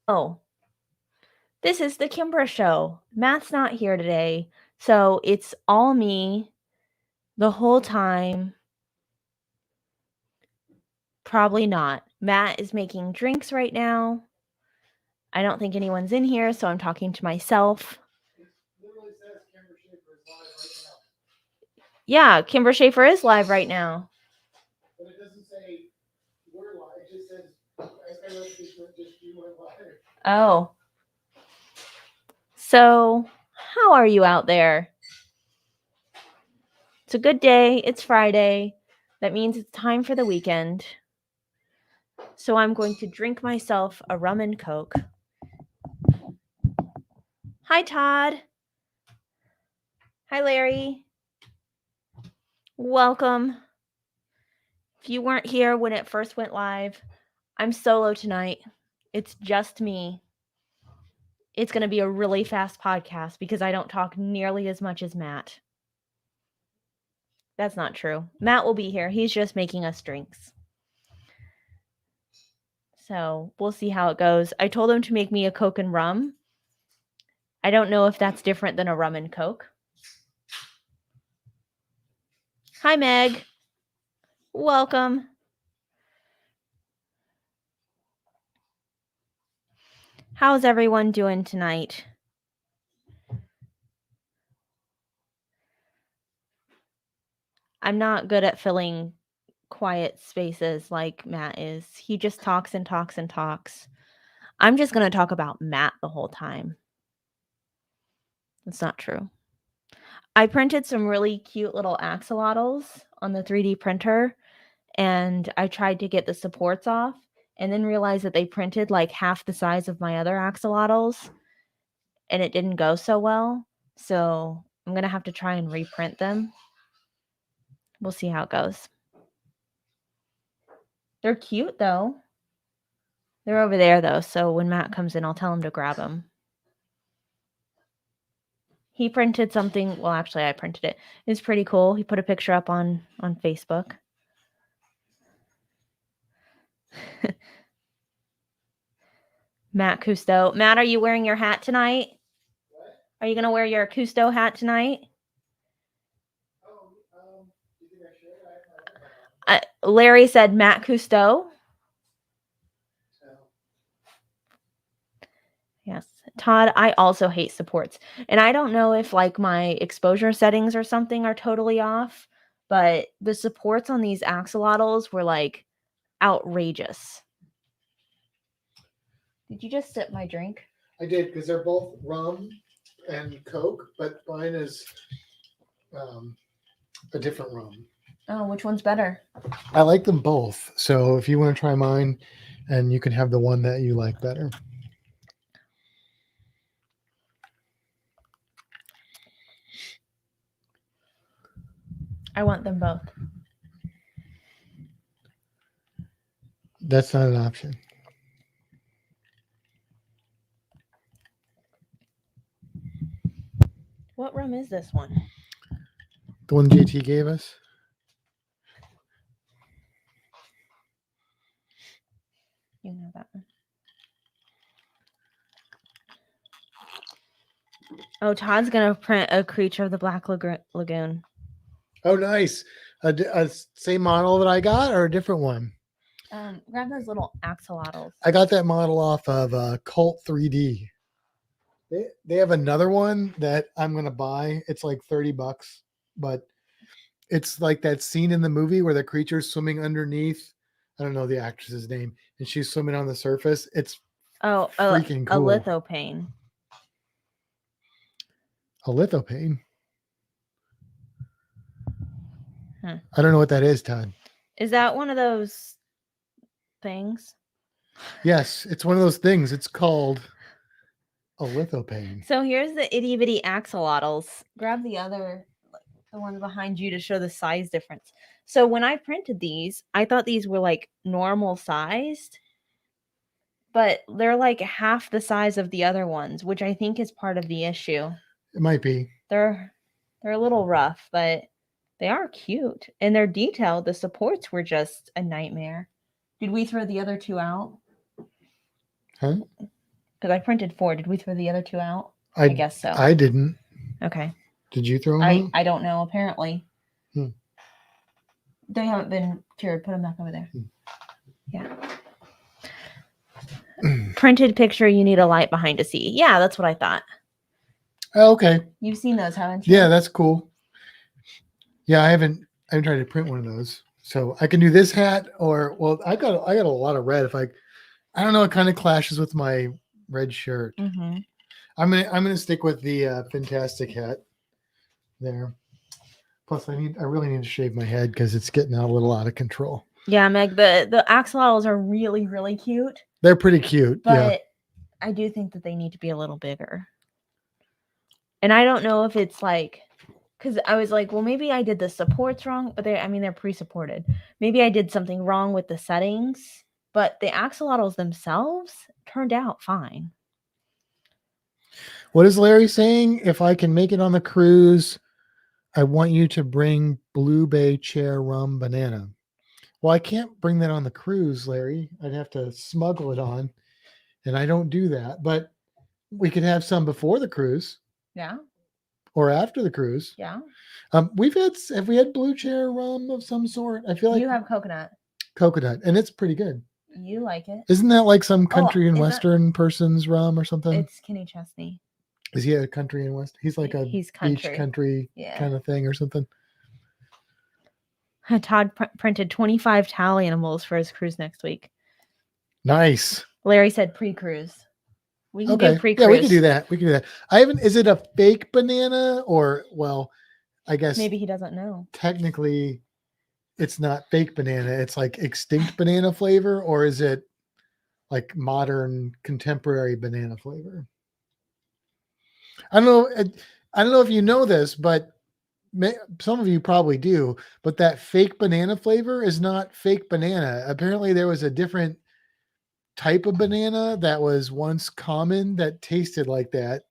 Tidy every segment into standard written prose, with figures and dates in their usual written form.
Oh, this is the Kimbra show. Matt's not here today, so it's all me the whole time. Probably not. Matt is making drinks right now. I don't think anyone's in here, so I'm talking to myself. Yeah, Kimbra Schaefer is live right now. But it doesn't say we're live. It just says just you went live. Oh. So, how are you out there? It's a good day. It's Friday. That means it's time for the weekend. So I'm going to drink myself a rum and coke. Hi, Todd. Hi, Larry. Welcome. If you weren't here when it first went live, I'm solo tonight. It's just me. It's going to be a really fast podcast because I don't talk nearly as much as Matt. That's not true. Matt will be here. He's just making us drinks. So we'll see how it goes. I told him to make me a Coke and rum. I don't know if that's different than a rum and Coke. Hi, Meg. Welcome. How's everyone doing tonight? I'm not good at filling quiet spaces like Matt is. He just talks and talks and talks. I'm just going to talk about Matt the whole time. That's not true. I printed some really cute little axolotls on the 3D printer, and I tried to get the supports off and then realized that they printed like half the size of my other axolotls, and it didn't go so well. So I'm going to have to try and reprint them. We'll see how it goes. They're cute, though. They're over there, though, so when Matt comes in, I'll tell him to grab them. He printed something. Well, actually, I printed it. It's pretty cool. He put a picture up on Facebook. Matt Cousteau. Matt, are you wearing your hat tonight? What? Are you going to wear your Cousteau hat tonight? Oh, you think I should? Larry said Matt Cousteau. Yes. Todd, I also hate supports. And I don't know if like my exposure settings or something are totally off, but the supports on these axolotls were like outrageous. Did you just sip my drink? I did, because they're both rum and Coke, but mine is a different rum. Oh, which one's better? I like them both. So if you want to try mine, and you can have the one that you like better. I want them both. That's not an option. What rum is this one? The one JT gave us? You know that one. Oh, Todd's going to print a Creature of the Black Lagoon. Oh, nice. A same model that I got, or a different one? Grab those little axolotls. I got that model off of Cult 3D. They have another one that I'm gonna buy. It's like $30, but it's like that scene in the movie where the creature's swimming underneath. I don't know the actress's name, and she's swimming on the surface. It's freaking cool. A lithopane. A lithopane. Huh. I don't know what that is, Todd. Is that one of those things? Yes, it's one of those things. It's called a lithopane. So here's the itty bitty axolotls. Grab the one behind you to show the size difference. So when I printed these, I thought these were like normal sized, but they're like half the size of the other ones, which I think is part of the issue. It might be. They're a little rough, but they are cute and they're detailed. The supports were just a nightmare. Did we throw the other two out? Huh? Because I printed 4. Did we throw the other 2 out? I guess so. I didn't. Okay. Did you throw them out? I don't know. Apparently. Hmm. They haven't been cured. Put them back over there. Yeah. Printed picture, you need a light behind to see. Yeah, that's what I thought. Oh, okay. You've seen those, haven't you? Yeah, that's cool. Yeah, I haven't tried to print one of those. So I can do this hat, or well, I got a lot of red. If I don't know, it kind of clashes with my red shirt. Mm-hmm. I'm gonna stick with the Fintastic hat there. Plus, I really need to shave my head because it's getting a little out of control. Yeah, Meg, the axolotls are really, really cute. They're pretty cute. But yeah. I do think that they need to be a little bigger. And I don't know if it's like, because I was like, well, maybe I did the supports wrong, but they're pre-supported. Maybe I did something wrong with the settings, but the axolotls themselves turned out fine. What is Larry saying? If I can make it on the cruise, I want you to bring Blue Bay Chair Rum Banana. Well, I can't bring that on the cruise, Larry. I'd have to smuggle it on, and I don't do that. But we could have some before the cruise. Yeah. Or after the cruise. Yeah. Have we had Blue Chair rum of some sort? I feel like you have coconut. Coconut, and it's pretty good. You like it. Isn't that like some country and western person's rum or something? It's Kenny Chesney. Is he a country and west? He's like he's beach country kind of thing or something. Todd printed 25 towel animals for his cruise next week. Nice. Larry said pre-cruise. We can do pre-cruise. Yeah, we can do that. Is it a fake banana or, well, I guess maybe he doesn't know. Technically, it's not fake banana. It's like extinct banana flavor, or is it like modern contemporary banana flavor? I don't know if you know this, but some of you probably do, but that fake banana flavor is not fake banana. Apparently there was a different type of banana that was once common that tasted like that,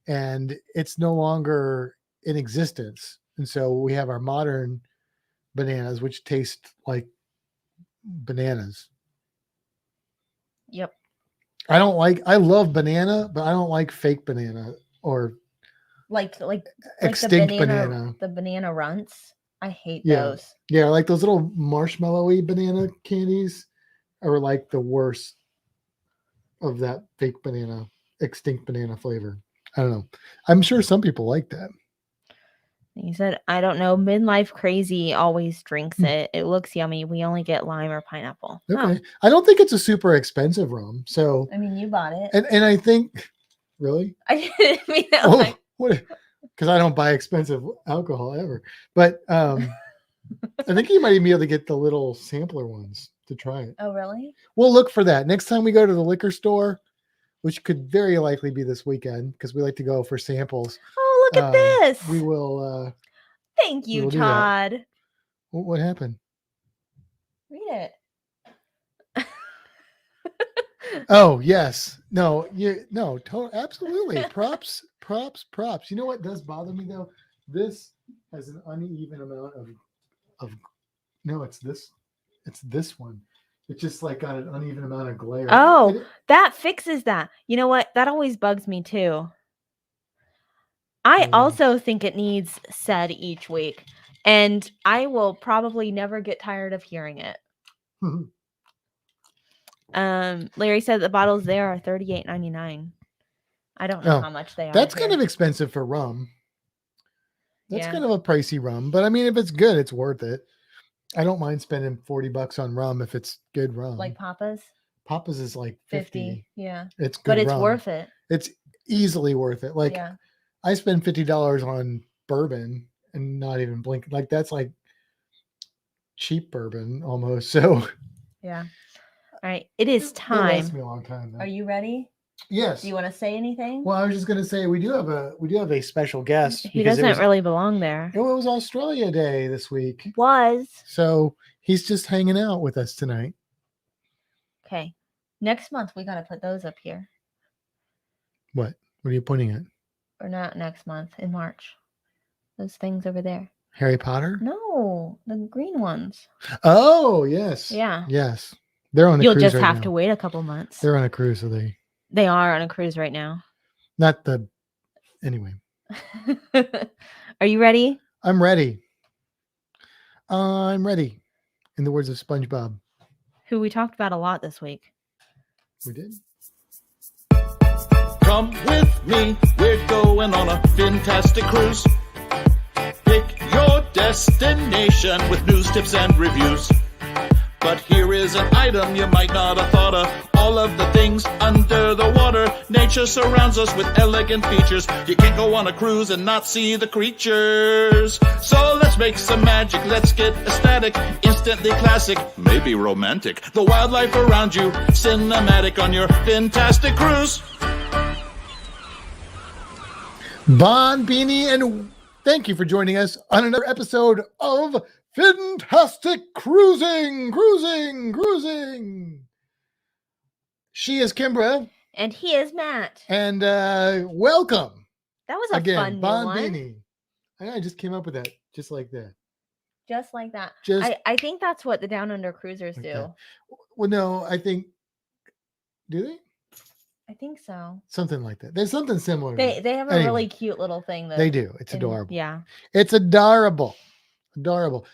and it's no longer in existence. And so we have our modern bananas, which taste like bananas. Yep. I love banana, but I don't like fake banana or like extinct the banana runts. I hate those. Yeah, like those little marshmallowy banana candies are like the worst of that fake banana, extinct banana flavor. I don't know. I'm sure some people like that. He said, I don't know. Midlife Crazy always drinks it. It looks yummy. We only get lime or pineapple. Okay. Oh. I don't think it's a super expensive rum. So I mean, you bought it. And I think, really? I didn't mean that. What? Because I don't buy expensive alcohol ever. But I think you might even be able to get the little sampler ones to try it. Oh, really? We'll look for that. Next time we go to the liquor store, which could very likely be this weekend because we like to go for samples. Oh, look at this. We will. Thank you, Todd. What happened? Read it. Oh, yes. No, absolutely. Props. You know what does bother me though? This has an uneven amount of no, it's this one. It's just like got an uneven amount of glare. Oh, that fixes that. You know what? That always bugs me too. I also think it needs said each week, and I will probably never get tired of hearing it. Larry said the bottles there are $38.99. I don't know how much they are. That's kind of expensive for rum. That's kind of a pricey rum, but I mean, if it's good, it's worth it. I don't mind spending $40 on rum if it's good rum. Like Papa's? Papa's is like 50. Yeah. It's good, but it's rum. Worth it. It's easily worth it. Like I spend $50 on bourbon and not even blink. Like that's like cheap bourbon almost. So yeah. All right. It is time. It lasts me a long time, though. Are you ready? Yes. Do you want to say anything? Well, I was just going to say we do have a special guest. He doesn't really belong there. It was Australia Day this week. So he's just hanging out with us tonight. Okay. Next month we got to put those up here. What are you pointing at? Or not next month, in March. Those things over there. Harry Potter? No, the green ones. Oh, yes. Yeah. Yes. They're on a cruise. You'll just have to wait a couple months. They're on a cruise, so they They are on a cruise right now. Not the. Anyway, Are you ready? I'm ready. I'm ready. In the words of SpongeBob. Who we talked about a lot this week. We did. Come with me, we're going on a Fintastic cruise. Pick your destination with news, tips, and reviews. But here is an item you might not have thought of. All of the things under the water. Nature surrounds us with elegant features. You can't go on a cruise and not see the creatures. So let's make some magic, let's get ecstatic. Instantly classic, maybe romantic. The wildlife around you, cinematic on your Fintastic cruise. Bon Beanie, and thank you for joining us on another episode of Fintastic Cruising. She is Kimbra. And he is Matt. And welcome. That was a again, fun new Bon one. Beanie. I just came up with that, just like that. Just like that. Just I think that's what the Down Under cruisers like do. that. Well, no, I think, do they? I think so. Something like that. There's something similar. They have a Anyway, really cute little thing. They do. It's adorable. Yeah. It's adorable. Adorable.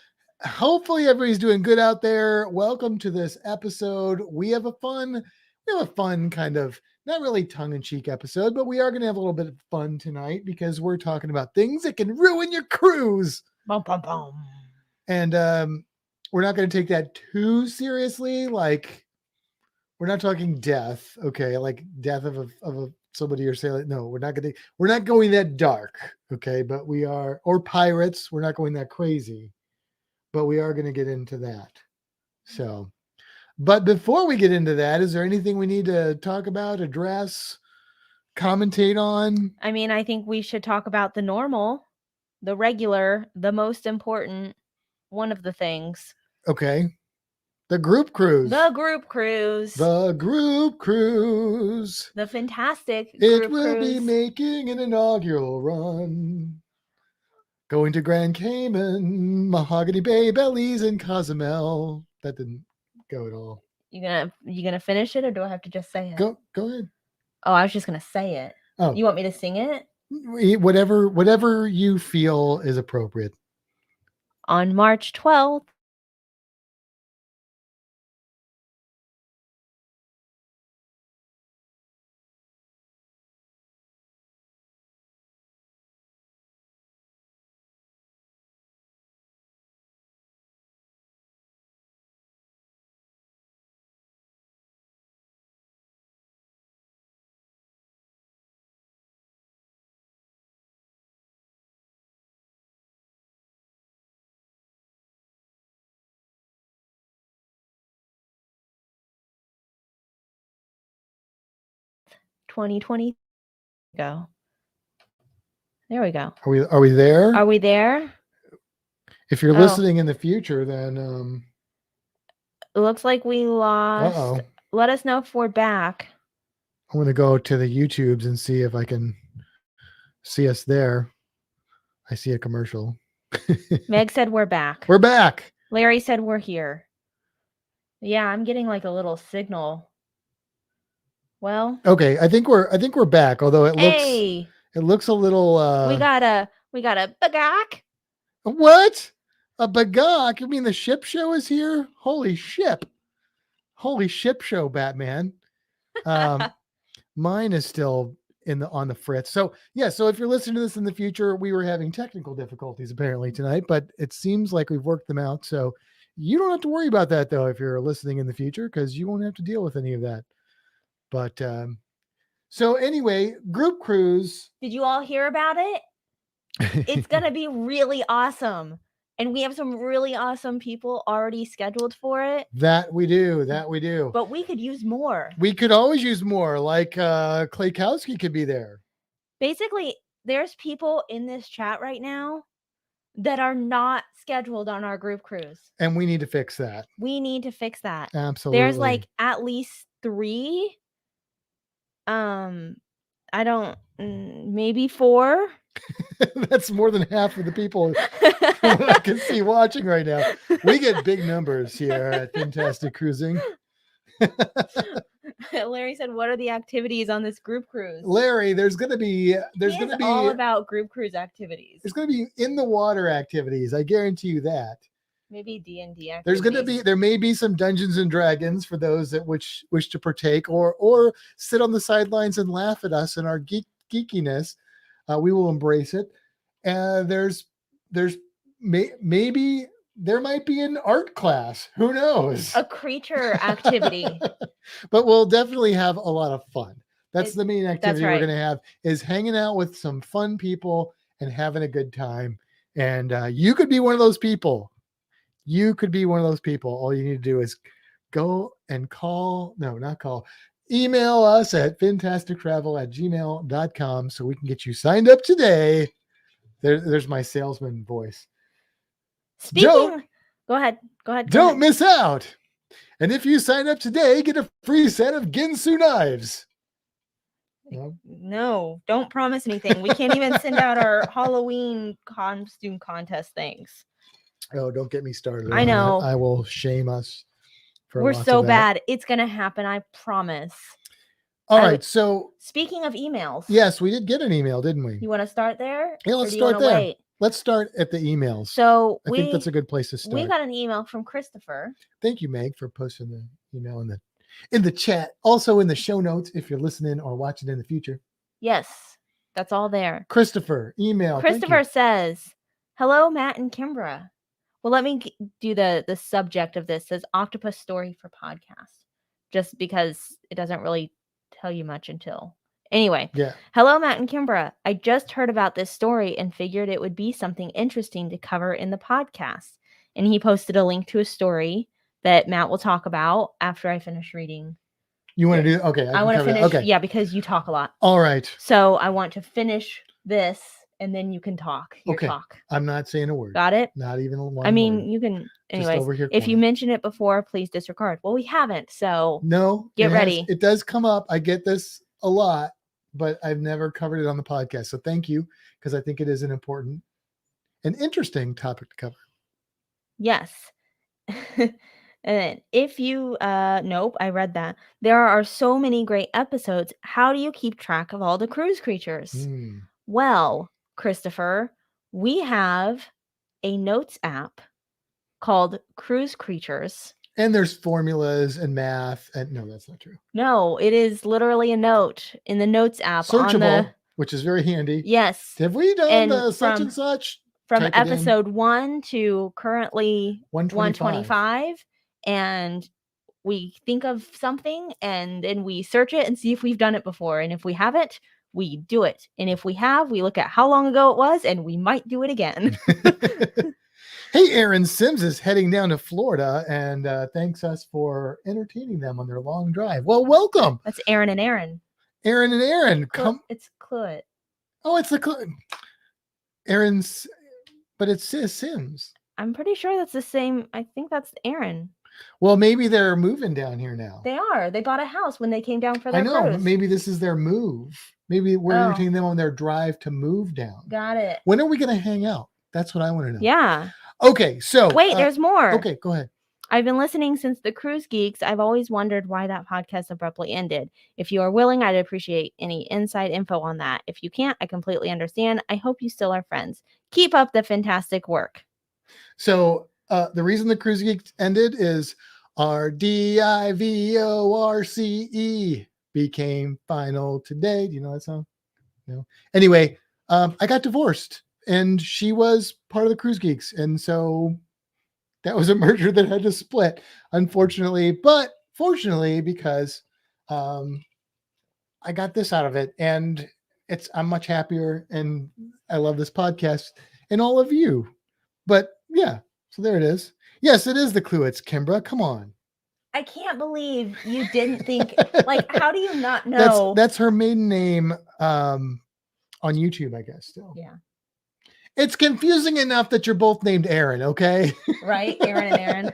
Hopefully everybody's doing good out there. Welcome to this episode. We have a fun kind of, not really tongue-in-cheek episode, but we are going to have a little bit of fun tonight because we're talking about things that can ruin your cruise. Bum, bum, bum. And we're not going to take that too seriously. Like, we're not talking death, okay? Like death of somebody or sailor. No, we're not going that dark, okay? But we are, or pirates. We're not going that crazy, but we are going to get into that. So, but before we get into that, is there anything we need to talk about, address, commentate on? I mean, I think we should talk about the normal, the regular, the most important, one of the things. Okay. The group cruise. The group cruise. The group cruise. The Fintastic group It will cruise. be making an inaugural run. Going to Grand Cayman, Mahogany Bay, Belize, and Cozumel. That didn't go at all. You gonna finish it, or do I have to just say it? Go ahead. Oh, I was just gonna say it. Oh, You want me to sing it? Whatever you feel is appropriate. On March 12th. Go. There we go. Are we there? Are we there? If you're listening in the future, then it looks like we lost. Uh-oh. Let us know if we're back. I'm gonna go to the YouTubes and see if I can see us there. I see a commercial. Meg said we're back. We're back. Larry said we're here. Yeah, I'm getting like a little signal. Well, okay, I think we're back, although it looks a little we got a bagak. What? A bagak? You mean the ship show is here? Holy ship show, Batman. Mine is still on the fritz. So yeah, so if you're listening to this in the future, we were having technical difficulties apparently tonight, but it seems like we've worked them out. So you don't have to worry about that though if you're listening in the future, because you won't have to deal with any of that. But so anyway, group cruise. Did you all hear about it? It's gonna be really awesome. And we have some really awesome people already scheduled for it. That we do. But we could use more. We could always use more. Like Klaykowski could be there. Basically, there's people in this chat right now that are not scheduled on our group cruise. And we need to fix that. Absolutely. There's like at least 3. Maybe 4. That's more than half of the people I can see watching right now. We get big numbers here at Fintastic Cruising. Larry said, "What are the activities on this group cruise?" Larry, there's going to be all about group cruise activities. There's going to be in the water activities. I guarantee you that. Maybe D&D activities. There's going to be, there may be some Dungeons and Dragons for those that wish to partake, or sit on the sidelines and laugh at us and our geekiness. We will embrace it. Maybe there might be an art class. Who knows? A creature activity. But we'll definitely have a lot of fun. That's the main activity we're going to have, is hanging out with some fun people and having a good time. And you could be one of those people. You could be one of those people. All you need to do is go and email us at fintastictravel@gmail.com so we can get you signed up today. There's my salesman voice. Go ahead. Don't miss out. And if you sign up today, get a free set of Ginsu knives. No, don't promise anything. We can't even send out our Halloween costume contest things. Oh, don't get me started. I know. I will shame us. We're so bad. It's going to happen. I promise. All right. So speaking of emails. Yes, we did get an email, didn't we? You want to start there? Yeah, let's start there. Wait? Let's start at the emails. So I think that's a good place to start. We got an email from Christopher. Thank you, Meg, for posting the email in the chat. Also in the show notes if you're listening or watching in the future. Yes, that's all there. Christopher, email. Christopher says, "Hello, Matt and Kimbra." Well, let me do the subject of this. It says Octopus Story for Podcast, just because it doesn't really tell you much until. Anyway, yeah. Hello, Matt and Kimbra. I just heard about this story and figured it would be something interesting to cover in the podcast. And he posted a link to a story that Matt will talk about after I finish reading. You want to do? Okay. I want to finish. Okay. Yeah, because you talk a lot. All right. So I want to finish this and then you can talk. Talk. I'm not saying a word. Got it? Not even one I mean, word. you can. Anyways, if you mention it before, please disregard. Well, we haven't. So no. Get ready. It does come up. I get this a lot, but I've never covered it on the podcast. So thank you, because I think it is an important and interesting topic to cover. Yes. And then if you, nope, I read that. There are so many great episodes. How do you keep track of all the cruise creatures? Well, Christopher, we have a notes app called Cruise Creatures. And there's formulas and math. And no, that's not true. No, it is literally a note in the notes app. Searchable, which is very handy. Yes. Have we done the such and such? From episode 1 to currently 125. And we think of something and then we search it and see if we've done it before. And if we haven't, we do it. And if we have, we look at how long ago it was and we might do it again. Hey, Aaron Sims is heading down to Florida and thanks us for entertaining them on their long drive. Well, welcome. That's Aaron and Aaron. Aaron and Aaron. Come. It's Cluet. Oh, it's the Aaron's, but it says Sims. I'm pretty sure that's the same. I think that's Aaron. Well, maybe they're moving down here now. They are. They bought a house when they came down for their cruise. Maybe this is their move. Maybe we're entertaining them on their drive to move down. Got it. When are we going to hang out? That's what I want to know. Yeah. Okay, so. Wait, there's more. Okay, go ahead. I've been listening since the Cruise Geeks. I've always wondered why that podcast abruptly ended. If you are willing, I'd appreciate any inside info on that. If you can't, I completely understand. I hope you still are friends. Keep up the fantastic work. So the reason the Cruise Geeks ended is our DIVORCE became final today. Do you know that song? No. Anyway, I got divorced and she was part of the Cruise Geeks. And so that was a merger that had to split, unfortunately, but fortunately, because I got this out of it and I'm much happier and I love this podcast and all of you. But yeah, so there it is. Yes, it is the Cluets, Kimbra. Come on. I can't believe you didn't think, like, how do you not know? That's her maiden name on YouTube, I guess, still. Yeah. It's confusing enough that you're both named Aaron, okay? Right, Aaron and Aaron.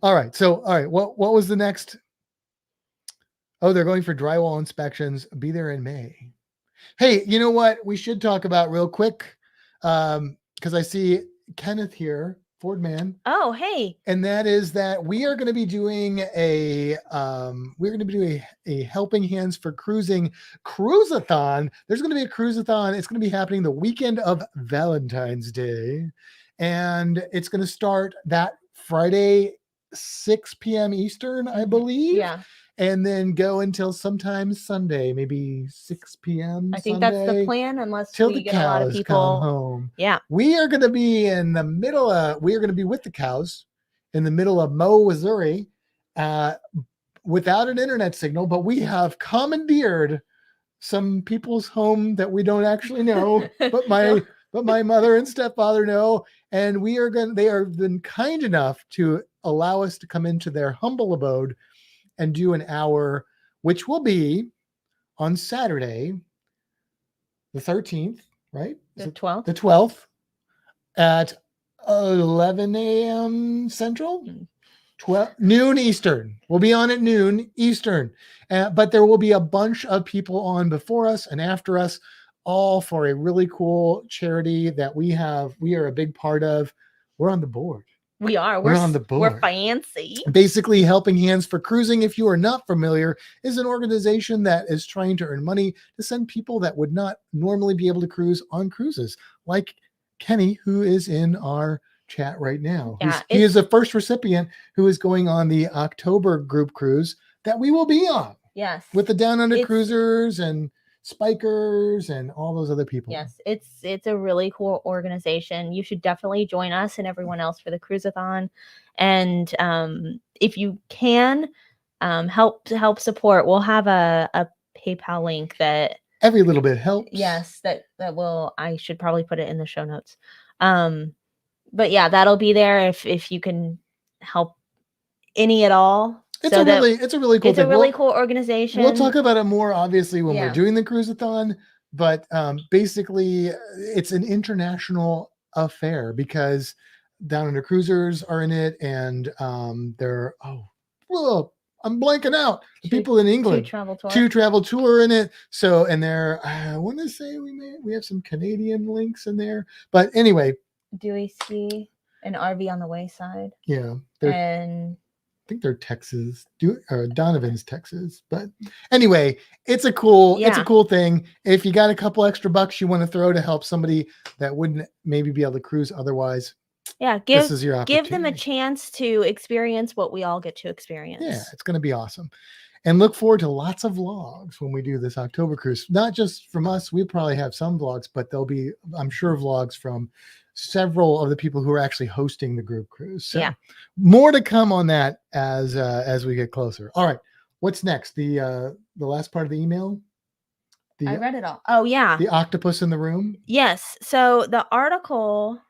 All right. What was the next? Oh, they're going for drywall inspections. Be there in May. Hey, you know what? We should talk about real quick because I see Kenneth here Ford Man. Oh, hey. And that is that we are going to be doing a Helping Hands for Cruising cruise-a-thon. There's going to be a cruise-a-thon. It's going to be happening the weekend of Valentine's Day, and it's going to start that Friday, 6 p.m. Eastern, I believe. Yeah. And then go until sometime Sunday, maybe 6 p.m. I think Sunday, that's the plan, unless till we the get a lot of cows people. come home. Yeah. We are going to be in the middle of, we are going to be with the cows in the middle of Missouri, without an internet signal, but we have commandeered some people's home that we don't actually know, but my mother and stepfather know. And they are been kind enough to allow us to come into their humble abode and do an hour, which will be on Saturday, the 13th, right? The 12th? The 12th at 11 a.m. Central, 12 noon Eastern. We'll be on at noon Eastern, but there will be a bunch of people on before us and after us, all for a really cool charity that we are a big part of. We're on the board. We are. We're on the board. We're fancy. Basically, Helping Hands for Cruising, if you are not familiar, is an organization that is trying to earn money to send people that would not normally be able to cruise on cruises, like Kenny, who is in our chat right now. Yeah, He is the first recipient who is going on the October group cruise that we will be on. Yes. With the Down Under Cruisers and Spikers and all those other people. Yes, it's a really cool organization. You should definitely join us and everyone else for the cruise-a-thon. And if you can help support, we'll have a PayPal link that every little bit helps. Yes, I should probably put it in the show notes. But yeah, that'll be there if you can help any at all. It's a really cool thing. It's a really cool organization. We'll talk about it more, obviously, when we're doing the cruise-a-thon, but basically it's an international affair because Down Under Cruisers are in it, and I'm blanking out. The people in England, Two Travel Tour in it. So, and I want to say we have some Canadian links in there, but anyway. Dewey Ski, an RV on the Wayside. Yeah. And I think they're Texas, or Donovan's Texas. But anyway, it's a cool thing. If you got a couple extra bucks you want to throw to help somebody that wouldn't maybe be able to cruise otherwise. Yeah, this is your opportunity. Give them a chance to experience what we all get to experience. Yeah, it's going to be awesome. And look forward to lots of vlogs when we do this October cruise. Not just from us, we probably have some vlogs, but there'll be, I'm sure, vlogs from several of the people who are actually hosting the group cruise. So more to come on that as we get closer. All right, what's next? The last part of the email. I read it all. Oh yeah, the octopus in the room. Yes. So the article.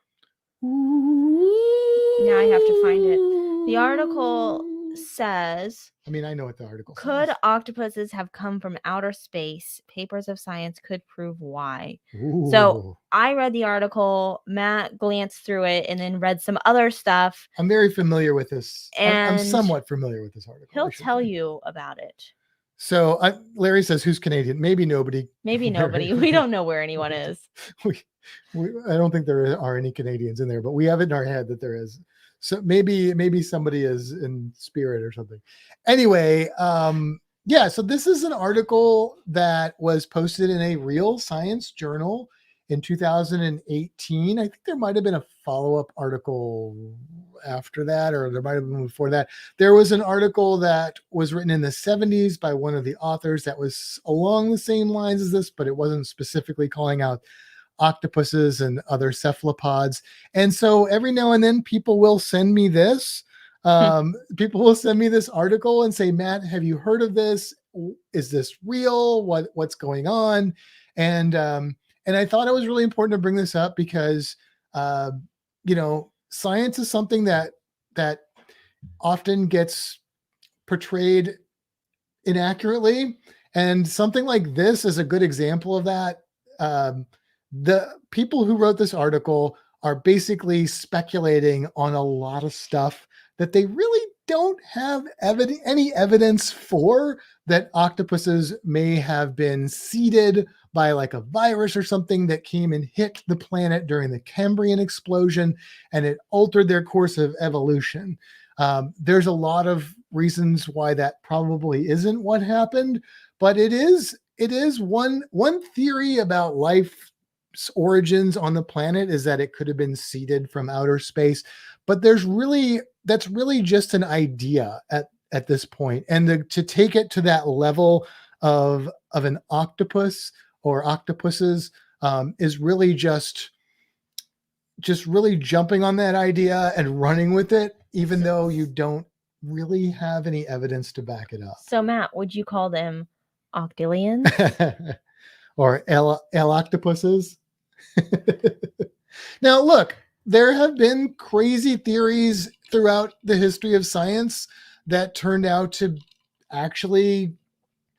Now I have to find it. The article says. I mean, I know what the article says. Could octopuses have come from outer space? Papers of science could prove why. Ooh. So I read the article, Matt glanced through it, and then read some other stuff. I'm very familiar with this. And I'm somewhat familiar with this article. He'll tell you about it. So Larry says, who's Canadian? Maybe nobody. Maybe nobody. We don't know where anyone is. I don't think there are any Canadians in there, but we have it in our head that there is. So maybe somebody is in spirit or something. Anyway, so this is an article that was posted in a real science journal in 2018. I think there might have been a follow-up article after that, or there might have been before that. There was an article that was written in the 70s by one of the authors that was along the same lines as this, but it wasn't specifically calling out octopuses and other cephalopods. And so every now and then people will send me this. People will send me this article and say, Matt, have you heard of this? Is this real? What's going on? And I thought it was really important to bring this up because, science is something that often gets portrayed inaccurately. And something like this is a good example of that. The people who wrote this article are basically speculating on a lot of stuff that they really don't have any evidence for that octopuses may have been seeded by like a virus or something that came and hit the planet during the Cambrian explosion, and it altered their course of evolution. There's a lot of reasons why that probably isn't what happened, but it is one theory about life's origins on the planet is that it could have been seeded from outer space, but that's really just an idea at this point. And to take it to that level of an octopus or octopuses is really just really jumping on that idea and running with it, even though you don't really have any evidence to back it up. So Matt, would you call them octillions? Or L octopuses? Now, look, there have been crazy theories throughout the history of science that turned out to actually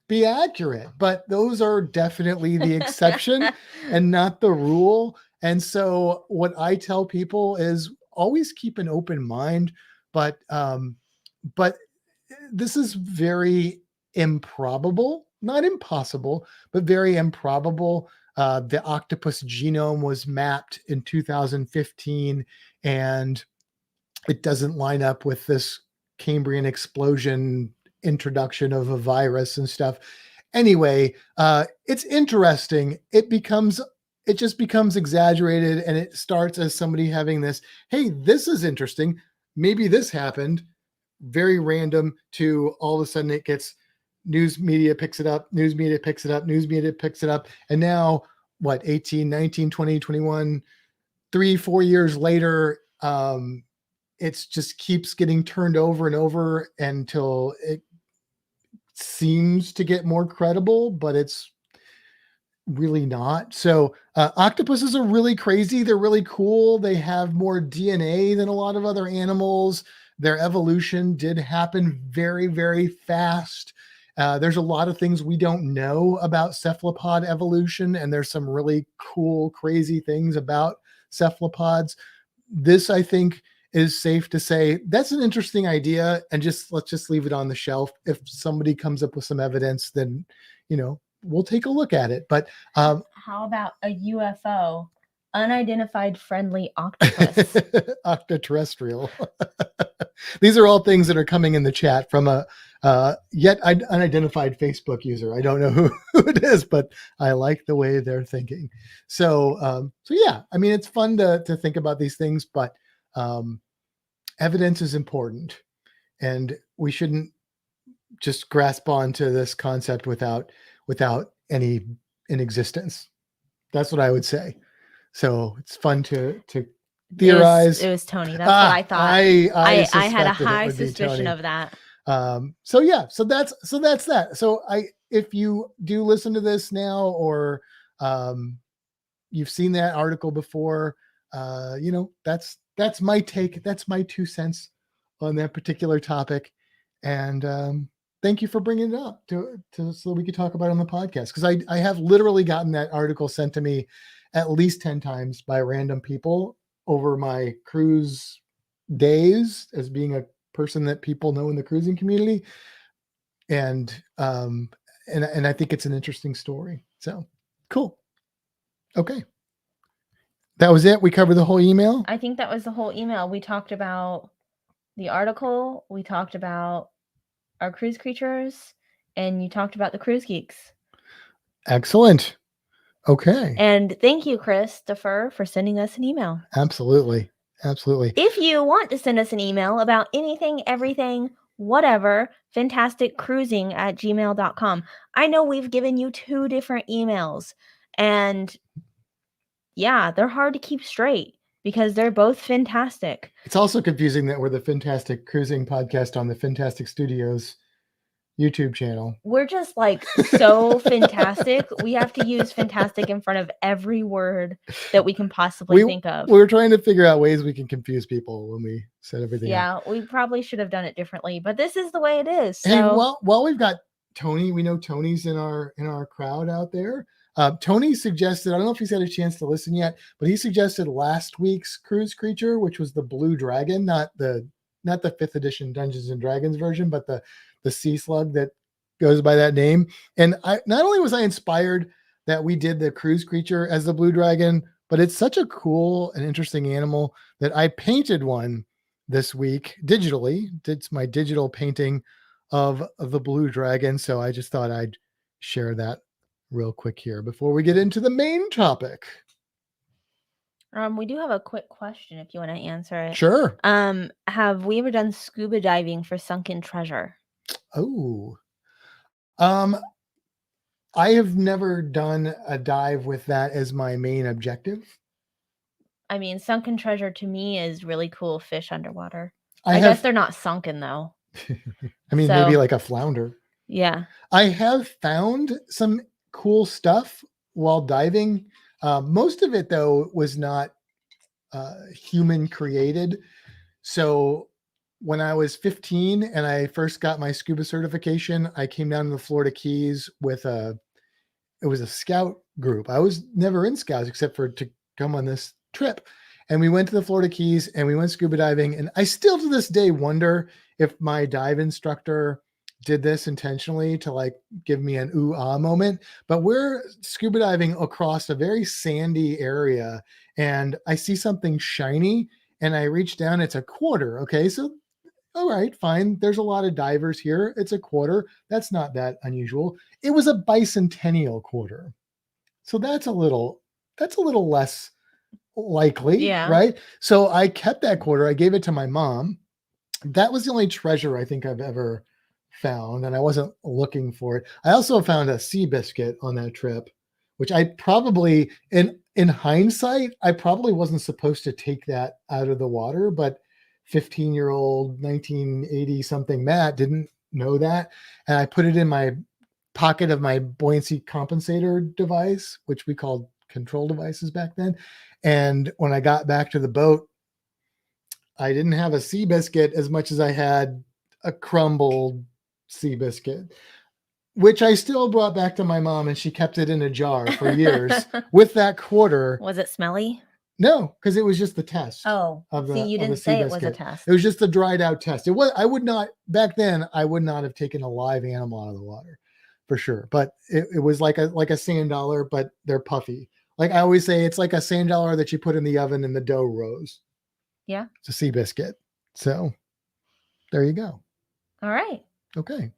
be accurate, but those are definitely the exception and not the rule. And so what I tell people is always keep an open mind, but this is very improbable, not impossible, but very improbable. The octopus genome was mapped in 2015, and it doesn't line up with this Cambrian explosion introduction of a virus and stuff. Anyway, it's interesting. It just becomes exaggerated, and it starts as somebody having this, hey, this is interesting. Maybe this happened. Very random, to all of a sudden it gets news media picks it up, news media picks it up, news media picks it up. And now what, 18, 19, 20, 21, 3-4 years later, it's just keeps getting turned over and over until it seems to get more credible, but it's really not. So octopuses are really crazy. They're really cool. They have more DNA than a lot of other animals. Their evolution did happen very, very fast. There's a lot of things we don't know about cephalopod evolution, and there's some really cool, crazy things about cephalopods. This, I think, is safe to say that's an interesting idea, and let's just leave it on the shelf. If somebody comes up with some evidence, then, we'll take a look at it. But how about a UFO, unidentified friendly octopus? Octoterrestrial. These are all things that are coming in the chat from a yet unidentified Facebook user. I don't know who it is, but I like the way they're thinking. So yeah, I mean, it's fun to think about these things, but evidence is important, and we shouldn't just grasp onto this concept without any in existence. That's what I would say. So it's fun to theorize. It was Tony. That's what I thought. I had a high suspicion of that. So yeah, so that's that. So if you do listen to this now, or you've seen that article before, that's my take. That's my 2 cents on that particular topic. And thank you for bringing it up so we could talk about it on the podcast. Because I have literally gotten that article sent to me at least 10 times by random people over my cruise days, as being a person that people know in the cruising community. And I think it's an interesting story. So cool. Okay. That was it. We covered the whole email. I think that was the whole email. We talked about the article. We talked about our cruise creatures, and you talked about the cruise geeks. Excellent. Okay. And thank you, Christopher, for sending us an email. Absolutely. If you want to send us an email about anything, everything, whatever, fintasticCruising@gmail.com. I know we've given you 2 different emails, and yeah, they're hard to keep straight because they're both fantastic. It's also confusing that we're the Fintastic Cruising podcast on the Fintastic Studios YouTube channel. We're just like so fantastic. We have to use fantastic in front of every word that we can possibly think of. We're trying to figure out ways we can confuse people when we set everything up. Yeah, we probably should have done it differently, but this is the way it is. So. Hey, while we've got Tony, we know Tony's in our crowd out there. Tony suggested, I don't know if he's had a chance to listen yet, but he suggested last week's cruise creature, which was the blue dragon, not the not the 5th edition Dungeons and Dragons version, but the sea slug that goes by that name. And I not only was I inspired that we did the cruise creature as the blue dragon, but it's such a cool and interesting animal that I painted one this week digitally. Did my digital painting of the blue dragon. So I just thought I'd share that real quick here before we get into the main topic. We do have a quick question if you want to answer it. Sure. Have we ever done scuba diving for sunken treasure? Oh, I have never done a dive with that as my main objective. I mean, sunken treasure to me is really cool fish underwater. I guess they're not sunken though. I mean, So- maybe like a flounder. Yeah. I have found some cool stuff while diving. Most of it, though, was not human created. So when I was 15 and I first got my scuba certification, I came down to the Florida Keys with it was a scout group. I was never in scouts except for to come on this trip. And we went to the Florida Keys and we went scuba diving. And I still to this day wonder if my dive instructor did this intentionally to like give me an ooh ah moment. But we're scuba diving across a very sandy area and I see something shiny and I reach down. It's a quarter. Okay. So, all right, fine. There's a lot of divers here. It's a quarter. That's not that unusual. It was a bicentennial quarter. So that's a little less likely, Yeah. right? So I kept that quarter. I gave it to my mom. That was the only treasure I think I've ever found, and I wasn't looking for it. I also found a sea biscuit on that trip, which I probably, in hindsight, I probably wasn't supposed to take that out of the water, but 15-year-old 1980 something Matt didn't know that, and I put it in my pocket of my buoyancy compensator device, which we called control devices back then. And when I got back to the boat, I didn't have a sea biscuit as much as I had a crumbled sea biscuit, which I still brought back to my mom, and she kept it in a jar for years with that quarter. Was it smelly? No, because it was just the test. Oh, Of the- see, you of the didn't sea say it was a biscuit. test. It was just the dried out test. It was, I would not, back then, I would not have taken a live animal out of the water for sure. But it was like a sand dollar, but they're puffy. Like I always say, it's like a sand dollar that you put in the oven and the dough rose. Yeah. It's a sea biscuit. So there you go. All right. Okay.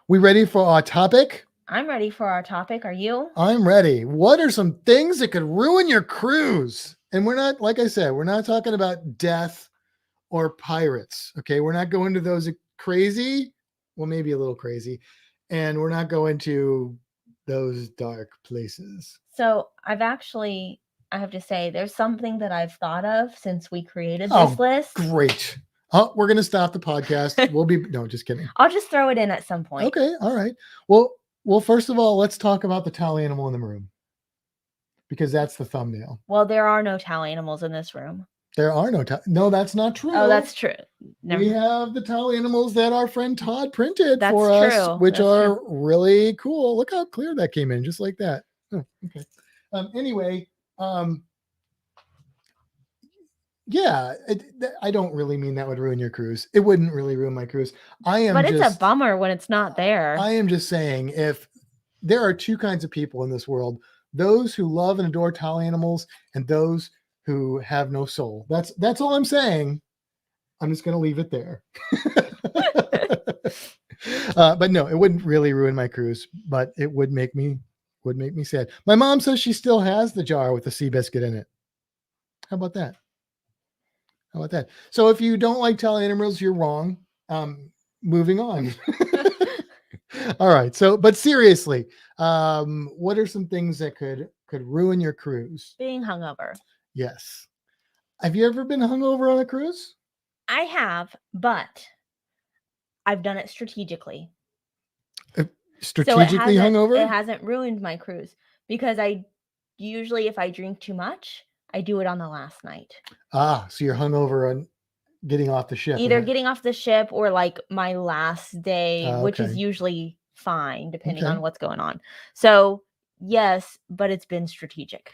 We ready for our topic? I'm ready for our topic. Are you? I'm ready. What are some things that could ruin your cruise? And we're not, like I said, we're not talking about death or pirates. Okay. We're not going to those crazy. Well, maybe a little crazy. And we're not going to those dark places. So I have to say, there's something that I've thought of since we created Oh, this list. Great. Oh, we're going to stop the podcast. No, just kidding. I'll just throw it in at some point. Okay. All right. Well, first of all, let's talk about the towel animal in the room because that's the thumbnail. Well, there are no towel animals in this room. There are no, that's not true. Oh, that's true. Never We have the towel animals that our friend Todd printed That's for us, true. which That's are really cool. Look how clear that came in, just like that. Oh, okay. Anyway, yeah, I don't really mean that would ruin your cruise. It wouldn't really ruin my cruise. But it's a bummer when it's not there. I am just saying, if there are two kinds of people in this world, those who love and adore towel animals and those who have no soul. That's all I'm saying. I'm just going to leave it there. But no, it wouldn't really ruin my cruise, but it would make me sad. My mom says she still has the jar with the sea biscuit in it. How about that? So if you don't like towel animals, you're wrong. Moving on. All right. So, but seriously, what are some things that could ruin your cruise? Being hungover. Yes. Have you ever been hungover on a cruise? I have, but I've done it strategically. Strategically hungover? It hasn't ruined my cruise because I usually, if I drink too much, I do it on the last night. Ah, so you're hungover on getting off the ship. Either getting off the ship or like my last day, which is Okay. usually fine depending Okay. on what's going on. So yes, but it's been strategic.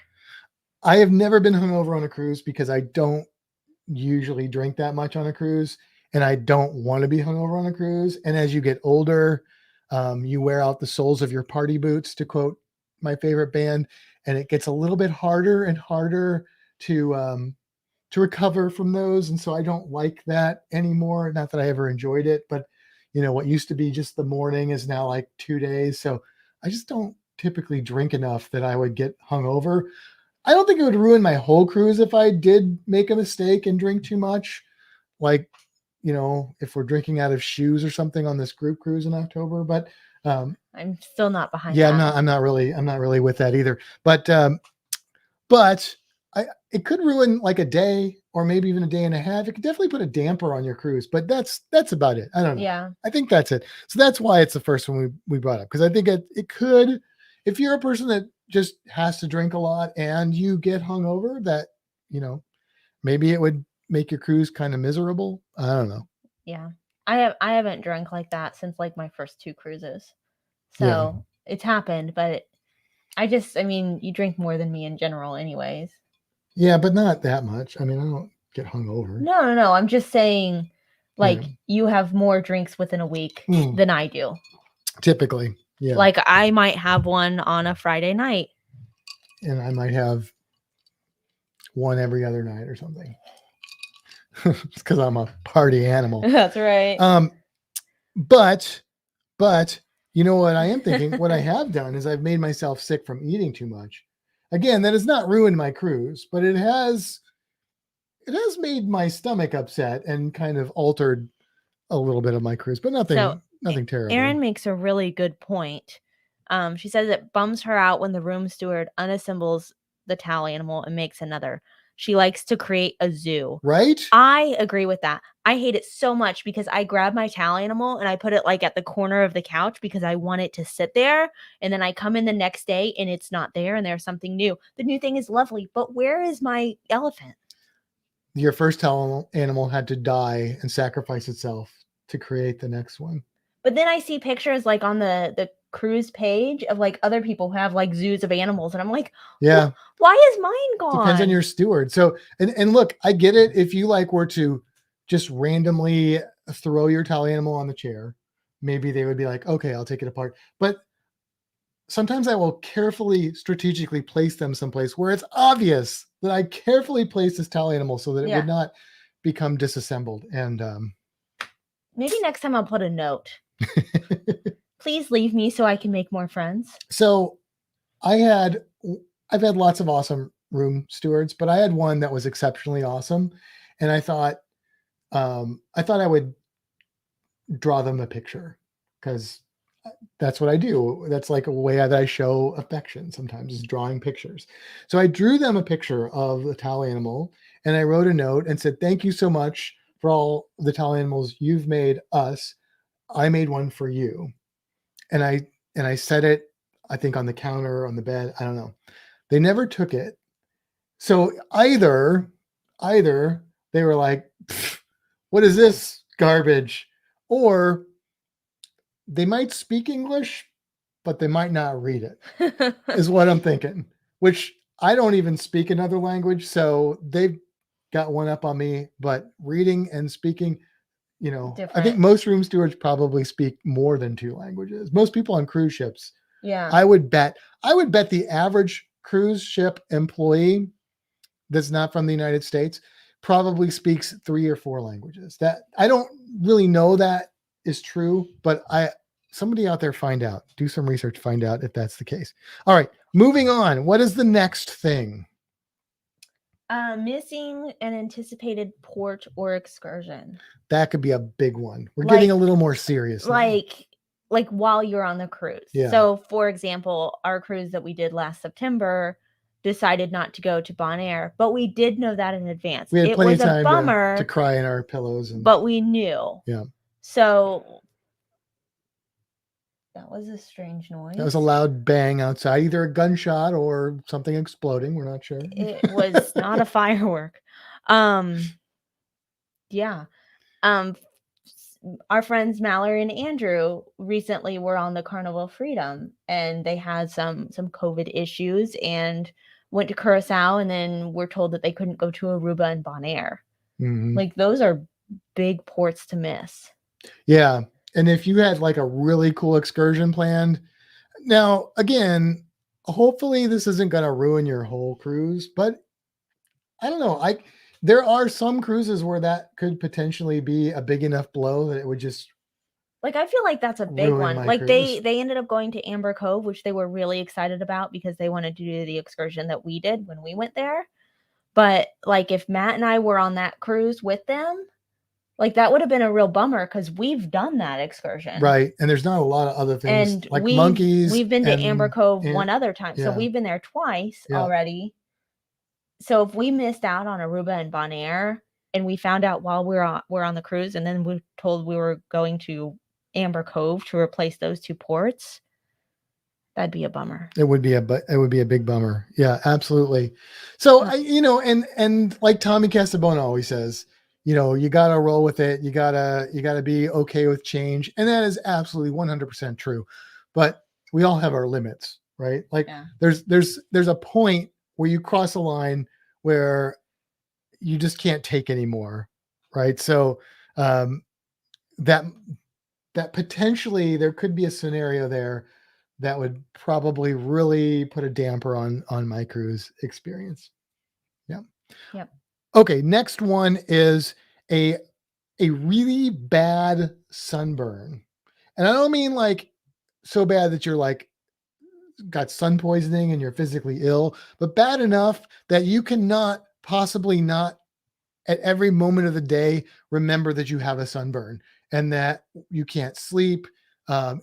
I have never been hungover on a cruise because I don't usually drink that much on a cruise. and I don't want to be hungover on a cruise. And as you get older, you wear out the soles of your party boots, to quote my favorite band, and it gets a little bit harder and harder to recover from those. And so I don't like that anymore. Not that I ever enjoyed it, but what used to be just the morning is now like 2 days. So I just don't typically drink enough that I would get hungover. I don't think it would ruin my whole cruise if I did make a mistake and drink too much. Like, if we're drinking out of shoes or something on this group cruise in October, but I'm still not behind yeah, that. I'm not really with that either. But it could ruin like a day or maybe even a day and a half. It could definitely put a damper on your cruise, but that's about it. I don't know. Yeah. I think that's it. So that's why it's the first one we brought up, because I think it could, if you're a person that just has to drink a lot and you get hungover, that maybe it would make your cruise kind of miserable. I don't know. Yeah. I haven't drank like that since like my first 2 cruises. So Yeah. it's happened, but you drink more than me in general anyways. Yeah, but not that much. I mean, I don't get hungover. No. I'm just saying, like, Yeah. you have more drinks within a week than I do. Typically, yeah. Like, I might have one on a Friday night. And I might have one every other night or something. It's because I'm a party animal. That's right. But you know what I am thinking? What I have done is I've made myself sick from eating too much. Again, that has not ruined my cruise, but it has made my stomach upset and kind of altered a little bit of my cruise, but nothing terrible. Erin makes a really good point. She says it bums her out when the room steward unassembles the towel animal and makes another. She likes to create a zoo. Right? I agree with that. I hate it so much because I grab my towel animal and I put it like at the corner of the couch because I want it to sit there. And then I come in the next day and it's not there and there's something new. The new thing is lovely, but where is my elephant? Your first towel animal had to die and sacrifice itself to create the next one. But then I see pictures like on the cruise page of like other people who have like zoos of animals, and I'm like, yeah, why is mine gone? Depends on your steward. So and look, I get it. If you like were to just randomly throw your towel animal on the chair, maybe they would be like, okay, I'll take it apart. But sometimes I will carefully, strategically place them someplace where it's obvious that I carefully placed this towel animal so that it would not become disassembled. And maybe next time I'll put a note. Please leave me so I can make more friends. So I've had lots of awesome room stewards, but I had one that was exceptionally awesome. And I thought I would draw them a picture because that's what I do. That's like a way that I show affection sometimes, is drawing pictures. So I drew them a picture of the towel animal and I wrote a note and said, thank you so much for all the towel animals you've made us. I made one for you. And I set it, I think, on the counter, on the bed. I don't know. They never took it. So either they were like, what is this garbage? Or they might speak English, but they might not read it, is what I'm thinking, which I don't even speak another language. So they've got one up on me, but reading and speaking, different. I think most room stewards probably speak more than 2 languages. Most people on cruise ships. Yeah. I would bet the average cruise ship employee that's not from the United States probably speaks 3 or 4 languages. That I don't really know that is true, but somebody out there do some research, find out if that's the case. All right, moving on. What is the next thing? Missing an anticipated Porch or excursion. That could be a big one. We're getting a little more serious now. Like while you're on the cruise. Yeah. So for example, our cruise that we did last September decided not to go to Bonaire, but we did know that in advance. We had plenty of time a bummer to cry in our pillows. But we knew. Yeah. So that was a strange noise. That was a loud bang outside, either a gunshot or something exploding. We're not sure. It was not a firework. Yeah. Our friends Mallory and Andrew recently were on the Carnival Freedom, and they had some COVID issues and went to Curacao, and then were told that they couldn't go to Aruba and Bonaire. Mm-hmm. Like, those are big ports to miss. Yeah. And if you had like a really cool excursion planned, now again, hopefully this isn't going to ruin your whole cruise, but I don't know. There are some cruises where that could potentially be a big enough blow that it would just Like, I feel like that's a big ruin one. my Like cruise. they ended up going to Amber Cove, which they were really excited about because they wanted to do the excursion that we did when we went there. But like if Matt and I were on that cruise with them, like that would have been a real bummer because we've done that excursion. Right. And there's not a lot of other things And like monkeys. we've been to Amber Cove and- one other time. So yeah. we've been there twice Yeah. already. So if we missed out on Aruba and Bonaire and we found out while we're on the cruise and then we're told we were going to Amber Cove to replace those two ports, that'd be a bummer. It would be a big bummer. Yeah, absolutely. So and like Tommy Casabona always says, you got to roll with it. You gotta be okay with change. And that is absolutely 100% true. But we all have our limits, right? Like there's a point where you cross a line where you just can't take anymore. Right. So that potentially there could be a scenario there that would probably really put a damper on my cruise experience. Yeah. Yep. Okay. Next one is a really bad sunburn. And I don't mean like so bad that you're like got sun poisoning and you're physically ill, but bad enough that you cannot possibly not at every moment of the day remember that you have a sunburn and that you can't sleep.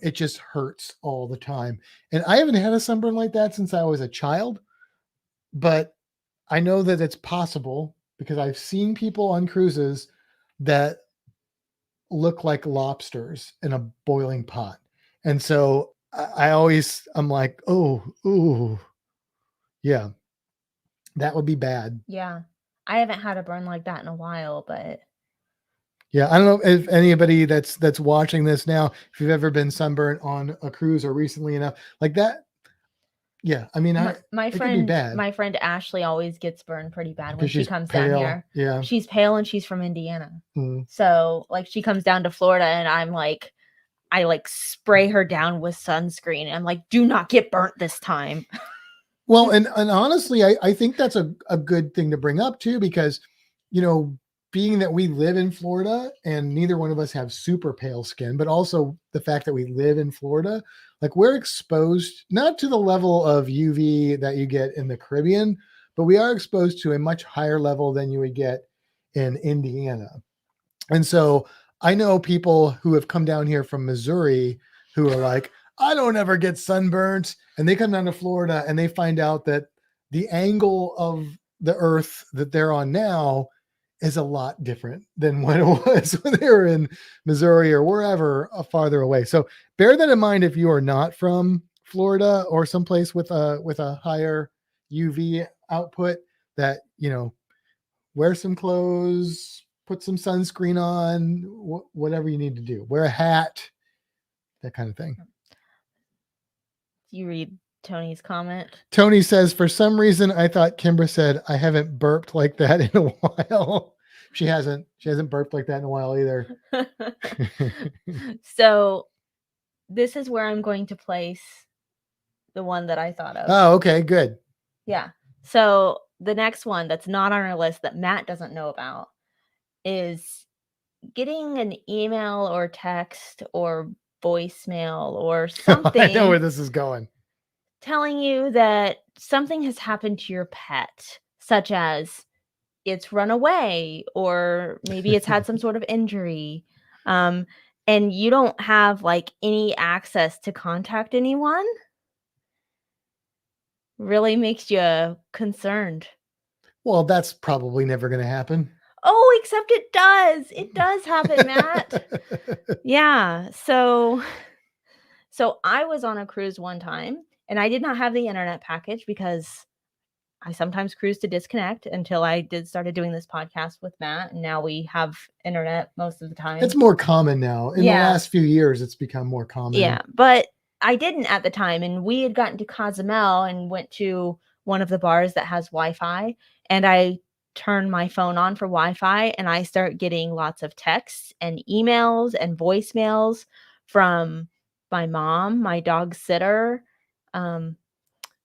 It just hurts all the time. And I haven't had a sunburn like that since I was a child, but I know that it's possible because I've seen people on cruises that look like lobsters in a boiling pot. And so I'm like, oh, yeah, that would be bad. Yeah. I haven't had a burn like that in a while, but yeah, I don't know if anybody that's watching this now, if you've ever been sunburned on a cruise or recently enough like that. Yeah, I mean, my friend Ashley always gets burned pretty bad when she comes down here. Yeah, she's pale and she's from Indiana, so like she comes down to Florida, and I spray her down with sunscreen. I'm like, do not get burnt this time. Well, and honestly, I think that's a good thing to bring up too, because being that we live in Florida and neither one of us have super pale skin, but also the fact that we live in Florida, like we're exposed not to the level of UV that you get in the Caribbean, but we are exposed to a much higher level than you would get in Indiana. And so I know people who have come down here from Missouri who are like, I don't ever get sunburnt. And they come down to Florida and they find out that the angle of the earth that they're on now is a lot different than what it was when they were in Missouri or wherever farther away. So bear that in mind if you are not from Florida or someplace with a higher UV output, that wear some clothes, put some sunscreen on, whatever you need to do. Wear a hat, that kind of thing. You read Tony's comment. Tony says, for some reason, I thought Kimbra said, I haven't burped like that in a while. She hasn't burped like that in a while either. So this is where I'm going to place the one that I thought of. Oh, okay, good. Yeah. So the next one that's not on our list that Matt doesn't know about is getting an email or text or voicemail or something. I know where this is going. Telling you that something has happened to your pet, such as it's run away or maybe it's had some sort of injury. And you don't have like any access to contact anyone. Really makes you concerned. Well, that's probably never going to happen. Oh, except it does. It does happen, Matt. Yeah. So I was on a cruise one time and I did not have the internet package because I sometimes cruise to disconnect until I started doing this podcast with Matt. And now we have internet most of the time. It's more common now. In the last few years, it's become more common. Yeah. But I didn't at the time. And we had gotten to Cozumel and went to one of the bars that has Wi-Fi. And I turn my phone on for Wi-Fi, and I start getting lots of texts and emails and voicemails from my mom, my dog sitter, a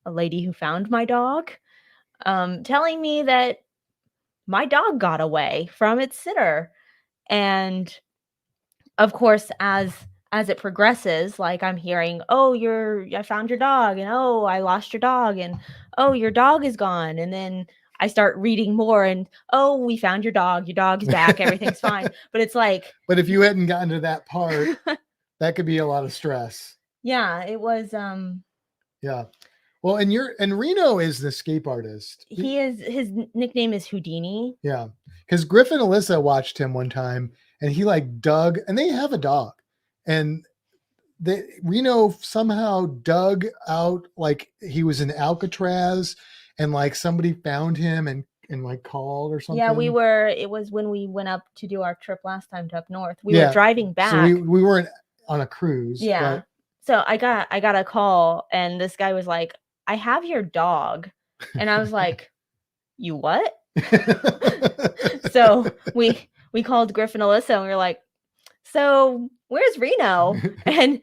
lady who found my dog, telling me that my dog got away from its sitter. And of course, as it progresses, like I'm hearing, "Oh, I found your dog," and "Oh, I lost your dog," and "Oh, your dog is gone." And then I start reading more and, "Oh, we found your dog. Your dog's back. Everything's fine." But it's like, But if you hadn't gotten to that part, that could be a lot of stress. yeah, it was Yeah. Well, and Reno is the escape artist. his nickname is Houdini. Yeah. Because Griffin and Alyssa watched him one time and he like dug, and they have a dog. And Reno somehow dug out, like he was in Alcatraz and like somebody found him and like called or something. Yeah, it was when we went up to do our trip last time to up north. We Yeah. were driving back. So we weren't on a cruise. Yeah. So I got a call and this guy was like, "I have your dog." And I was like, "You what?" So we called Griff and Alyssa and we were like, "So where's Reno?" And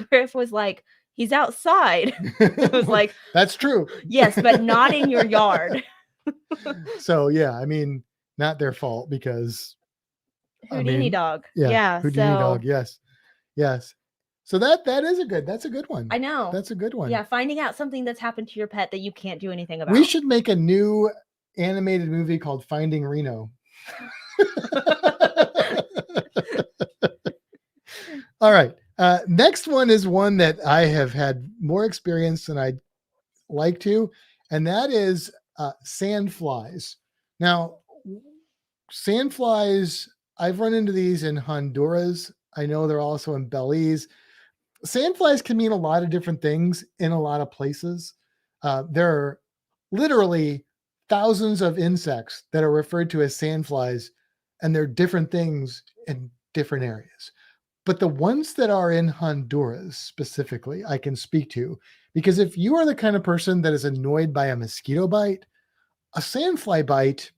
Griff was like, "He's outside." I was like, "That's true." "Yes, but not in your yard." So yeah, I mean, not their fault because Houdini dog. Yeah. Yeah. Houdini dog. Yes. Yes. So that's a good one. I know. That's a good one. Yeah, finding out something that's happened to your pet that you can't do anything about. We should make a new animated movie called Finding Reno. All right. Next one is one that I have had more experience than I'd like to, and that is sandflies. Now, sandflies, I've run into these in Honduras. I know they're also in Belize. Sandflies can mean a lot of different things in a lot of places. There are literally thousands of insects that are referred to as sandflies, and they're different things in different areas. But the ones that are in Honduras specifically, I can speak to, because if you are the kind of person that is annoyed by a mosquito bite, a sandfly bite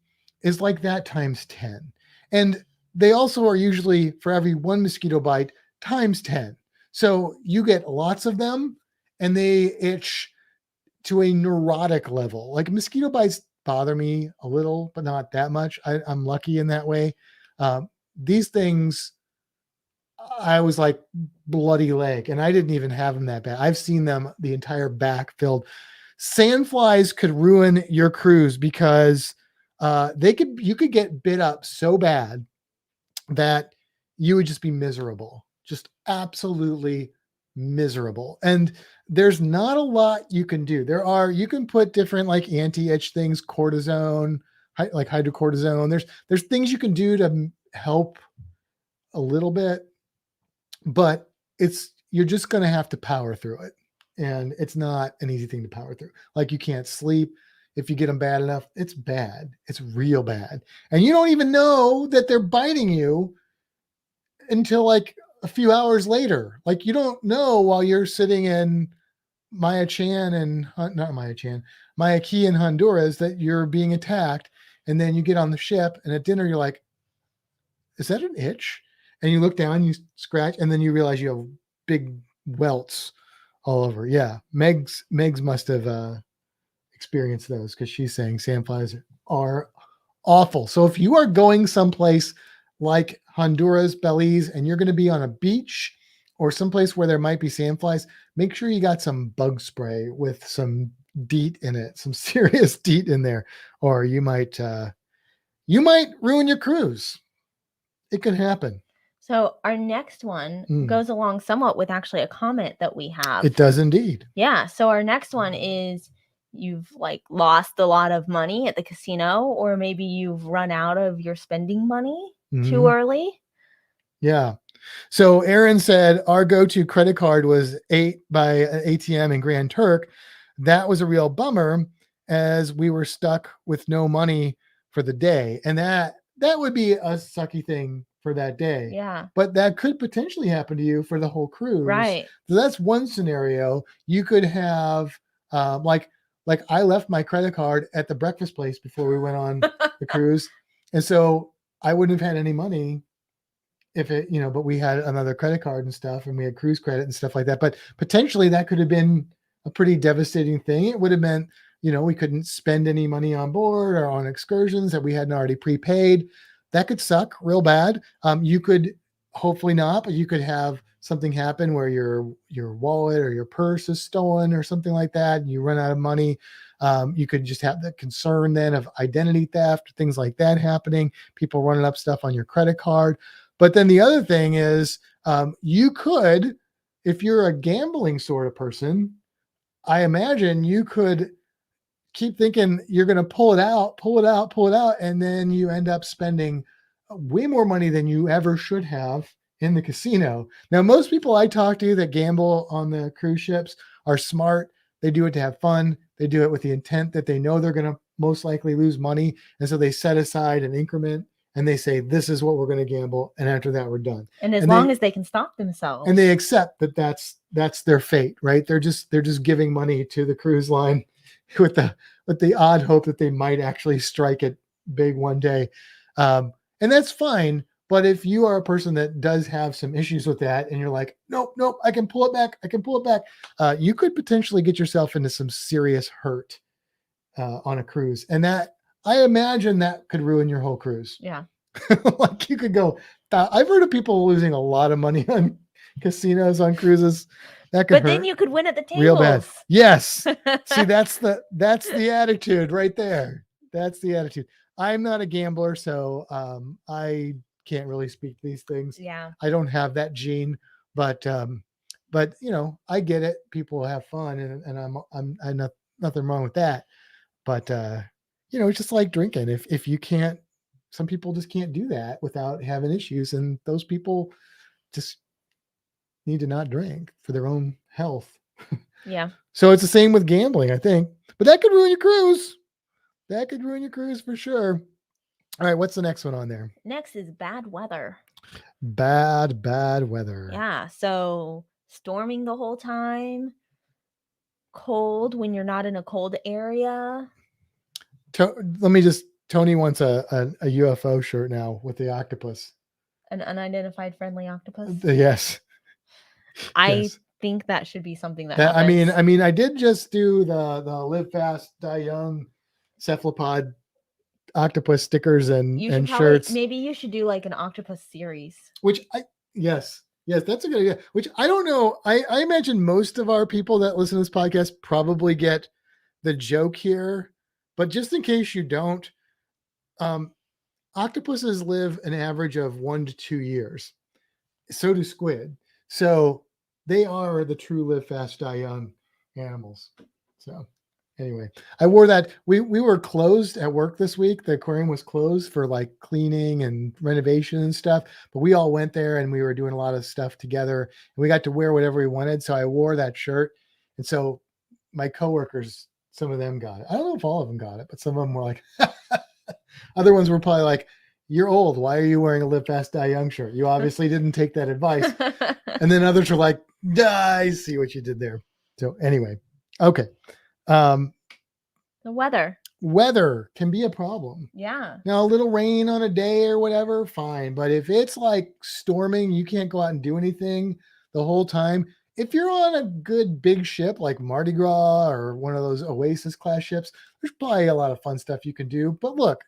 is like that times 10. And they also are usually, for every one mosquito bite, times 10. So you get lots of them and they itch to a neurotic level. Like mosquito bites bother me a little, but not that much. I'm lucky in that way. These things, I was like bloody leg, and I didn't even have them that bad. I've seen them the entire back filled. Sandflies could ruin your cruise because you could get bit up so bad that you would just be miserable, just absolutely miserable. And there's not a lot you can do. You can put different like anti-itch things, cortisone, like hydrocortisone. There's things you can do to help a little bit, but you're just going to have to power through it. And it's not an easy thing to power through. Like you can't sleep. If you get them bad enough, it's bad. It's real bad. And you don't even know that they're biting you until like a few hours later. Like you don't know while you're sitting in Maya Key in Honduras that you're being attacked. And then you get on the ship and at dinner, you're like, is that an itch? And you look down, you scratch, and then you realize you have big welts all over. Yeah. Megs must have experienced those because she's saying sandflies are awful. So if you are going someplace like Honduras, Belize, and you're going to be on a beach or someplace where there might be sandflies, make sure you got some bug spray with some DEET in it, some serious DEET in there, or you might ruin your cruise. It can happen. So our next one goes along somewhat with actually a comment that we have. It does indeed. Yeah. So our next one is you've like lost a lot of money at the casino, or maybe you've run out of your spending money too early. Yeah. So Aaron said our go-to credit card was 8 by an ATM in Grand Turk. That was a real bummer as we were stuck with no money for the day. And that would be a sucky thing for that day. Yeah. But that could potentially happen to you for the whole cruise. Right. So that's one scenario. You could have like like I left my credit card at the breakfast place before we went on the cruise. And so I wouldn't have had any money if it, but we had another credit card and stuff, and we had cruise credit and stuff like that. But potentially that could have been a pretty devastating thing. It would have meant, we couldn't spend any money on board or on excursions that we hadn't already prepaid. That could suck real bad. You could, hopefully not, but you could have something happen where your wallet or your purse is stolen or something like that, and you run out of money. You could just have the concern then of identity theft, things like that happening, people running up stuff on your credit card. But then the other thing is, you could, if you're a gambling sort of person, I imagine you could keep thinking you're going to pull it out, and then you end up spending way more money than you ever should have in the casino. Now, most people I talk to that gamble on the cruise ships are smart. They do it to have fun. They do it with the intent that they know they're going to most likely lose money. And so they set aside an increment and they say, this is what we're going to gamble. And after that, we're done. And as long as they can stop themselves. And they accept that that's their fate, right? They're just giving money to the cruise line with the odd hope that they might actually strike it big one day. And that's fine. But if you are a person that does have some issues with that and you're like, nope, I can pull it back. You could potentially get yourself into some serious hurt on a cruise. And that, I imagine that could ruin your whole cruise. Yeah. Like you could go, I've heard of people losing a lot of money on casinos on cruises. That could hurt. But then you could win at the tables. Real bad. Yes. See, that's the attitude right there. That's the attitude. I'm not a gambler, so I can't really speak to these things. Yeah. I don't have that gene, but I get it. People have fun, and I'm nothing wrong with that. But it's just like drinking. If you can't, some people just can't do that without having issues, and those people just need to not drink for their own health. Yeah. So it's the same with gambling, I think. But that could ruin your cruise. That could ruin your cruise for sure. All right, what's the next one on there? Next is bad weather. Bad weather. Yeah. So storming the whole time. Cold when you're not in a cold area. Tony wants a UFO shirt now with the octopus. An unidentified friendly octopus? Yes. I think that should be something that happens. I mean, I did just do the live fast, die young cephalopod octopus stickers and shirts. Maybe you should do like an octopus series. Yes, that's a good idea. Which I don't know. I imagine most of our people that listen to this podcast probably get the joke here, but just in case you don't, octopuses live an average of 1 to 2 years. So do squid. So they are the true live fast, die young animals. So anyway, I wore that. We were closed at work this week. The aquarium was closed for like cleaning and renovation and stuff, but we all went there and we were doing a lot of stuff together and we got to wear whatever we wanted. So I wore that shirt. And so my coworkers, some of them got it. I don't know if all of them got it, but some of them were like, other ones were probably like, you're old. Why are you wearing a live fast, die young shirt? You obviously didn't take that advice. And then others were like, I see what you did there. So anyway, okay. The weather can be a problem. Yeah. Now a little rain on a day or whatever, fine. But if it's like storming, you can't go out and do anything the whole time. If you're on a good big ship like Mardi Gras or one of those Oasis class ships, there's probably a lot of fun stuff you can do. But look,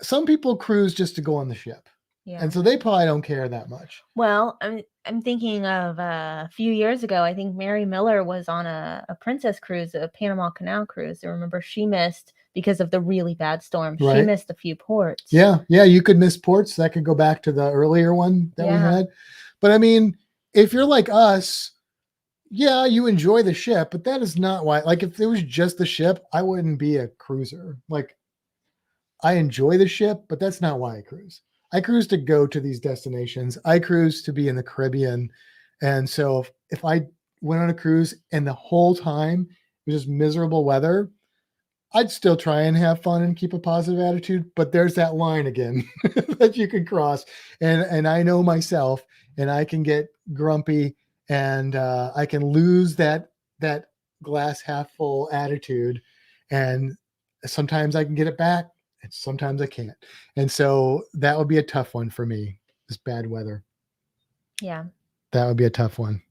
some people cruise just to go on the ship. Yeah. And so they probably don't care that much. Well, I'm thinking of a few years ago, I think Mary Miller was on a princess cruise, a Panama Canal cruise. I remember she missed because of the really bad storm. Right. She missed a few ports. Yeah, you could miss ports. That could go back to the earlier one that we had. But I mean, if you're like us, yeah, you enjoy the ship, but that is not why. Like if it was just the ship, I wouldn't be a cruiser. Like I enjoy the ship, but that's not why I cruise. I cruise to go to these destinations. I cruise to be in the Caribbean. And so if I went on a cruise and the whole time it was just miserable weather, I'd still try and have fun and keep a positive attitude. But there's that line again that you can cross. And I know myself, and I can get grumpy and I can lose that glass half full attitude, and sometimes I can get it back and sometimes I can't. And so that would be a tough one for me, this bad weather. Yeah. That would be a tough one.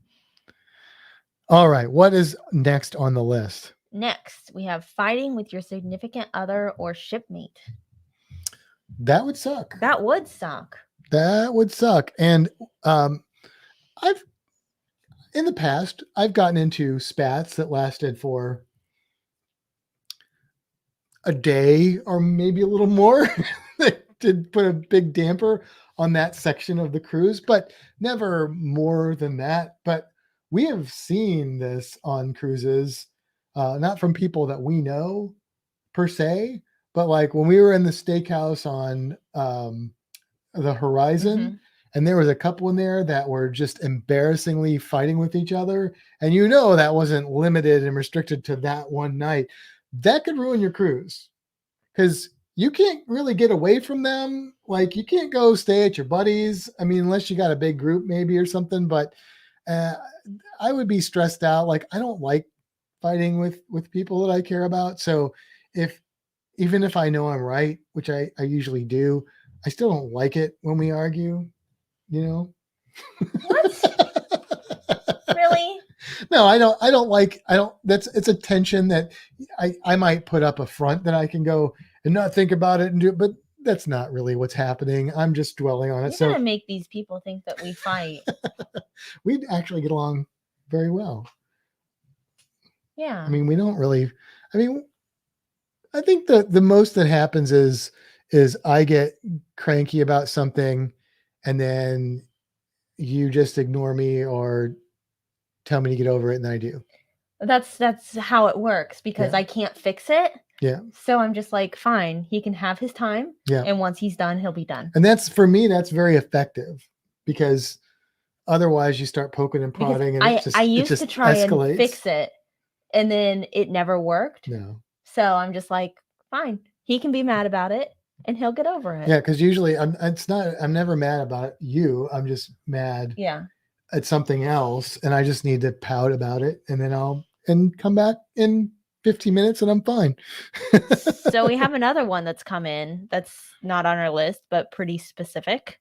All right. What is next on the list? Next, we have fighting with your significant other or shipmate. That would suck. That would suck. That would suck. And I've in the past, I've gotten into spats that lasted for a day or maybe a little more. That did put a big damper on that section of the cruise, but never more than that. But we have seen this on cruises, not from people that we know per se, but like when we were in the steakhouse on the Horizon, and there was a couple in there that were just embarrassingly fighting with each other, and that wasn't limited and restricted to that one night. That could ruin your cruise because you can't really get away from them. Like you can't go stay at your buddies. I mean, unless you got a big group maybe or something, but I would be stressed out. Like I don't like fighting with people that I care about. So even if I know I'm right, which I usually do, I still don't like it when we argue, What? Really? No, it's a tension that I might put up a front that I can go and not think about it and do, but that's not really what's happening. I'm just dwelling on it. You're gonna make these people think that we fight. We actually get along very well. Yeah. I mean, we don't really, I think the most that happens is I get cranky about something and then you just ignore me or tell me to get over it, and I do. That's how it works because I can't fix it. Yeah. So I'm just like, fine, he can have his time. Yeah. And once he's done, he'll be done. And for me, that's very effective because otherwise you start poking and prodding and I used to try escalates. And fix it and then it never worked. No. So I'm just like, fine, he can be mad about it and he'll get over it. Yeah. Because usually I'm never mad about you. I'm just mad at something else. And I just need to pout about it. And then I'll come back in 15 minutes and I'm fine. So we have another one that's come in that's not on our list, but pretty specific.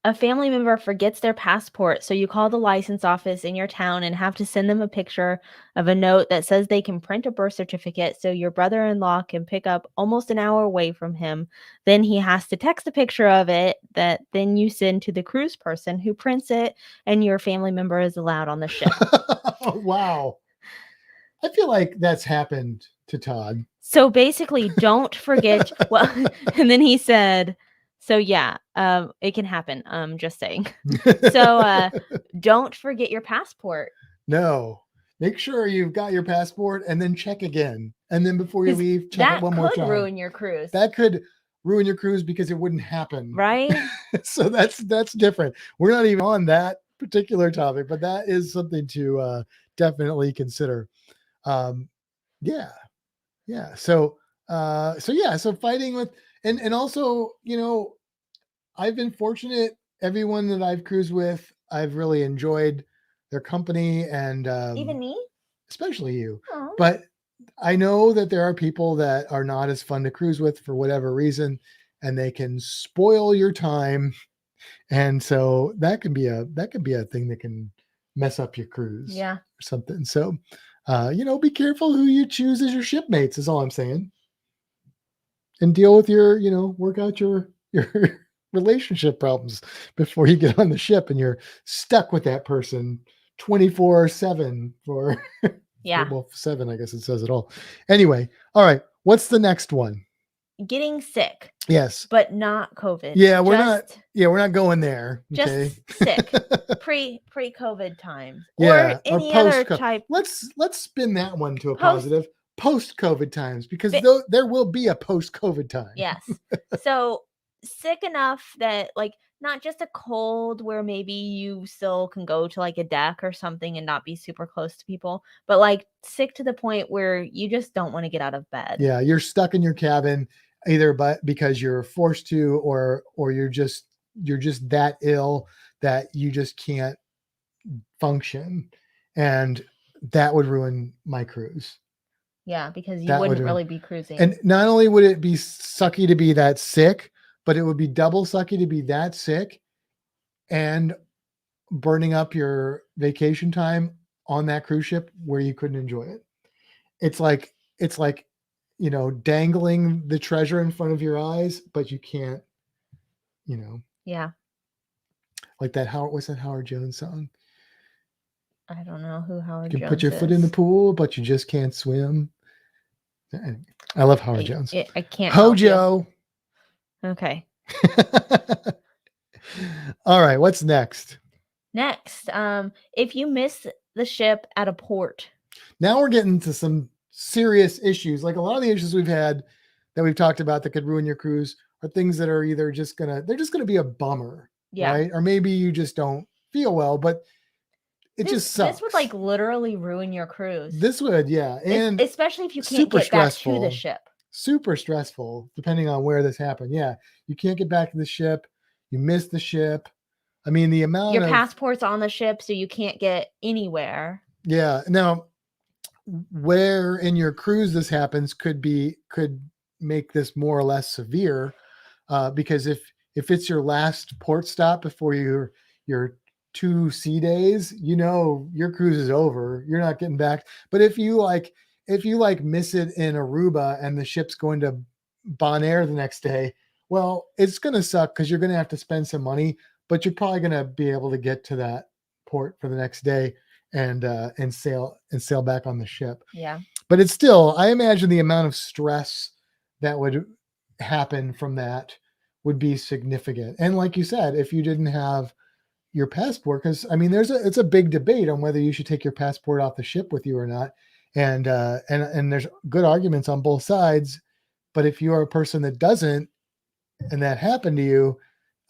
A family member forgets their passport, so you call the license office in your town and have to send them a picture of a note that says they can print a birth certificate so your brother-in-law can pick up almost an hour away from him. Then he has to text a picture of it that then you send to the cruise person who prints it, and your family member is allowed on the ship. Wow. I feel like that's happened to Todd. So basically, don't forget. Well, and then he said, so yeah, it can happen. Just saying. So don't forget your passport. No. Make sure you've got your passport and then check again. And then before you leave, check it one more time. That could ruin your cruise. That could ruin your cruise because it wouldn't happen. Right? So that's different. We're not even on that particular topic, but that is something to definitely consider. Yeah. So fighting with, and also, I've been fortunate. Everyone that I've cruised with, I've really enjoyed their company, and even me, especially you. Aww. But I know that there are people that are not as fun to cruise with for whatever reason, and they can spoil your time. And so that can be a thing that can mess up your cruise. Yeah. Or something. So, be careful who you choose as your shipmates is all I'm saying. And deal with your, work out your relationship problems before you get on the ship and you're stuck with that person 24/7 for 7, I guess it says it all. Anyway, all right. What's the next one? Getting sick. Yes. But not COVID. Yeah, we're not going there. Okay? Just sick. Pre-COVID times. Yeah, or any other type. Let's spin that one to a positive. Post-COVID times, because there will be a post-COVID time. Yes. So sick enough that not just a cold where maybe you still can go to a deck or something and not be super close to people, but sick to the point where you just don't want to get out of bed. Yeah, you're stuck in your cabin either because you're forced to or you're just that ill that you just can't function. And that would ruin my cruise. Yeah, because you That would wouldn't ruin- really be cruising. And not only would it be sucky to be that sick, but it would be double sucky to be that sick and burning up your vacation time on that cruise ship where you couldn't enjoy it. It's like, you know, dangling the treasure in front of your eyes, but you can't, you know, yeah. like what's that Howard Jones song? I don't know who Howard You can Jones put your foot in the is. pool, but you just can't swim. I love Howard Jones. I can't help you. Hojo. Okay. All right. What's next? Next, if you miss the ship at a port. Now we're getting to some serious issues. Like a lot of the issues we've had that we've talked about that could ruin your cruise are things that are either they're just gonna be a bummer. Yeah. Right. Or maybe you just don't feel well, but it just sucks. This would like literally ruin your cruise. This would, yeah. And especially if you can't super get back to stressful. the ship. Super stressful, depending on where this happened. Yeah. You can't get back to the ship. You miss the ship. I mean, the amount Your of passport's on the ship, so you can't get anywhere. Yeah. Now, where in your cruise this happens could make this more or less severe, because if it's your last port stop before your 2 sea days, you know your cruise is over. You're not getting back. But if you miss it in Aruba and the ship's going to Bonaire the next day, well, it's going to suck because you're going to have to spend some money, but you're probably going to be able to get to that port for the next day and sail back on the ship. Yeah. But it's still, I imagine the amount of stress that would happen from that would be significant. And like you said, if you didn't have your passport, because I mean, it's a big debate on whether you should take your passport off the ship with you or not. And there's good arguments on both sides. But if you are a person that doesn't, and that happened to you,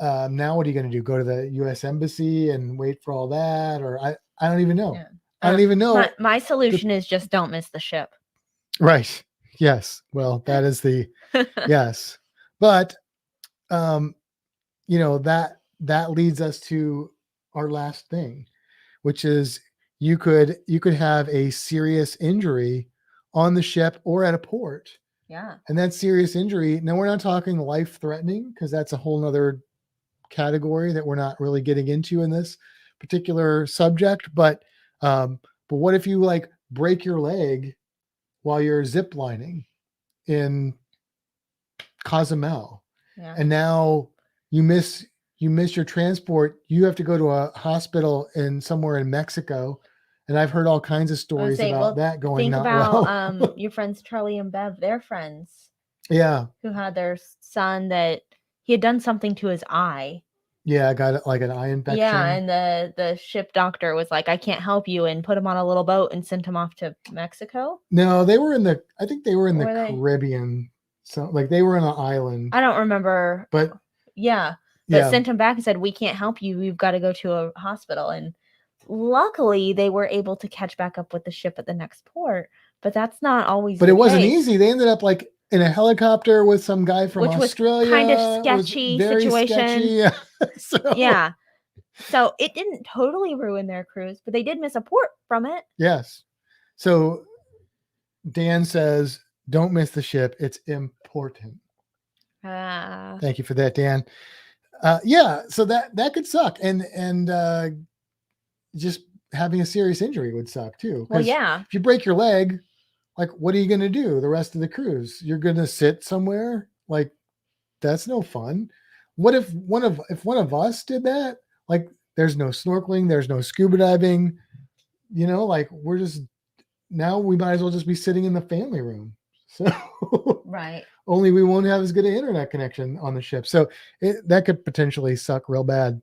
now what are you going to do? Go to the U.S. Embassy and wait for all that? Or I don't even know. Yeah. I don't even know. My solution is just don't miss the ship. Right. Yes. Well, that is the yes. But you know, that leads us to our last thing, which is you could have a serious injury on the ship or at a port. Yeah. And that serious injury, now we're not talking life-threatening, because that's a whole nother category that we're not really getting into in this particular subject. But what if you like break your leg while you're zip lining in Cozumel, and now you miss your transport? You have to go to a hospital somewhere in Mexico. And I've heard all kinds of stories about that going not well. Think about your friends Charlie and Bev, their friends. Yeah. Who had their son that he had done something to his eye. Yeah, I got like an eye infection. Yeah, and the ship doctor was like, I can't help you, and put him on a little boat and sent him off to Mexico. No, they were I think they were in the Caribbean. So like they were on an island. I don't remember. But yeah. But sent him back and said, we can't help you. We've got to go to a hospital. And luckily they were able to catch back up with the ship at the next port. But that's not always But it wasn't easy. They ended up like in a helicopter with some guy from Australia. Kind of sketchy situation. Sketchy. Yeah. So it didn't totally ruin their cruise, but they did miss a port from it. Yes. So Dan says, don't miss the ship. It's important. Thank you for that, Dan. Yeah. So that could suck. And just having a serious injury would suck too. Well, yeah. If you break your leg, like, what are you going to do the rest of the cruise? You're going to sit somewhere? Like, that's no fun. What if one of us did that? Like, there's no snorkeling, there's no scuba diving, you know, like now we might as well just be sitting in the family room. So right. Only we won't have as good an internet connection on the ship. So that could potentially suck real bad.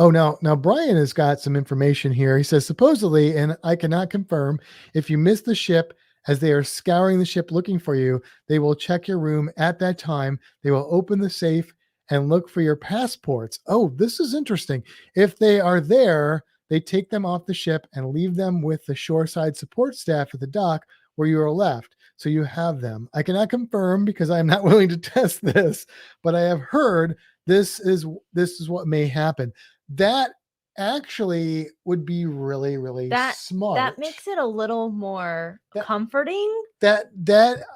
Oh, now Brian has got some information here. He says, supposedly, and I cannot confirm, if you miss the ship as they are scouring the ship looking for you, they will check your room at that time. They will open the safe and look for your passports. Oh, this is interesting. If they are there, they take them off the ship and leave them with the shoreside support staff at the dock where you are left. So you have them. I cannot confirm because I am not willing to test this, but I have heard this is what may happen. That actually would be really, really smart. That makes it a little more comforting. That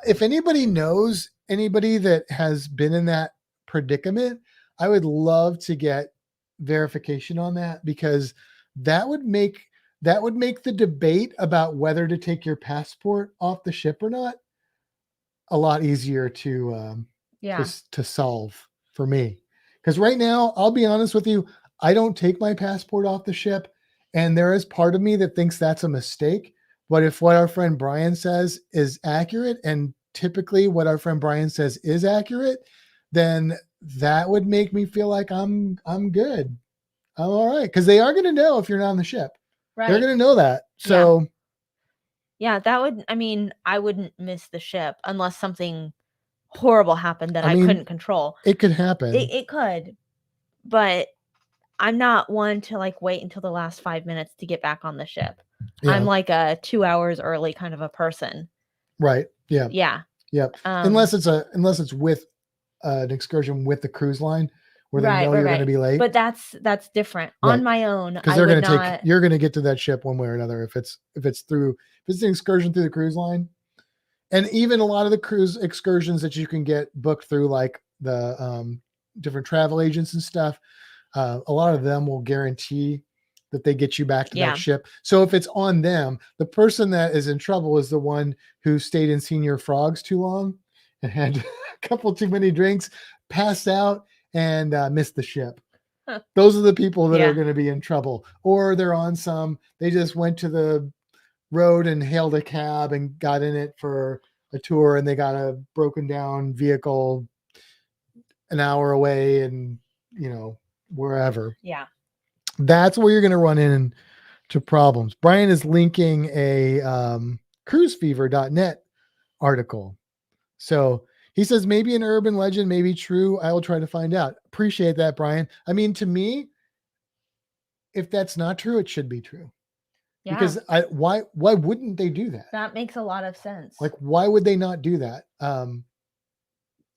if anybody knows anybody that has been in that predicament, I would love to get verification on that, because that would make the debate about whether to take your passport off the ship or not a lot easier to solve for me. Because right now, I'll be honest with you, I don't take my passport off the ship, and there is part of me that thinks that's a mistake. But if what our friend Brian says is accurate, and typically what our friend Brian says is accurate, then that would make me feel like I'm good. I'm all right. Because they are going to know if you're not on the ship. Right. They're going to know that. So yeah, that would, I mean, I wouldn't miss the ship unless something horrible happened that I couldn't control. It could happen. It could. But I'm not one to like wait until the last 5 minutes to get back on the ship. Yeah. I'm like a 2 hours early kind of a person. Right. Yeah. Yeah. Yep. Unless it's with an excursion with the cruise line where they know you're going to be late. But that's different. Right. On my own, because they're going to you're going to get to that ship one way or another if it's an excursion through the cruise line. And even a lot of the cruise excursions that you can get booked through, like the different travel agents and stuff, a lot of them will guarantee that they get you back to that ship. So if it's on them, the person that is in trouble is the one who stayed in Senior Frogs too long and had a couple too many drinks, passed out, and missed the ship. Huh. Those are the people that are going to be in trouble. Or they're on they just went to the road and hailed a cab and got in it for a tour, and they got a broken down vehicle an hour away and, wherever. Yeah. That's where you're going to run into problems. Brian is linking a cruisefever.net article. So he says, maybe an urban legend, maybe true. I will try to find out. Appreciate that, Brian. I mean, to me, if that's not true, it should be true. Yeah. Because why wouldn't they do that? That makes a lot of sense. Like, why would they not do that?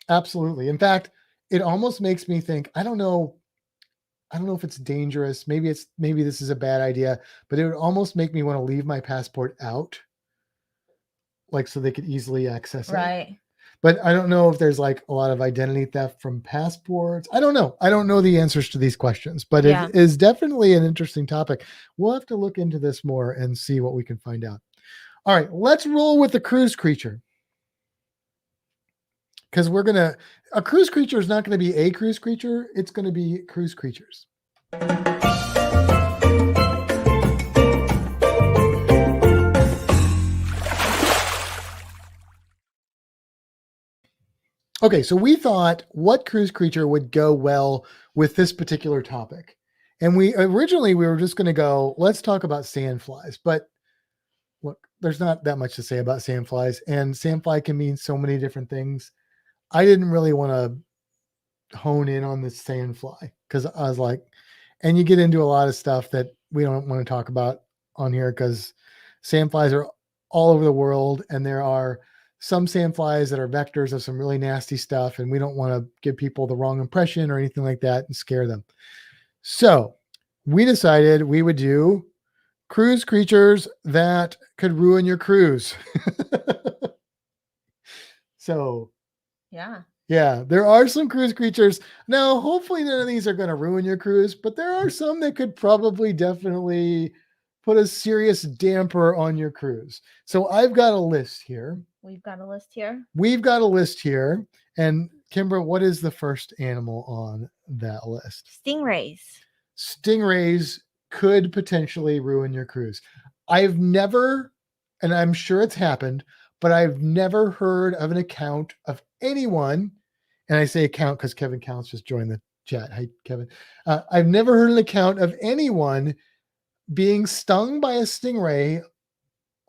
Absolutely. In fact, it almost makes me think, I don't know if it's dangerous. Maybe this is a bad idea, but it would almost make me want to leave my passport out, like so they could easily access it. Right. But I don't know if there's like a lot of identity theft from passports. I don't know. I don't know the answers to these questions, but it is definitely an interesting topic. We'll have to look into this more and see what we can find out. All right, let's roll with the cruise creature. Because a cruise creature is not going to be a cruise creature. It's going to be cruise creatures. Okay, so we thought what cruise creature would go well with this particular topic. And we were just going to go, let's talk about sandflies. But look, there's not that much to say about sandflies. And sandfly can mean so many different things. I didn't really want to hone in on the sandfly because I was like, and you get into a lot of stuff that we don't want to talk about on here because sandflies are all over the world. And there are some sandflies that are vectors of some really nasty stuff, and we don't want to give people the wrong impression or anything like that and scare them. So we decided we would do cruise creatures that could ruin your cruise. So yeah, there are some cruise creatures. Now, hopefully none of these are going to ruin your cruise, but there are some that could probably definitely put a serious damper on your cruise. So I've got a list here. We've got a list here. And Kimbra, what is the first animal on that list? Stingrays. Stingrays could potentially ruin your cruise. I've never, and I'm sure it's happened, but I've never heard of an account of anyone, and I say account because Kevin Counts just joined the chat. Hi, Kevin. I've never heard an account of anyone being stung by a stingray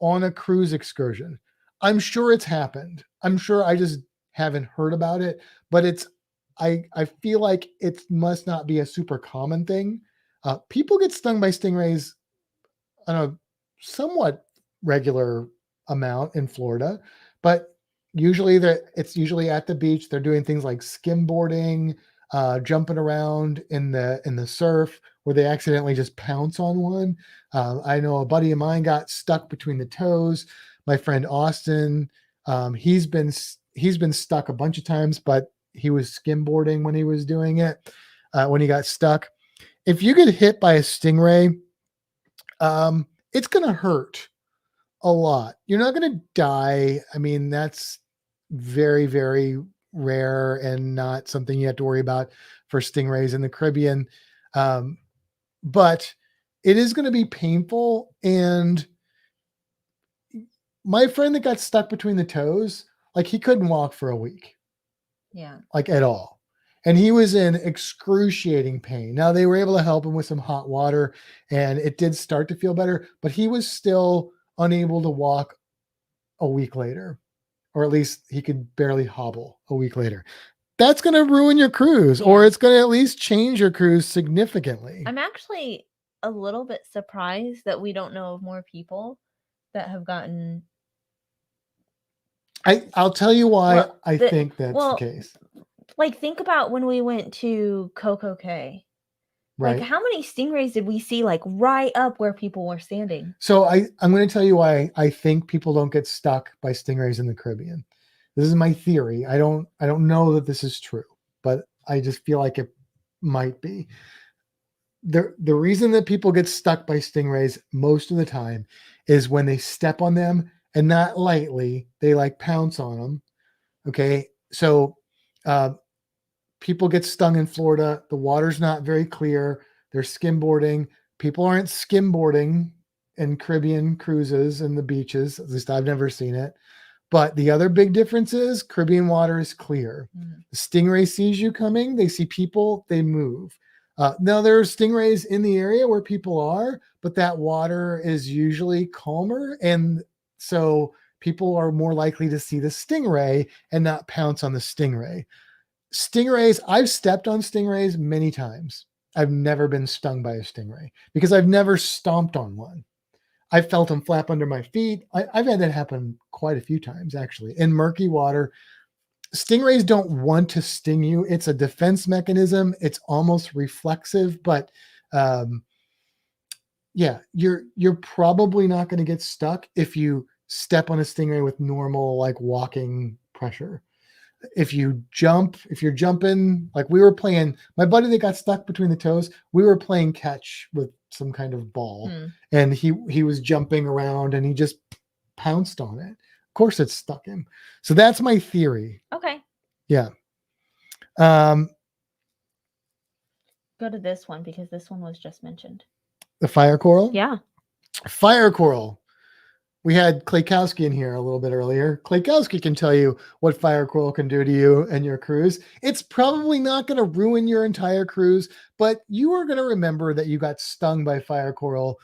on a cruise excursion. I'm sure it's happened. I'm sure I just haven't heard about it, but I feel like it must not be a super common thing. People get stung by stingrays on a somewhat regular amount in Florida, but usually it's usually at the beach. They're doing things like skimboarding. jumping around in the surf where they accidentally just pounce on one. I know a buddy of mine got stuck between the toes. My friend Austin, he's been stuck a bunch of times, but he was skimboarding when he was doing it, when he got stuck. If you get hit by a stingray, it's going to hurt a lot. You're not going to die. I mean, that's very, very rare and not something you have to worry about for stingrays in the Caribbean. But it is going to be painful. And my friend that got stuck between the toes, like he couldn't walk for a week. Yeah. Like at all. And he was in excruciating pain. Now they were able to help him with some hot water and it did start to feel better, but he was still unable to walk a week later, or at least he could barely hobble a week later. That's going to ruin your cruise, or it's going to at least change your cruise significantly. I'm actually a little bit surprised that we don't know of more people that have gotten. I'll tell you why I think that's the case. Like, think about when we went to Coco Cay. Right. Like, how many stingrays did we see, like, right up where people were standing? So I'm going to tell you why I think people don't get stuck by stingrays in the Caribbean. This is my theory. I don't know that this is true, but I just feel like it might be. The reason that people get stuck by stingrays most of the time is when they step on them, and not lightly, they like pounce on them. Okay. So, people get stung in Florida. The water's not very clear. They're skimboarding. People aren't skimboarding in Caribbean cruises and the beaches. At least I've never seen it. But the other big difference is Caribbean water is clear. Mm-hmm. The stingray sees you coming. They see people. They move. Now there are stingrays in the area where people are, but that water is usually calmer. And so people are more likely to see the stingray and not pounce on the stingray. Stingrays, I've stepped on stingrays many times. I've never been stung by a stingray because I've never stomped on one. I felt them flap under my feet. I've had that happen quite a few times, actually. In murky water, stingrays don't want to sting you. It's a defense mechanism. It's almost reflexive, but yeah, you're probably not going to get stuck if you step on a stingray with normal, like, walking pressure. If you're jumping, like we were playing, my buddy that got stuck between the toes, we were playing catch with some kind of ball, and he was jumping around and he just pounced on it. Of course it stuck him. So that's my theory. Okay. Yeah. Go to this one because this one was just mentioned. The fire coral? Yeah. Fire coral. We had Klaykowski in here a little bit earlier. Klaykowski can tell you what fire coral can do to you and your cruise. It's probably not going to ruin your entire cruise, but you are going to remember that you got stung by fire coral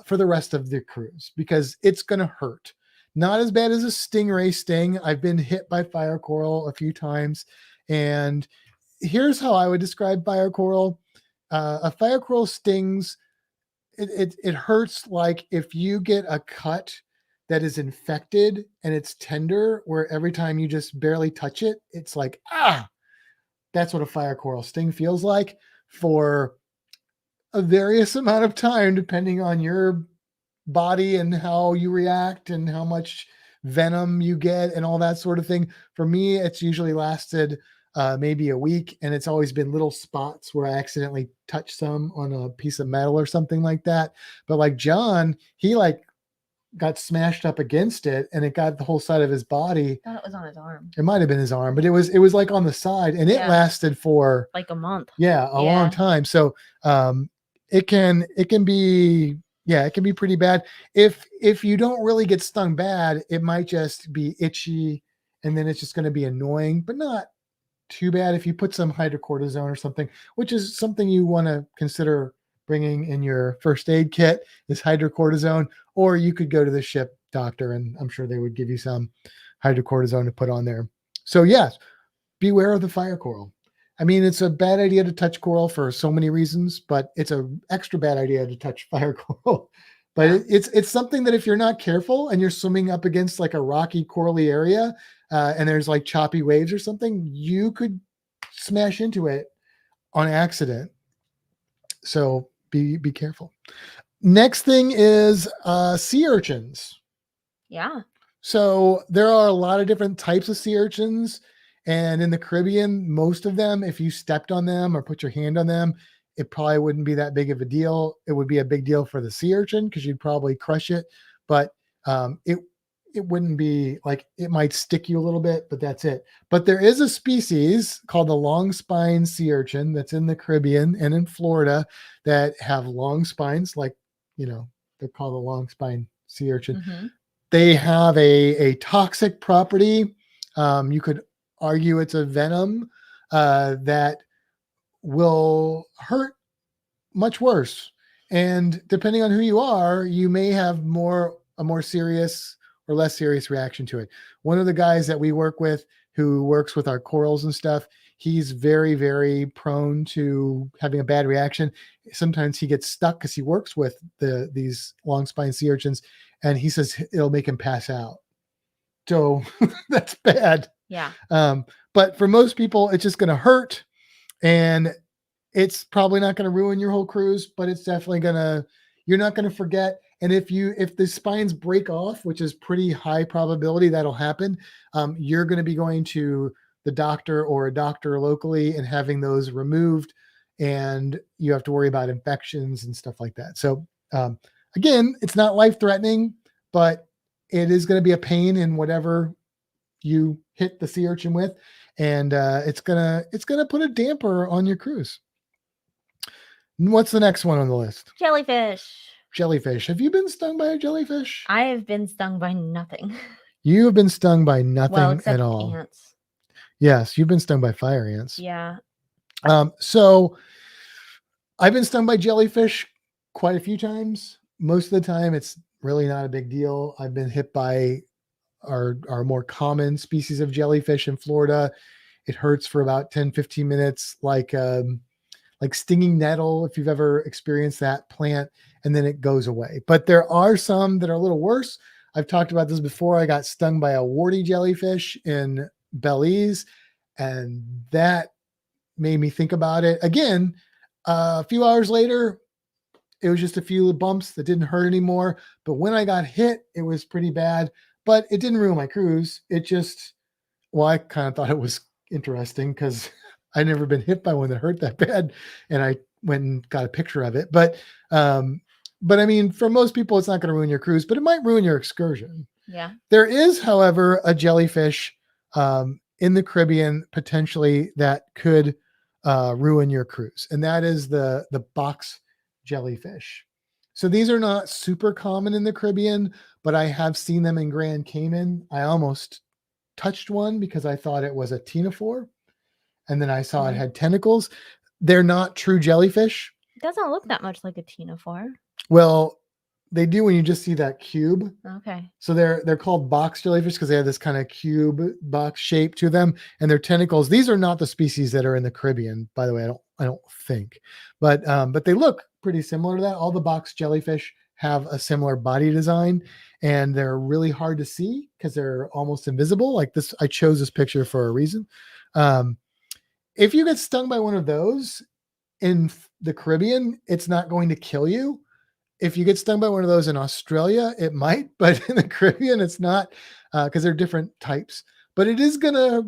for the rest of the cruise because it's going to hurt. Not as bad as a stingray sting. I've been hit by fire coral a few times. And here's how I would describe fire coral. A fire coral stings. It hurts like if you get a cut that is infected and it's tender, where every time you just barely touch it, it's like, that's what a fire coral sting feels like for a various amount of time, depending on your body and how you react and how much venom you get and all that sort of thing. For me, it's usually lasted maybe a week, and it's always been little spots where I accidentally touch some on a piece of metal or something like that. But like John, he like got smashed up against it and it got the whole side of his body. I thought it was on his arm. It might have been his arm, but it was like on the side, and it lasted for like a month. Yeah, a long time. So it can be pretty bad. If you don't really get stung bad, it might just be itchy, and then it's just going to be annoying, but not too bad. If you put some hydrocortisone or something, which is something you want to consider bringing in your first aid kit, is hydrocortisone, or you could go to the ship doctor and I'm sure they would give you some hydrocortisone to put on there. So yes, beware of the fire coral. I mean, it's a bad idea to touch coral for so many reasons, but it's an extra bad idea to touch fire coral. But it's something that if you're not careful and you're swimming up against like a rocky corally area and there's like choppy waves or something, you could smash into it on accident. So be careful. Next thing is sea urchins. Yeah. So there are a lot of different types of sea urchins. And in the Caribbean, most of them, if you stepped on them or put your hand on them, it probably wouldn't be that big of a deal. It would be a big deal for the sea urchin because you'd probably crush it. But it wouldn't be like, it might stick you a little bit, but that's it. But there is a species called the long spine sea urchin that's in the Caribbean and in Florida that have long spines, like, they're called the long spine sea urchin. Mm-hmm. They have a toxic property. You could argue it's a venom that will hurt much worse. And depending on who you are, you may have a more serious or less serious reaction to it. One of the guys that we work with who works with our corals and stuff, he's very, very prone to having a bad reaction. Sometimes he gets stuck because he works with these long spine sea urchins, and he says it'll make him pass out. So that's bad. Yeah. But for most people, it's just going to hurt, and it's probably not going to ruin your whole cruise, but it's definitely you're not going to forget. And if the spines break off, which is pretty high probability that'll happen, you're going to be going to the doctor or a doctor locally and having those removed, and you have to worry about infections and stuff like that. So again, it's not life-threatening, but it is going to be a pain in whatever you hit the sea urchin with, and it's gonna put a damper on your cruise. What's the next one on the list? Jellyfish. Jellyfish. Have you been stung by a jellyfish? I have been stung by nothing. You have been stung by nothing Well, except at all. ants. Yes, you've been stung by fire ants. Yeah. So I've been stung by jellyfish quite a few times. Most of the time, it's really not a big deal. I've been hit by our more common species of jellyfish in Florida. It hurts for about 10, 15 minutes, like stinging nettle, if you've ever experienced that plant, and then it goes away. But there are some that are a little worse. I've talked about this before. I got stung by a warty jellyfish in Belize, and that made me think about it. Again, a few hours later, it was just a few bumps that didn't hurt anymore. But when I got hit, it was pretty bad, but it didn't ruin my cruise. It just, I kind of thought it was interesting because I'd never been hit by one that hurt that bad, and I went and got a picture of it. But I mean, for most people, it's not going to ruin your cruise, but it might ruin your excursion. Yeah. There is, however, a jellyfish in the Caribbean potentially that could ruin your cruise, and that is the box jellyfish. So these are not super common in the Caribbean, but I have seen them in Grand Cayman. I almost touched one because I thought it was a ctenophore, and then I saw it had tentacles. They're not true jellyfish. It doesn't look that much like a ctenophore. Well, they do when you just see that cube. Okay. So they're called box jellyfish because they have this kind of cube box shape to them, and their tentacles. These are not the species that are in the Caribbean, by the way. I don't think, but they look pretty similar to that. All the box jellyfish have a similar body design, and they're really hard to see because they're almost invisible. Like this, I chose this picture for a reason. If you get stung by one of those in the Caribbean, it's not going to kill you. If you get stung by one of those in Australia, it might, but in the Caribbean, it's not, because they're different types. But it is going to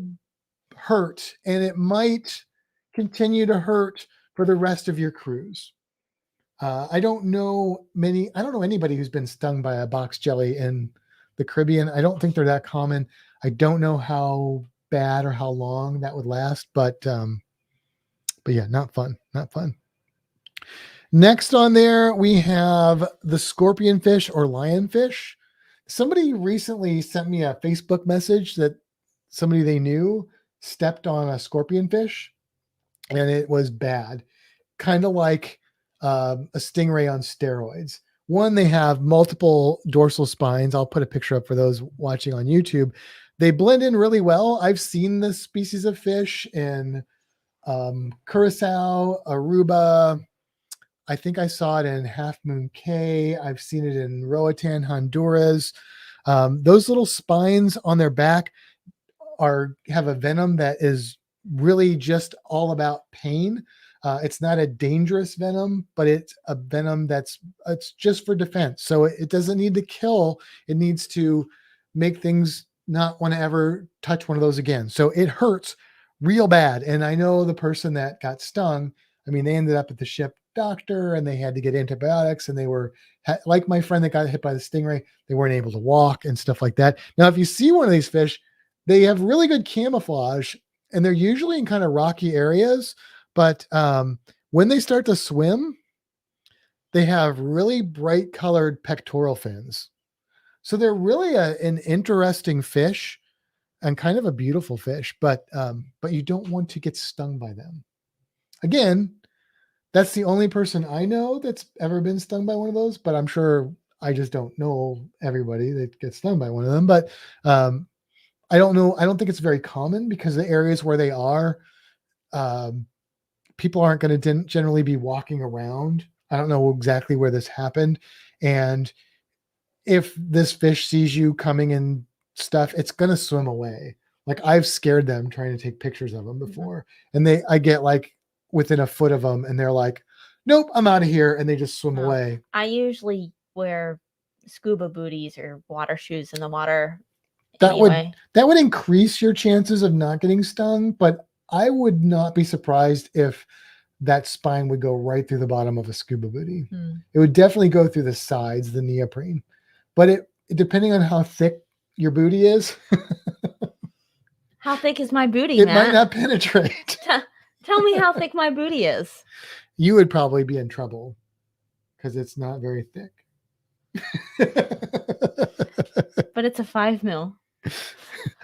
hurt, and it might continue to hurt for the rest of your cruise. I don't know anybody who's been stung by a box jelly in the Caribbean. I don't think they're that common. I don't know how bad or how long that would last, but yeah, not fun. Next on there, we have the scorpionfish or lionfish. Somebody recently sent me a Facebook message that somebody they knew stepped on a scorpionfish, and it was bad. Kind of like a stingray on steroids. One, they have multiple dorsal spines. I'll put a picture up for those watching on YouTube. They blend in really well. I've seen this species of fish in Curacao, Aruba. I think I saw it in Half Moon Cay. I've seen it in Roatan, Honduras. Those little spines on their back have a venom that is really just all about pain. It's not a dangerous venom, but it's a venom it's just for defense. So it doesn't need to kill. It needs to make things not want to ever touch one of those again. So it hurts real bad. And I know the person that got stung, I mean, they ended up at the ship doctor and they had to get antibiotics, and they were like my friend that got hit by the stingray. They weren't able to walk and stuff like that. Now, if you see one of these fish, they have really good camouflage, and they're usually in kind of rocky areas. But when they start to swim, they have really bright colored pectoral fins. So they're really an interesting fish and kind of a beautiful fish, but you don't want to get stung by them. Again, that's the only person I know that's ever been stung by one of those, but I'm sure I just don't know everybody that gets stung by one of them. But I don't know. I don't think it's very common because the areas where they are, people aren't going to generally be walking around. I don't know exactly where this happened. And if this fish sees you coming and stuff, it's going to swim away. Like I've scared them trying to take pictures of them before. And I get like within a foot of them and they're like, nope, I'm out of here. And they just swim away. I usually wear scuba booties or water shoes in the water. That anyway. would increase your chances of not getting stung, but I would not be surprised if that spine would go right through the bottom of a scuba booty. It would definitely go through the sides, the neoprene, but it depending on how thick your booty is. How thick is my booty, It Matt? might not penetrate. Tell me how thick my booty is. You would probably be in trouble because it's not very thick. But it's a 5 mil.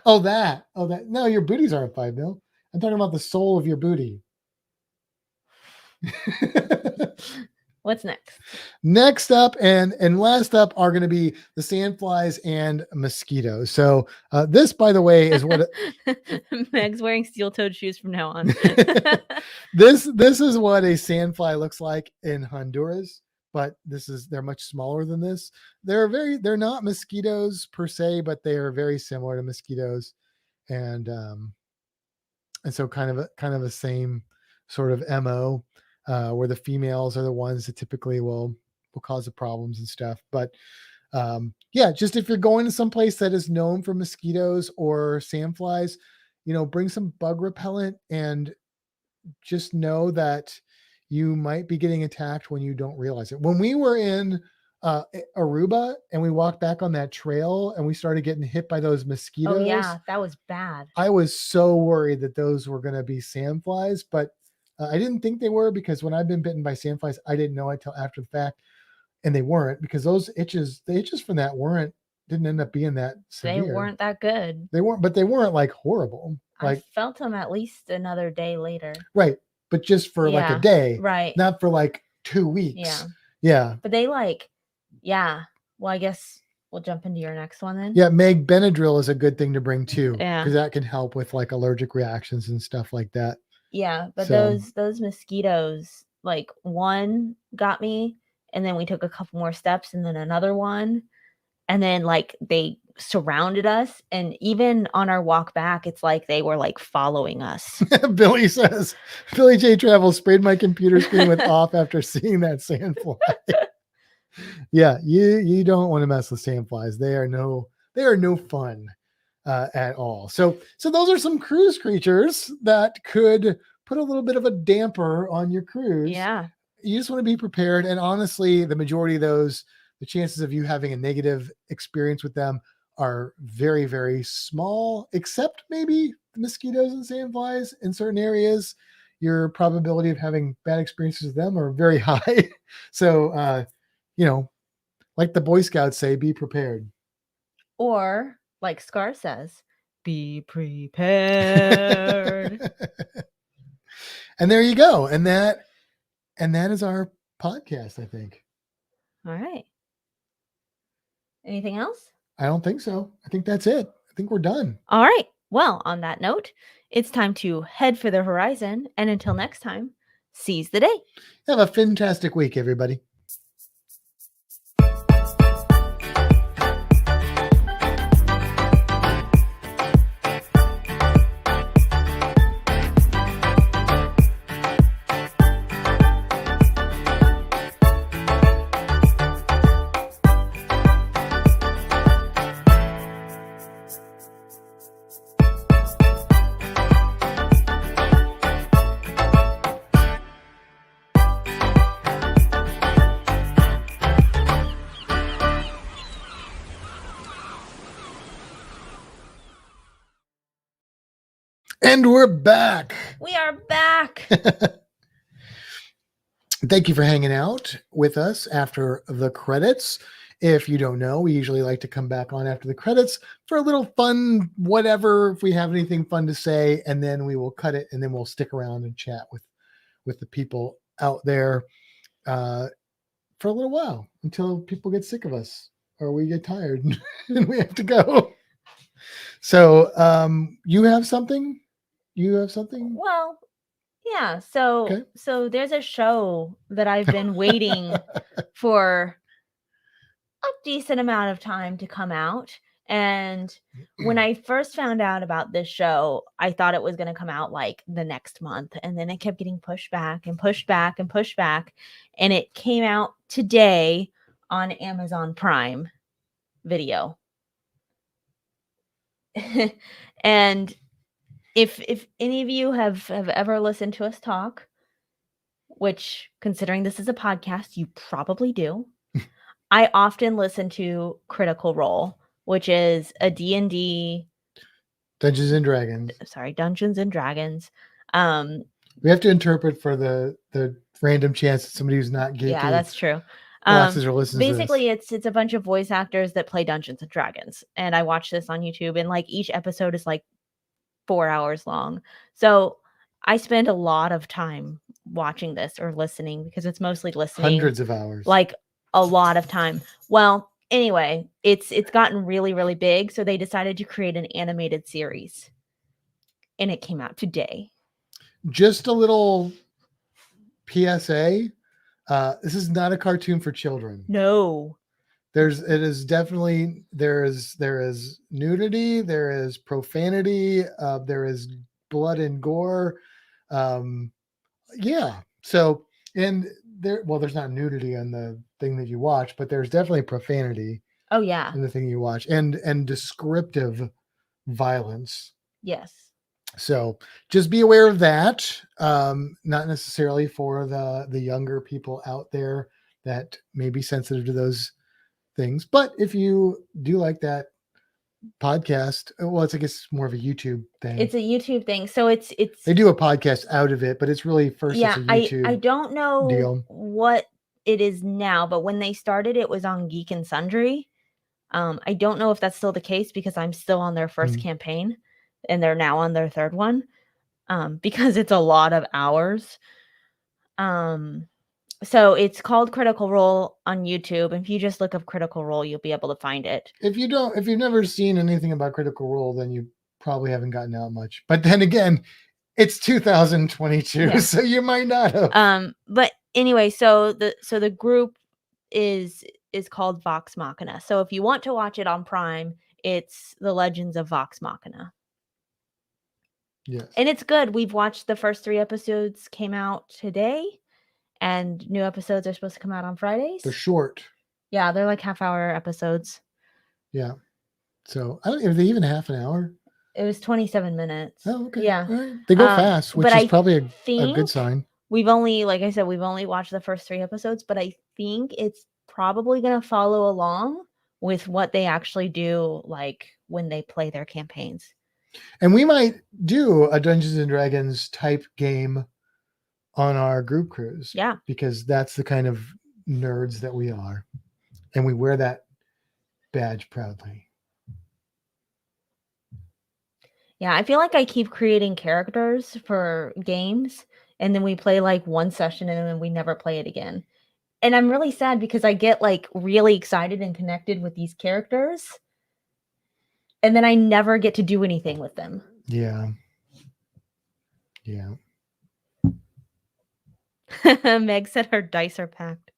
Oh, that. No, your booties aren't 5 mil. I'm talking about the sole of your booty. What's next? Next up and last up are going to be the sandflies and mosquitoes. So this, by the way, is what Meg's wearing steel-toed shoes from now on. this is what a sandfly looks like in Honduras, but they're much smaller than this. They're not mosquitoes per se, but they are very similar to mosquitoes, and so kind of a same sort of MO. Where the females are the ones that typically will cause the problems and stuff. But yeah, just if you're going to some place that is known for mosquitoes or sandflies, bring some bug repellent and just know that you might be getting attacked when you don't realize it. When we were in Aruba and we walked back on that trail and we started getting hit by those mosquitoes. Oh yeah, that was bad. I was so worried that those were going to be sandflies, but I didn't think they were, because when I've been bitten by sandflies, I didn't know it till after the fact, and they weren't, because the itches from that didn't end up being that severe. They weren't that good. They weren't like horrible. Like I felt them at least another day later. Right, but just for like a day, right? Not for like 2 weeks. Yeah, yeah. But they Well, I guess we'll jump into your next one then. Yeah, Meg, Benadryl is a good thing to bring too. Yeah, because that can help with like allergic reactions and stuff like that. Yeah, but those mosquitoes, like one got me, and then we took a couple more steps, and then another one, and then like they surrounded us, and even on our walk back, it's like they were like following us. Billy says, Billy J Travel sprayed my computer screen with off after seeing that sandfly. Yeah, you don't want to mess with sandflies. They are no fun. At all. So those are some cruise creatures that could put a little bit of a damper on your cruise. Yeah. You just want to be prepared. And honestly, the majority of those, the chances of you having a negative experience with them are very, very small, except maybe the mosquitoes and sandflies in certain areas. Your probability of having bad experiences with them are very high. So, like the Boy Scouts say, be prepared. Or like Scar says, be prepared. And there you go. And that is our podcast, I think. All right. Anything else? I don't think so. I think that's it. I think we're done. All right. Well, on that note, it's time to head for the horizon. And until next time, seize the day. Have a fantastic week, everybody. And we're back. We are back. Thank you for hanging out with us after the credits. If you don't know, we usually like to come back on after the credits for a little fun, whatever, if we have anything fun to say, and then we will cut it, and then we'll stick around and chat with the people out there for a little while until people get sick of us or we get tired and we have to go. So you have something? Well, yeah. So Okay. so there's a show that I've been waiting for a decent amount of time to come out. And when I first found out about this show, I thought it was going to come out like the next month. And then it kept getting pushed back and pushed back and pushed back. And it came out today on Amazon Prime Video. And if any of you have ever listened to us talk, which considering this is a podcast, you probably do. I often listen to Critical Role, which is a D&D, Dungeons and Dragons. Dungeons and Dragons. We have to interpret for the random chance that somebody who's not geeky. Yeah, that's true. Watches or listens basically, to this. it's a bunch of voice actors that play Dungeons and Dragons, and I watch this on YouTube, and like each episode is like 4 hours long. So I spend a lot of time watching this or listening because it's mostly listening. Hundreds of hours. Like a lot of time. Well, anyway, it's gotten really, really big. So they decided to create an animated series. And it came out today. Just a little PSA. This is not a cartoon for children. No. There is nudity, there is profanity, there is blood and gore. Yeah. So, and there's not nudity on the thing that you watch, but there's definitely profanity. Oh yeah. In the thing you watch, and descriptive violence. Yes. So just be aware of that. Not necessarily for the younger people out there that may be sensitive to those things, but if you do like that podcast, well, I guess it's more of a YouTube thing. It's a YouTube thing, so it's they do a podcast out of it, but it's really first. Yeah, it's a YouTube I don't know deal. What it is now, but when they started, it was on Geek and Sundry. I don't know if that's still the case because I'm still on their first campaign, and they're now on their third one. Because it's a lot of hours. So it's called Critical Role on YouTube. If you just look up Critical Role, you'll be able to find it. If you've never seen anything about Critical Role, then you probably haven't gotten out much. But then again, it's 2022, yeah. So you might not have. But anyway, so the group is called Vox Machina. So if you want to watch it on Prime, it's The Legends of Vox Machina. Yes. And it's good. We've watched the first 3 episodes, came out today, and new episodes are supposed to come out on Fridays. They're short. Yeah, they're like half-hour episodes. Yeah. So are they even half an hour? It was 27 minutes. Oh, okay. Yeah. Right. They go fast, which is probably a good sign. We've only watched the first 3 episodes, but I think it's probably going to follow along with what they actually do, like when they play their campaigns. And we might do a Dungeons and Dragons type game on our group cruise. Yeah. Because that's the kind of nerds that we are. And we wear that badge proudly. Yeah, I feel like I keep creating characters for games, and then we play like one session and then we never play it again. And I'm really sad because I get like really excited and connected with these characters, and then I never get to do anything with them. Yeah. Yeah. Meg said her dice are packed.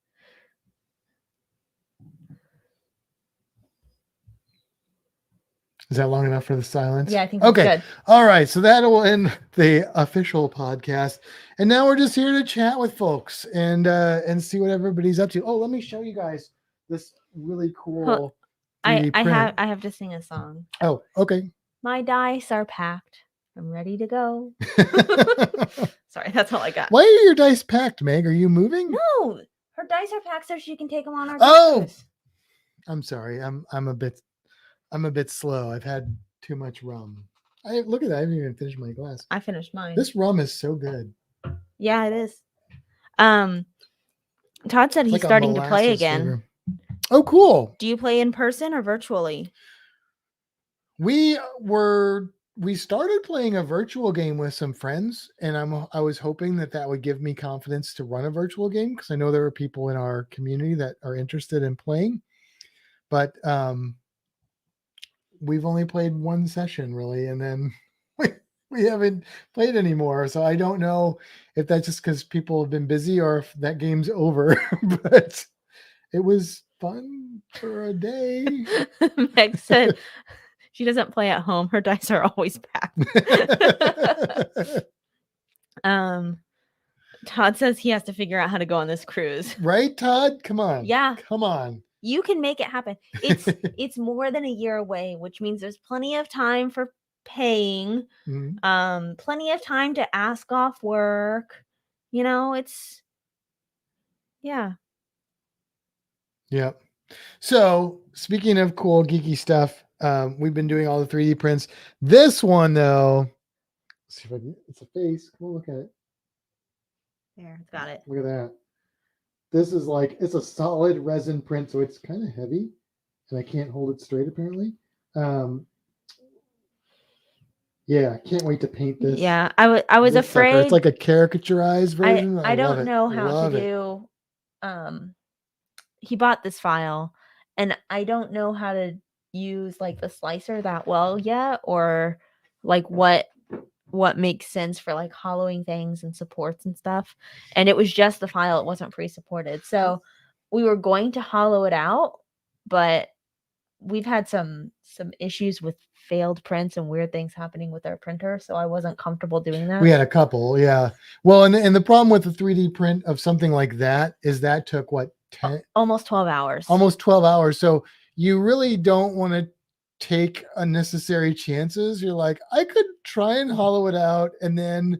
Is that long enough for the silence? Yeah, I think that's good. All right. So that will end the official podcast. And now we're just here to chat with folks and see what everybody's up to. Oh, let me show you guys this really cool. I have to sing a song. Oh, okay. My dice are packed. I'm ready to go. Sorry, that's all I got. Why are your dice packed, Meg? Are you moving? No, her dice are packed so she can take them on our cruise. I'm sorry. I'm a bit slow. I've had too much rum. Look at that. I haven't even finished my glass. I finished mine. This rum is so good. Yeah, it is. Todd said It's he's like a starting to play molasses again. flavor. Oh, cool. Do you play in person or virtually? We started playing a virtual game with some friends, and I was hoping that would give me confidence to run a virtual game, because I know there are people in our community that are interested in playing. But we've only played one session really, and then we haven't played anymore. So I don't know if that's just because people have been busy or if that game's over. But it was fun for a day. Meg said she doesn't play at home. Her dice are always packed. Todd says he has to figure out how to go on this cruise. Right, Todd? Come on. Yeah. Come on. You can make it happen. It's more than a year away, which means there's plenty of time for paying. Mhm. Plenty of time to ask off work. You know, yeah. Yep. So speaking of cool geeky stuff, we've been doing all the 3D prints. This one though, let's see if I can, it's a face. Come on, look at it. There, it's got it. Look at that. This is like, it's a solid resin print, so it's kind of heavy, and I can't hold it straight apparently. Yeah, can't wait to paint this. Yeah, I was this sucker. afraid. It's like a caricaturized version. I don't love know it. how Love to it. do. He bought this file, and I don't know how to use like the slicer that well yet, or like what makes sense for like hollowing things and supports and stuff. And it was just the file; it wasn't pre-supported. So we were going to hollow it out, but we've had some issues with failed prints and weird things happening with our printer, so I wasn't comfortable doing that. We had a couple, yeah. Well, and the problem with the 3D print of something like that is that took what, 10? Almost 12 hours. Almost 12 hours. So you really don't want to take unnecessary chances. You're like, I could try and hollow it out, and then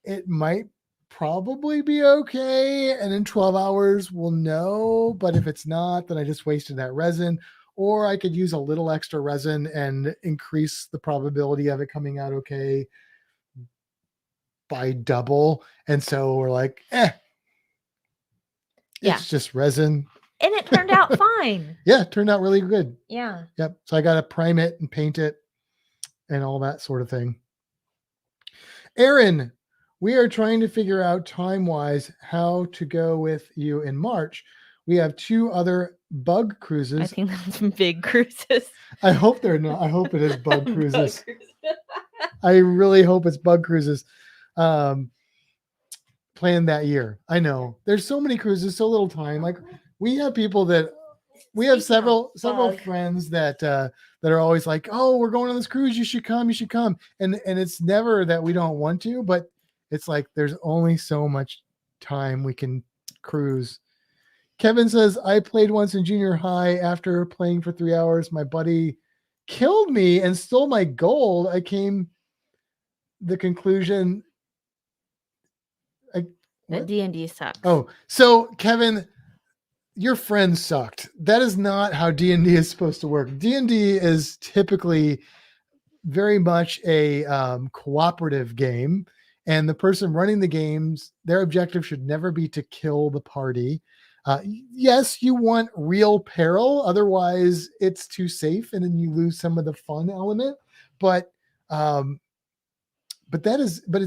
it might probably be okay. And in 12 hours, we'll know. But if it's not, then I just wasted that resin. Or I could use a little extra resin and increase the probability of it coming out okay by double. And so we're like, it's just resin. And it turned out fine. Yeah, it turned out really good. Yeah. Yep. So I got to prime it and paint it and all that sort of thing. Aaron, we are trying to figure out time-wise how to go with you in March. We have 2 other bug cruises. I think that's big cruises. I hope they're not. I hope it is bug cruises. I really hope it's bug cruises planned that year. I know there's so many cruises, so little time. Like we have people that we have several friends that are always like, oh, we're going on this cruise. You should come. And it's never that we don't want to, but it's like, there's only so much time we can cruise. Kevin says, I played once in junior high. After playing for 3 hours, my buddy killed me and stole my gold. I came the conclusion. That D&D sucks. Oh, so Kevin, your friend sucked. That is not how D&D is supposed to work. D&D is typically very much a cooperative game, and the person running the games, their objective should never be to kill the party. Yes, you want real peril, otherwise it's too safe, and then you lose some of the fun element. But it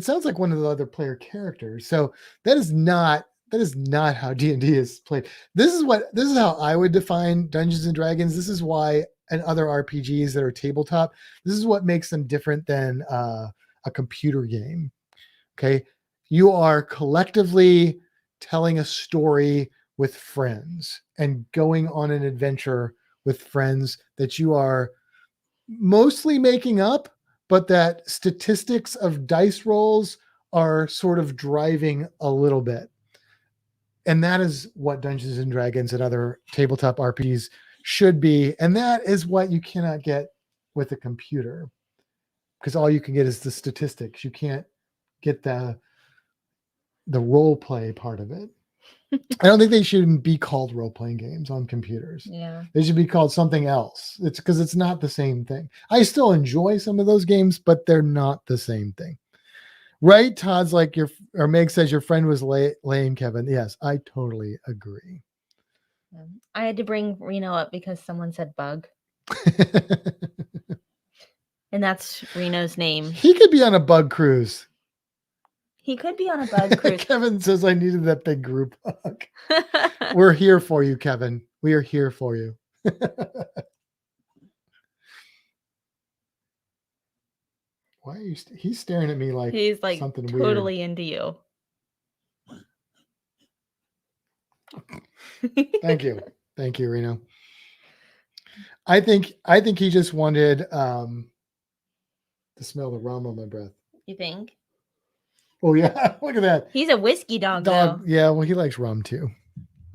sounds like one of the other player characters. So that is not how D&D is played. This is how I would define Dungeons and Dragons. This is why, and other RPGs that are tabletop, this is what makes them different than a computer game. Okay. You are collectively telling a story with friends and going on an adventure with friends that you are mostly making up, but that statistics of dice rolls are sort of driving a little bit. And that is what Dungeons and Dragons and other tabletop RPGs should be. And that is what you cannot get with a computer, because all you can get is the statistics. You can't get the role play part of it. I don't think they should be called role-playing games on computers. Yeah. They should be called something else. It's because it's not the same thing. I still enjoy some of those games, but they're not the same thing. Right? Todd's like or Meg says your friend was lame, Kevin. Yes, I totally agree. I had to bring Reno up because someone said bug. And that's Reno's name. He could be on a bug cruise. He could be on a bug cruise. Kevin says I needed that big group hug. We're here for you, Kevin. We are here for you. Why are you? He's staring at me like he's like something totally weird. into you. Thank you, Reno. I think he just wanted to smell the rum on my breath. You think? Oh yeah, look at that. He's a whiskey dog though. Yeah, well, he likes rum too.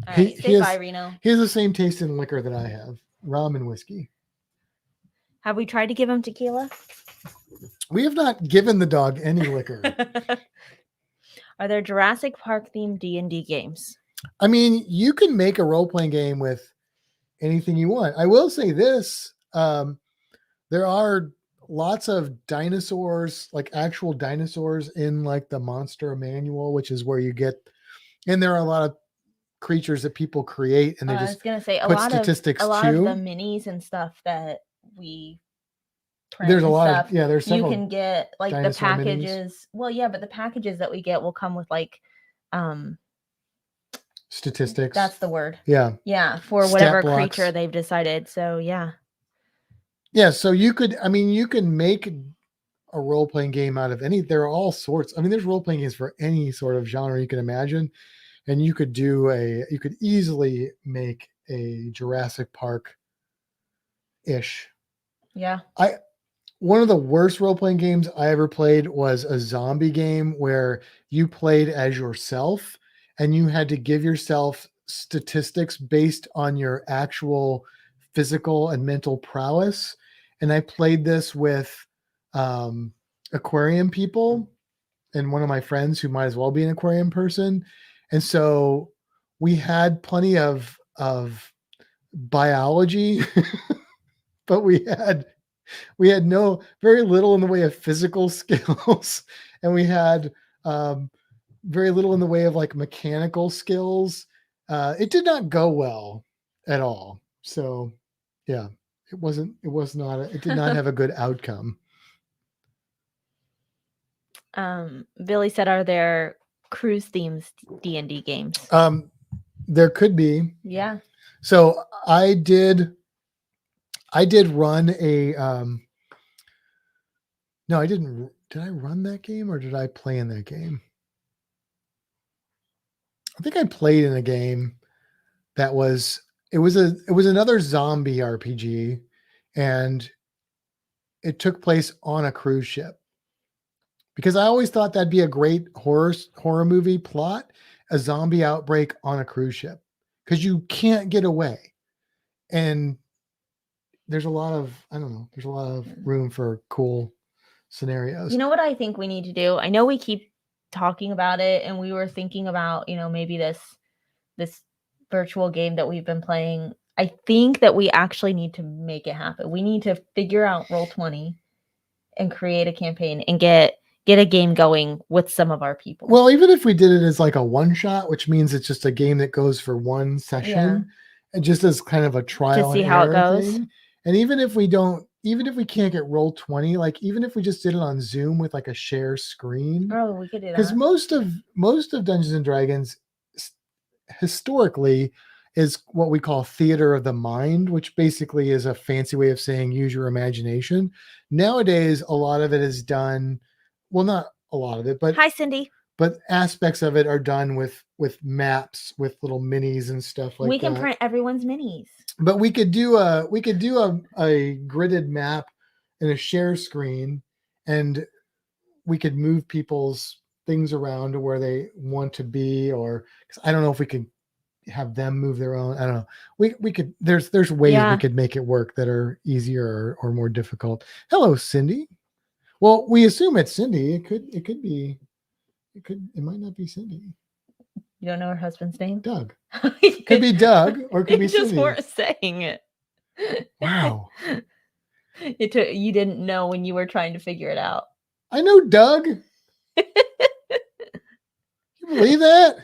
All right, say bye, Reno. He has the same taste in liquor that I have: rum and whiskey. Have we tried to give him tequila? We have not given the dog any liquor. Are there Jurassic Park themed D&D games? I mean, you can make a role-playing game with anything you want. I will say this. There are lots of dinosaurs, like actual dinosaurs in like the monster manual, which is where you get, and there are a lot of creatures that people create and they just I was going to say put statistics a lot of the minis and stuff that we print. There's a lot of, there's several. You can get like the packages. Minis. Well, yeah, but the packages that we get will come with like statistics. That's the word. Yeah. Yeah, for whatever creature they've decided. So, yeah. Yeah, so you can make a role-playing game out of there are all sorts. I mean, there's role-playing games for any sort of genre you can imagine. And you could easily make a Jurassic Park-ish. Yeah. One of the worst role-playing games I ever played was a zombie game where you played as yourself and you had to give yourself statistics based on your actual physical and mental prowess. And I played this with aquarium people and one of my friends who might as well be an aquarium person. And so we had plenty of biology, but we had very little in the way of physical skills. And we had very little in the way of like mechanical skills. It did not go well at all. So yeah, it did not have a good outcome. Billy said, are there cruise themes D&D games? There could be. Yeah. So I did run a no, I didn't. Did I run that game or did I play in that game? I think I played in a game that was another zombie RPG, and it took place on a cruise ship. Because I always thought that'd be a great horror movie plot, a zombie outbreak on a cruise ship, because you can't get away, and there's a lot of room for cool scenarios. You know what I think we need to do? I know we keep talking about it, and we were thinking about, maybe this virtual game that we've been playing. I think that we actually need to make it happen. We need to figure out Roll20 and create a campaign and get a game going with some of our people. Well, even if we did it as like a one shot, which means it's just a game that goes for one session, and just as kind of a trial to see how it goes. Thing. And even if we can't get Roll20, like even if we just did it on Zoom with like a share screen. Oh, we could do that. Because most of Dungeons and Dragons historically is what we call theater of the mind, which basically is a fancy way of saying use your imagination. Nowadays, a lot of it is done. Well, not a lot of it, but hi, Cindy. But aspects of it are done with maps, with little minis and stuff like that. We can print everyone's minis. But we could do a gridded map and a share screen, and we could move people's things around to where they want to be, or because I don't know if we could have them move their own. I don't know. We could. There's ways we could make it work that are easier or more difficult. Hello, Cindy. Well, we assume it's Cindy. It might not be Cindy. You don't know her husband's name? Doug. Could be Doug or could be You just Cindy. weren't saying it. Wow. You didn't know when you were trying to figure it out. I know Doug. You believe that?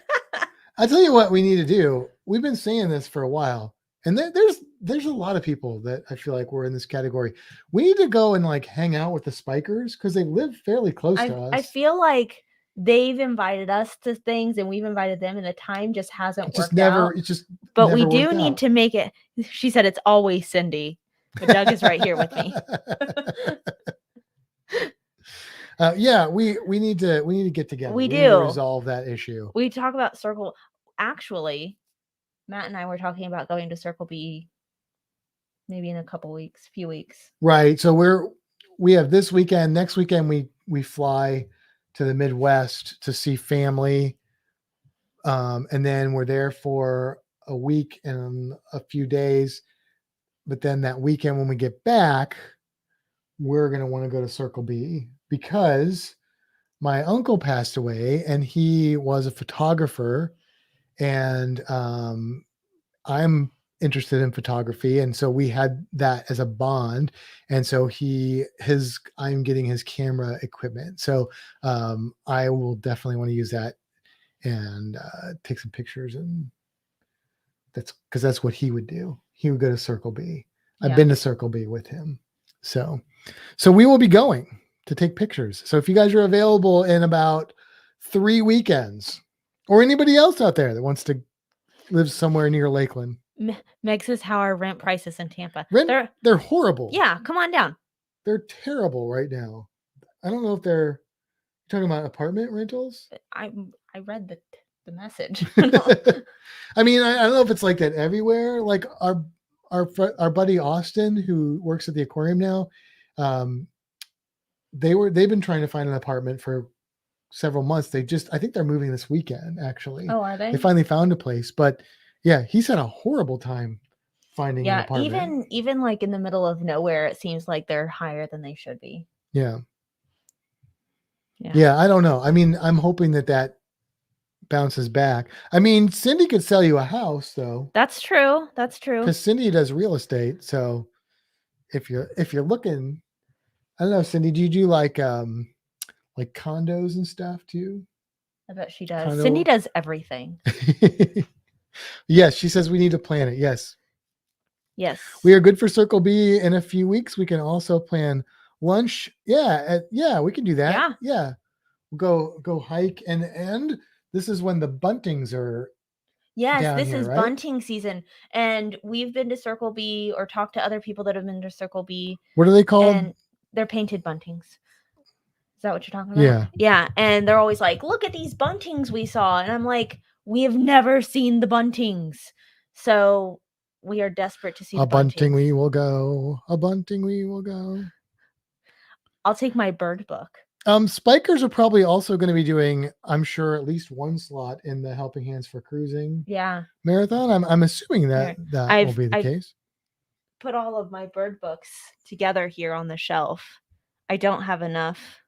I tell you what we need to do. We've been saying this for a while, and there's a lot of people that I feel like we're in this category. We need to go and like hang out with the Spikers because they live fairly close to us. I feel like they've invited us to things and we've invited them, and the time just hasn't worked out. It just But never we do worked need out. to make it. She said it's always Cindy, but Doug is right here with me. Yeah, we need to get together. We need to do. resolve that issue. We talk about Circle. Actually, Matt and I were talking about going to Circle B maybe in a few weeks. Right. So we have this weekend. Next weekend we fly to the Midwest to see family. And then we're there for a week and a few days. But then that weekend when we get back, we're going to want to go to Circle B because my uncle passed away and he was a photographer, and I'm interested in photography. And so we had that as a bond. And so I'm getting his camera equipment. So I will definitely want to use that and take some pictures. And that's what he would do. He would go to Circle B. Yeah. I've been to Circle B with him. So we will be going to take pictures. So if you guys are available in about 3 weekends, or anybody else out there that wants to live somewhere near Lakeland. Meg says how are rent prices in Tampa? They're horrible. Yeah, come on down. They're terrible right now. I don't know if they're talking about apartment rentals. I read the message. I mean, I don't know if it's like that everywhere. Like our buddy Austin, who works at the aquarium now, they've been trying to find an apartment for several months. I think they're moving this weekend, actually. Oh, are they? They finally found a place, but yeah, he's had a horrible time finding an apartment. even like in the middle of nowhere, it seems like they're higher than they should be. Yeah. I don't know. I mean, I'm hoping that bounces back. I mean, Cindy could sell you a house though. That's true. Because Cindy does real estate. So if you're looking, I don't know, Cindy, do you do like condos and stuff too? I bet she does. Cindy does everything. Yes, she says we need to plan it. Yes. We are good for Circle B in a few weeks. We can also plan lunch. Yeah, we can do that. Yeah. We'll go hike and this is when the buntings are. Yes, this is right? bunting season, and we've been to Circle B or talked to other people that have been to Circle B. What are they called? And they're painted buntings. Is that what you're talking about? Yeah. And they're always like, look at these buntings we saw. And I'm like, we have never seen the buntings. So we are desperate to see the bunting. We will go. A bunting we will go. I'll take my bird book. Spikers are probably also going to be doing, I'm sure, at least one slot in the Helping Hands for Cruising marathon. I'm assuming that will be the case. Put all of my bird books together here on the shelf. I don't have enough.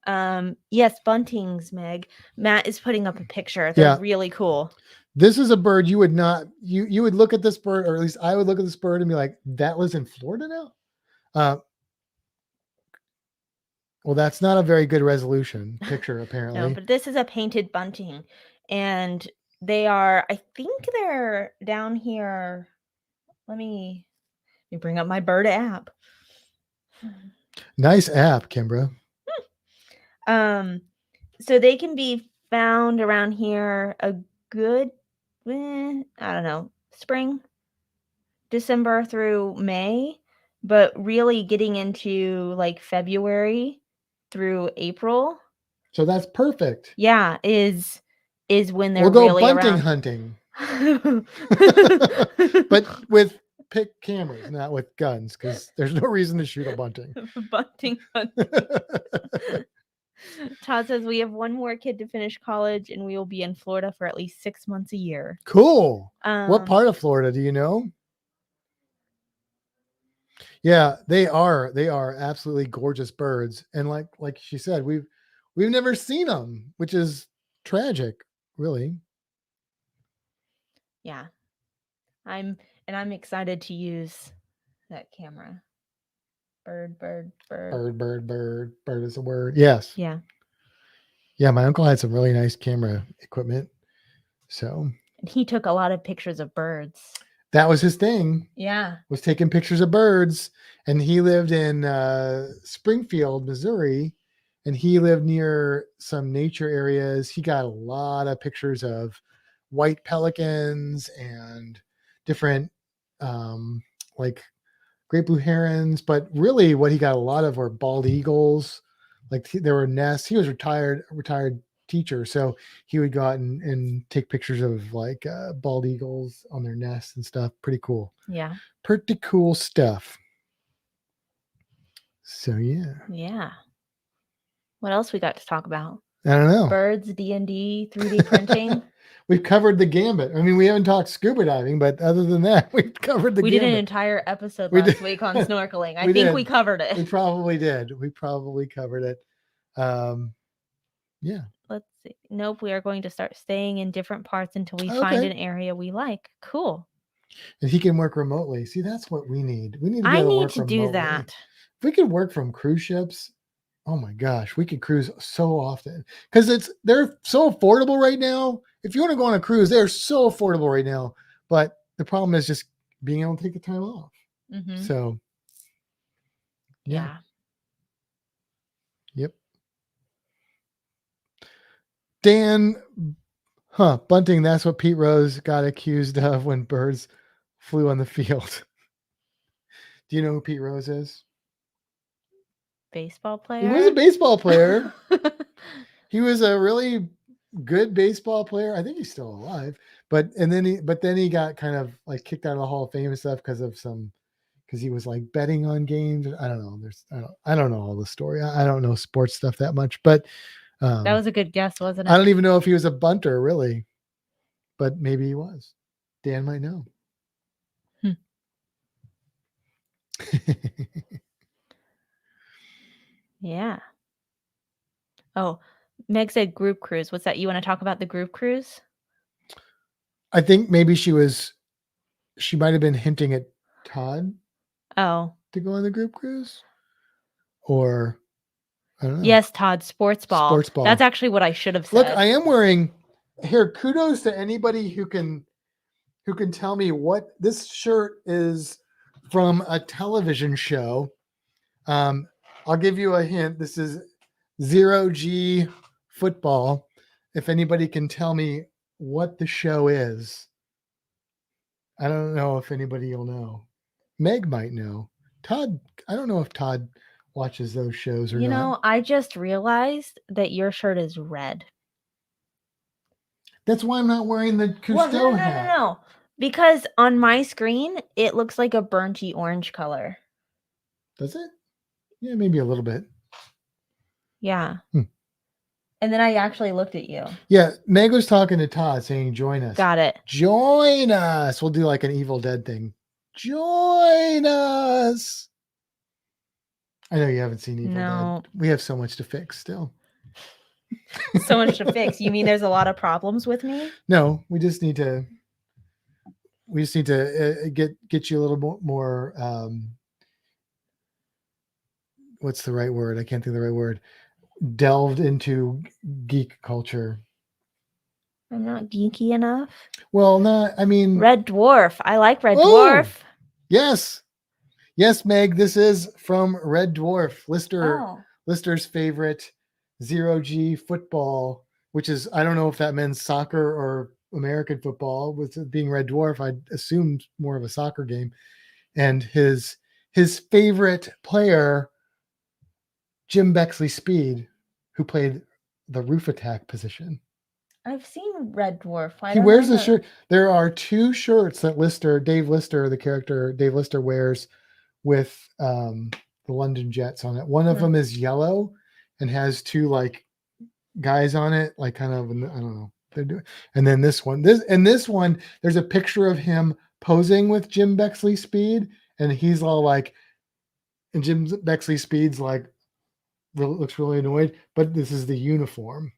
Yes, buntings, Meg. Matt is putting up a picture. They're really cool. This is a bird you would not, you would look at this bird, or at least I would look at this bird and be like, that lives in Florida now? Well, that's not a very good resolution picture, apparently. No, but this is a painted bunting. And they are, I think they're down here. Let me bring up my bird app. Nice app, Kimbra. So they can be found around here a good, I don't know, spring, December through May, but really getting into like February through April. So that's perfect. Yeah, is when they're we'll go really bunting around. Hunting. But with pick cameras, not with guns, because there's no reason to shoot a bunting. Bunting hunting. Todd says we have one more kid to finish college and we will be in Florida for at least 6 months a year. Cool. What part of Florida do you know? Yeah, they are absolutely gorgeous birds. And like she said, we've never seen them, which is tragic, really. Yeah. I'm excited to use that camera. Bird. Bird is a word. Yes. Yeah. Yeah, my uncle had some really nice camera equipment. So And he took a lot of pictures of birds. that was his thing, Yeah. was taking pictures of birds. And he lived in Springfield, Missouri, and he lived near some nature areas. He got a lot of pictures of white pelicans and different like great blue herons, but really what he got a lot of were bald eagles. Like there were nests. He was retired teacher, so he would go out and take pictures of like bald eagles on their nests and stuff. Pretty cool. Yeah. Pretty cool stuff. So yeah. Yeah. What else we got to talk about? I don't know. Birds, D&D, 3D printing. We've covered the gambit. I mean, we haven't talked scuba diving, but other than that, we've covered the We gambit. did an entire episode We last did. week on snorkeling. I We think did. we covered We it. probably did. We probably covered it. Yeah. Let's see. Nope, we are going to start staying in different parts until we find an area we like. Cool. And he can work remotely. See, that's what we need. We need to be I able need work to remotely. do that. If we could work from cruise ships, oh my gosh, we could cruise so often because they're so affordable right now. If you want to go on a cruise, they're so affordable right now. But the problem is just being able to take the time off. Mm-hmm. So, yeah. Yep. Dan, bunting. That's what Pete Rose got accused of when birds flew on the field. Do you know who Pete Rose is? Baseball player? He was a baseball player. He was a really good baseball player. I think he's still alive. But then he got kind of like kicked out of the Hall of Fame and stuff because he was like betting on games. I don't know. I don't know all the story. I don't know sports stuff that much, but that was a good guess, wasn't it? I don't even know if he was a bunter really, but maybe he was. Dan might know. Yeah. Oh, Meg said group cruise. What's that? You want to talk about the group cruise? I think maybe she might have been hinting at Todd. Oh. To go on the group cruise? Or I don't know. Yes, Todd, sports ball. Sports ball. That's actually what I should have said. Look, I am wearing here. Kudos to anybody who can tell me what this shirt is from a television show. I'll give you a hint. This is 0G football. If anybody can tell me what the show is, I don't know if anybody will know. Meg might know. Todd, I don't know if Todd watches those shows or not. You know, I just realized that your shirt is red. That's why I'm not wearing the Cousteau hat. No. Because on my screen, it looks like a burnty orange color. Does it? Yeah, maybe a little bit. Yeah. And then I actually looked at you. Yeah, Meg was talking to Todd saying, join us. Got it. Join us. We'll do like an Evil Dead thing. Join us. I know you haven't seen Evil Dead. We have so much to fix still. So much to fix. You mean there's a lot of problems with me? No, we just need to get you a little more what's the right word? I can't think of the right word. Delved into geek culture. I'm not geeky enough. Well, I mean Red Dwarf. I like Red Dwarf. Yes, Meg. This is from Red Dwarf. Lister's favorite 0G football, which is, I don't know if that means soccer or American football. With it being Red Dwarf, I'd assumed more of a soccer game. And his favorite player, Jim Bexley-Speed, who played the roof attack position. I've seen Red Dwarf. He wears the shirt. There are two shirts that Dave Lister, the character Dave Lister, wears with the London Jets on it. One of them is yellow and has two like guys on it, like kind of, I don't know. They're doing. And then this one, there's a picture of him posing with Jim Bexley-Speed, and he's all like, and Jim Bexley-Speed's like, looks really annoyed, but this is the uniform.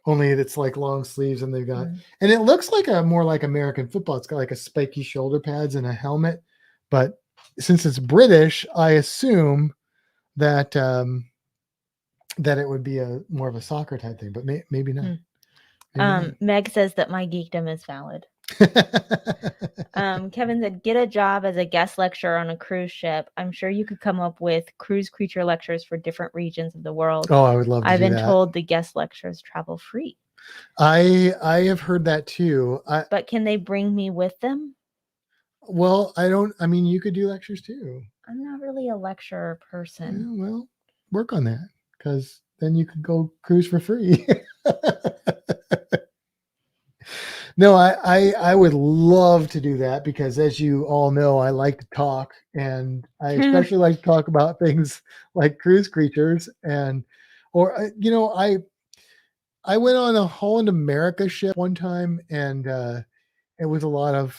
only it's like long sleeves, and they've got, Mm. and it looks like a more like American football. It's got like a spiky shoulder pads and a helmet, but since it's British, I assume that that it would be a more of a soccer type thing, but maybe not. Mm. Maybe not. Meg says that my geekdom is valid. Kevin said, get a job as a guest lecturer on a cruise ship. I'm sure you could come up with cruise creature lectures for different regions of the world. Oh, I would love to I've do been that. told the guest lectures travel free. I have heard that too. But can they bring me with them? Well, I mean, you could do lectures too. I'm not really a lecturer person. Yeah, well, work on that, because then you could go cruise for free. No, I would love to do that, because as you all know, I like to talk, and I especially like to talk about things like cruise creatures, and or you know, I went on a Holland America ship one time, and it was a lot of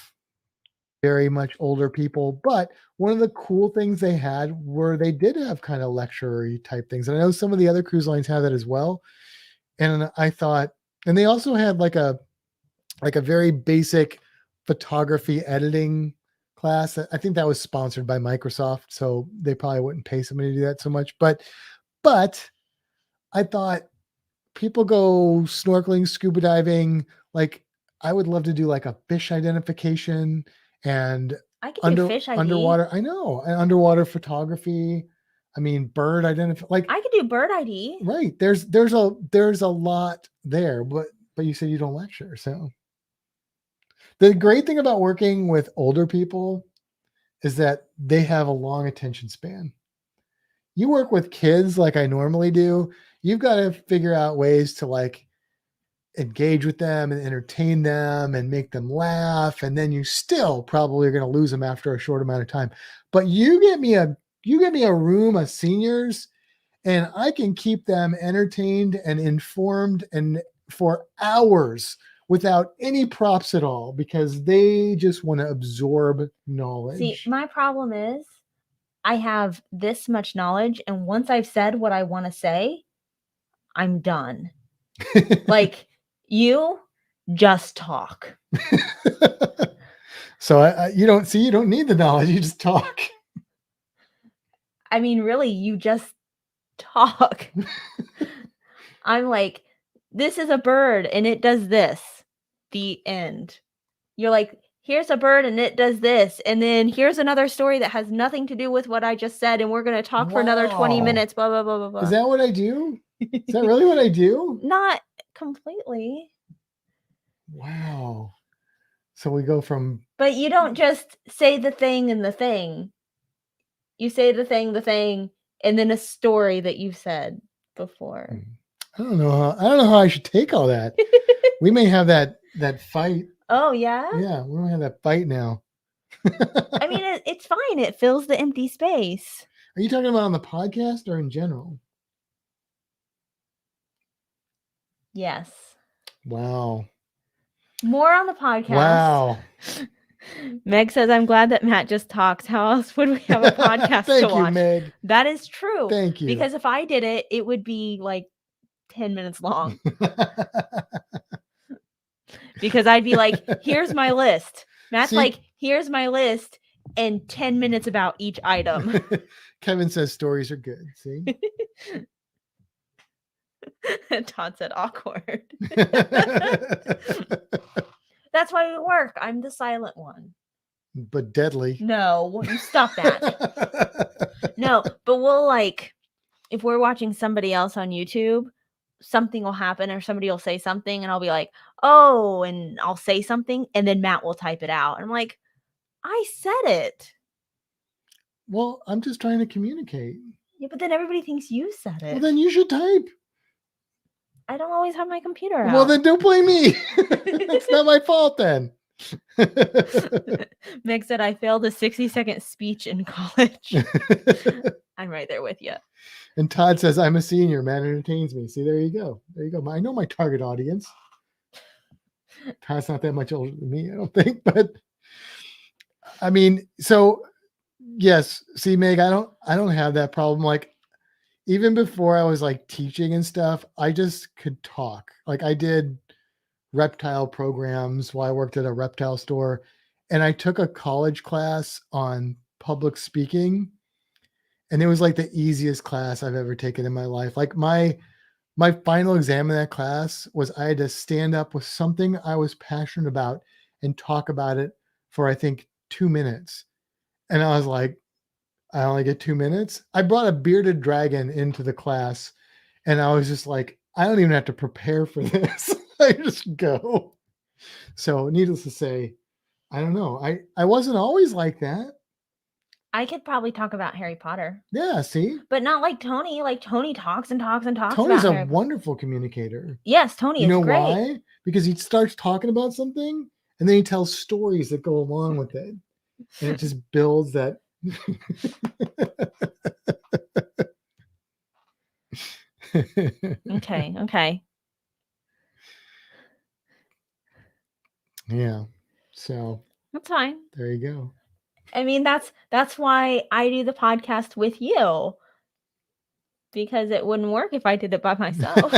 very much older people, but one of the cool things they had were they did have kind of lecture type things, and I know some of the other cruise lines have that as well. And I thought, and they also had like a very basic photography editing class. I think that was sponsored by Microsoft, so they probably wouldn't pay somebody to do that so much. But I thought, people go snorkeling, scuba diving. Like, I would love to do like a fish identification and I can do fish ID. underwater. I know, and underwater photography. I mean, bird identify. Like, I could do bird ID. right. There's a lot there, but you said you don't lecture, so. The great thing about working with older people is that they have a long attention span. You work with kids like I normally do, you've got to figure out ways to like engage with them and entertain them and make them laugh. And then you still probably are going to lose them after a short amount of time. But you get me a room of seniors, and I can keep them entertained and informed and for hours without any props at all, because they just want to absorb knowledge. See, my problem is I have this much knowledge, and once I've said what I want to say, I'm done. Like, you just talk. So you don't need the knowledge, you just talk. I mean, really, you just talk. I'm like, this is a bird and it does this. The end. You're like, here's a bird and it does this, and then here's another story that has nothing to do with what I just said, and we're going to talk for another 20 minutes, blah, blah, blah, blah, blah. Is that what I do? Is that really what I do? Not completely. Wow. So we go from... But you don't just say the thing and the thing. You say the thing, and then a story that you've said before. I don't know how I should take all that. We may have that fight. Oh, yeah? Yeah, we might have that fight now. I mean, it's fine. It fills the empty space. Are you talking about on the podcast or in general? Yes. Wow. More on the podcast. Wow. Meg says, I'm glad that Matt just talks. How else would we have a podcast Thank to you, watch? Meg. That is true. Thank you. Because if I did it, it would be like 10 minutes long. Because I'd be like, here's my list. Matt's like, here's my list, and 10 minutes about each item. Kevin says stories are good. See? Todd said awkward. That's why we work. I'm the silent one. But deadly. No, you stop that. No, but we'll like, if we're watching somebody else on YouTube, something will happen or somebody will say something and I'll be like, oh, and I'll say something and then Matt will type it out. And I'm like, I said it. Well, I'm just trying to communicate. Yeah, but then everybody thinks you said it. Well, then you should type. I don't always have my computer out. Well, then don't blame me. It's not my fault then. Meg said, I failed a 60-second speech in college. I'm right there with you. And Todd says, I'm a senior. Matt entertains me. See, there you go. There you go. I know my target audience. Todd's not that much older than me, I don't think. But I mean, so yes. See, Meg, I don't have that problem. Like, even before I was like teaching and stuff, I just could talk. Like I did reptile programs while I worked at a reptile store, and I took a college class on public speaking, and it was like the easiest class I've ever taken in my life. Like my final exam in that class was I had to stand up with something I was passionate about and talk about it for I think 2 minutes. And I was like, I only get 2 minutes. I brought a bearded dragon into the class, and I was just like, I don't even have to prepare for this. I just go. So needless to say, I don't know. I wasn't always like that. I could probably talk about Harry Potter, Yeah, see? but not like Tony. Like Tony talks and talks and talks Tony's about a Harry. wonderful communicator. Yes, Tony You is know great. why? Because he starts talking about something and then he tells stories that go along with it. And it just builds that. Okay, okay. Yeah. So That's fine. there you go. I mean, that's why I do the podcast with you. Because it wouldn't work if I did it by myself.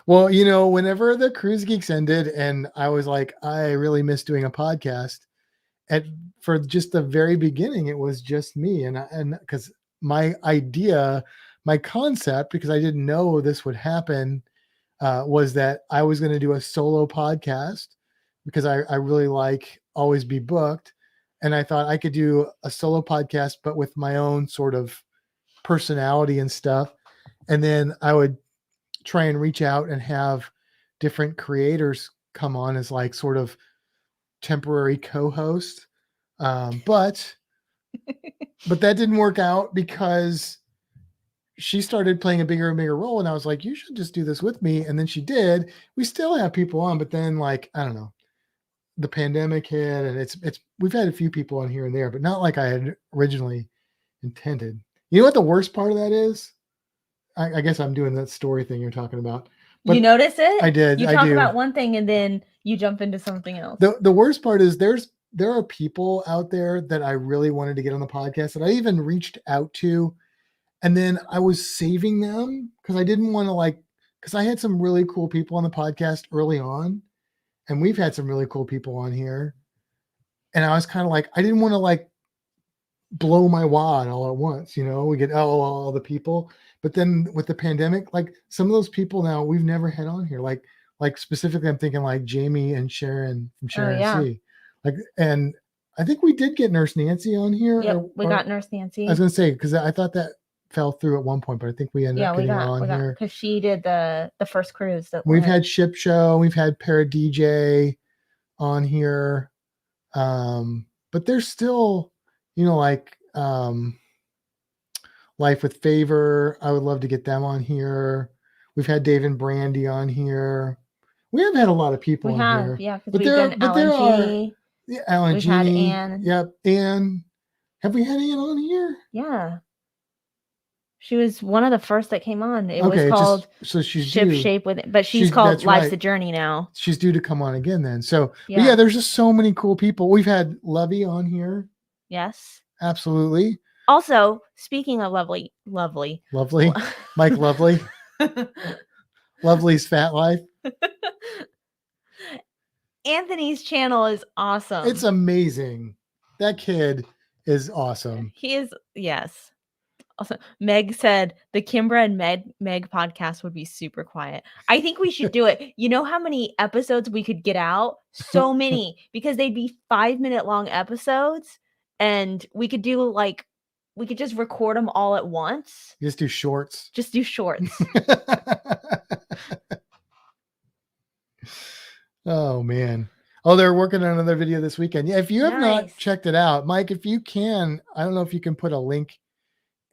Well, you know, whenever the Cruise Geeks ended and I was like, I really miss doing a podcast, for just the very beginning, it was just me. And because my idea, my concept, because I didn't know this would happen, was that I was going to do a solo podcast because I really like Always Be Booked. And I thought I could do a solo podcast, but with my own sort of personality and stuff. And then I would try and reach out and have different creators come on as like sort of temporary co-host. But that didn't work out because she started playing a bigger and bigger role. And I was like, you should just do this with me. And then she did. We still have people on, but then like, I don't know, the pandemic hit and we've had a few people on here and there, but not like I had originally intended. You know what the worst part of that is? I guess I'm doing that story thing you're talking about. But you notice it? I did. You I talk do. about one thing and then you jump into something else. The worst part is there are people out there that I really wanted to get on the podcast that I even reached out to. And then I was saving them because I didn't want to because I had some really cool people on the podcast early on. And we've had some really cool people on here. And I was kind of like, I didn't want to blow my wad all at once. You know, we get all the people. But then with the pandemic, like some of those people now we've never had on here. Like specifically, I'm thinking like Jamie and Sharon from Sharon C. And I think we did get Nurse Nancy on here. Yep, we got Nurse Nancy. I was going to say, because I thought that fell through at one point, but I think we ended up getting her on here. Because she did the first cruise. We've had Ship Show. We've had Para DJ on here. But there's still, you know, Life with Favor. I would love to get them on here. We've had Dave and Brandy on here. We have had a lot of people on here. Yeah, because we've done Alan G. Alan G. We've had Anne. Yep, Anne. Have we had Anne on here? Yeah. She was one of the first that came on. It was called Ship Shape with it, but she's called Life's a Journey now. She's due to come on again then. So yeah, there's just so many cool people. We've had Lovey on here. Yes. Absolutely. Also, speaking of lovely. Mike Lovely. Lovely's Fat Life. Anthony's channel is awesome. It's amazing. That kid is awesome. He is, yes. Also, Meg said the Kimbra and Meg podcast would be super quiet. I think we should do it. You know how many episodes we could get out? So many, because they'd be 5-minute long episodes, and we could do we could just record them all at once. Just do shorts. Oh man. Oh, they're working on another video this weekend. Yeah, if you have not checked it out, Mike, if you can, I don't know if you can put a link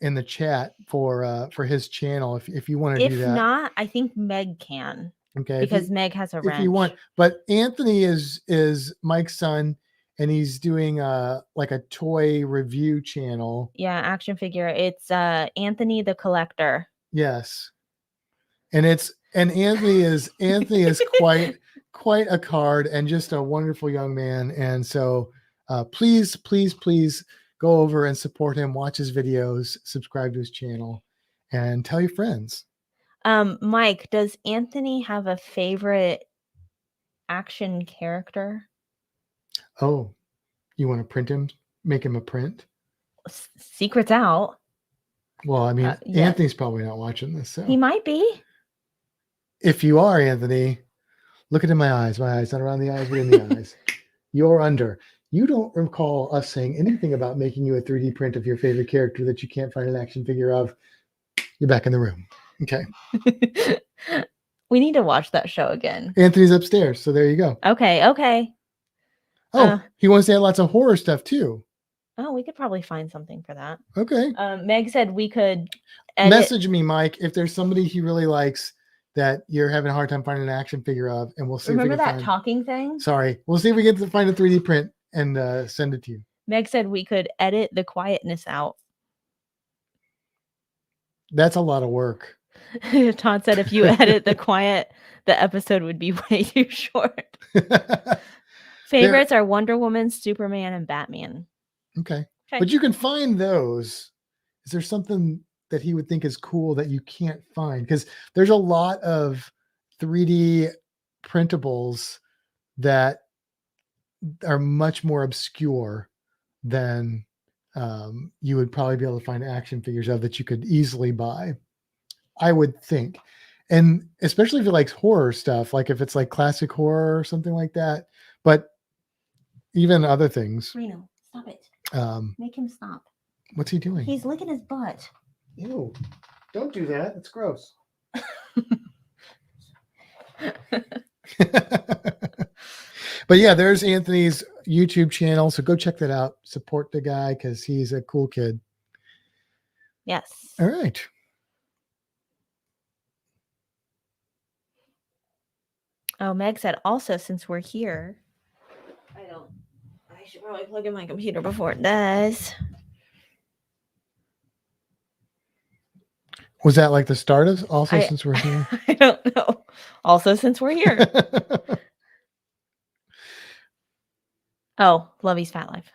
in the chat for his channel if you want to do that. If not, I think Meg can. Okay. Because Meg has a wrench. If you want, but Anthony is Mike's son, and he's doing a toy review channel. Yeah, action figure. It's Anthony the Collector. Yes. And Anthony is quite a card and just a wonderful young man. And so please go over and support him, watch his videos, subscribe to his channel. and tell your friends. Mike, does Anthony have a favorite action character? Oh, you want to print him? Make him a print? Secret's out. Well, I mean, yeah. Anthony's probably not watching this. So He might be. if you are, Anthony, look into my eyes. My eyes, not around the eyes, but in the eyes. You're under. You don't recall us saying anything about making you a 3D print of your favorite character that you can't find an action figure of. You're back in the room. Okay. We need to watch that show again. Anthony's upstairs, so there you go. Okay. Oh, he wants to add lots of horror stuff too. Oh, we could probably find something for that. Okay. Meg said we could edit. Message me, Mike, if there's somebody he really likes that you're having a hard time finding an action figure of, and we'll see. Remember if we can that find... talking thing? Sorry, we'll see if we get to find a 3D print and send it to you. Meg said we could edit the quietness out. That's a lot of work. Todd said if you edit the episode would be way too short. Favorites are Wonder Woman, Superman, and Batman. Okay. But you can find those. Is there something that he would think is cool that you can't find? Because there's a lot of 3D printables that are much more obscure than you would probably be able to find action figures of that you could easily buy, I would think. And especially if you like horror stuff, like if it's like classic horror or something like that, but even other things. Reno, stop it. Make him stop. What's he doing? He's licking his butt. Ew. Don't do that. It's gross. But yeah, there's Anthony's YouTube channel. So go check that out. Support the guy because he's a cool kid. Yes. All right. Oh, Meg said also, since we're here, I should probably plug in my computer before it does. Was that like the start of also since we're here? I don't know. Also, since we're here. Oh, Lovey's Fat Life.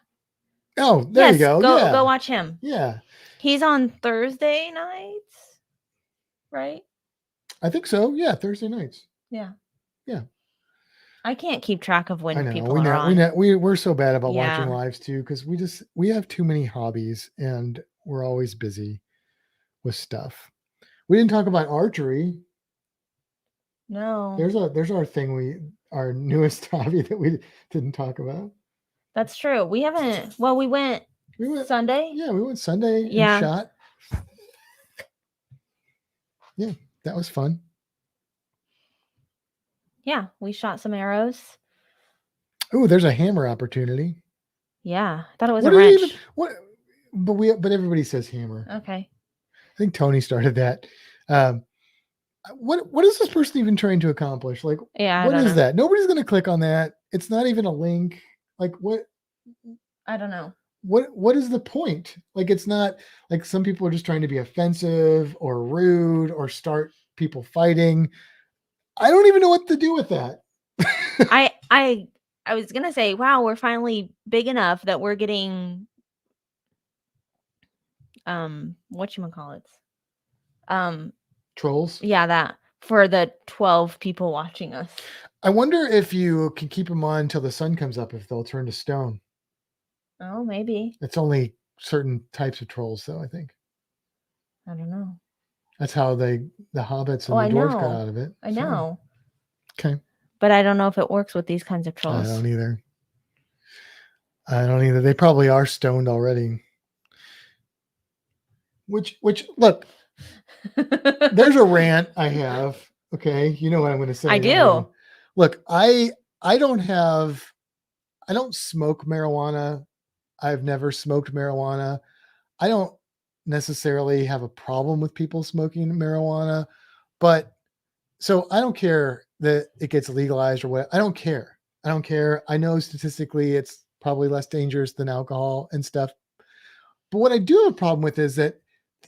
Oh, there you go. Go watch him. Yeah. He's on Thursday nights, right? I think so. Yeah, Thursday nights. Yeah. Yeah. I can't keep track of when people are on. We're so bad about watching lives too because we have too many hobbies and we're always busy with stuff. We didn't talk about archery. No. There's our thing our newest hobby that we didn't talk about. That's true. We haven't. Well, we went Sunday. Yeah, we went Sunday and shot. Yeah, that was fun. Yeah, we shot some arrows. Oh, there's a hammer opportunity. Yeah, I thought it was a wrench. But everybody says hammer. Okay. I think Tony started that. What is this person even trying to accomplish? Like, what is that? Nobody's going to click on that. It's not even a link. Like, what? I don't know. What is the point? Like, it's not like some people are just trying to be offensive or rude or start people fighting. I don't even know what to do with that. I was gonna say, wow, we're finally big enough that we're getting whatchamacallits? Trolls? Yeah, that for the 12 people watching us. I wonder if you can keep them on until the sun comes up, if they'll turn to stone. Oh, maybe. It's only certain types of trolls, though, I think. I don't know. That's how the hobbits and the dwarves got out of it. I know. Okay. But I don't know if it works with these kinds of trolls. I don't either. They probably are stoned already. Which look, there's a rant I have. Okay. You know what I'm going to say. I do. Look, I don't smoke marijuana. I've never smoked marijuana. I don't necessarily have a problem with people smoking marijuana, but so I don't care that it gets legalized or what. I don't care. I know statistically it's probably less dangerous than alcohol and stuff. But what I do have a problem with is that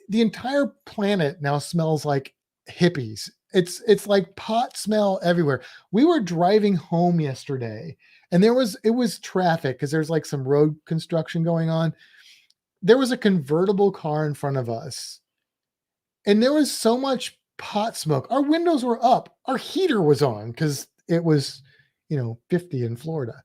the entire planet now smells like hippies. It's like pot smell everywhere. We were driving home yesterday and it was traffic because there's like some road construction going on. There was a convertible car in front of us And there was so much pot smoke. Our windows were up. Our heater was on because it was, 50 in Florida.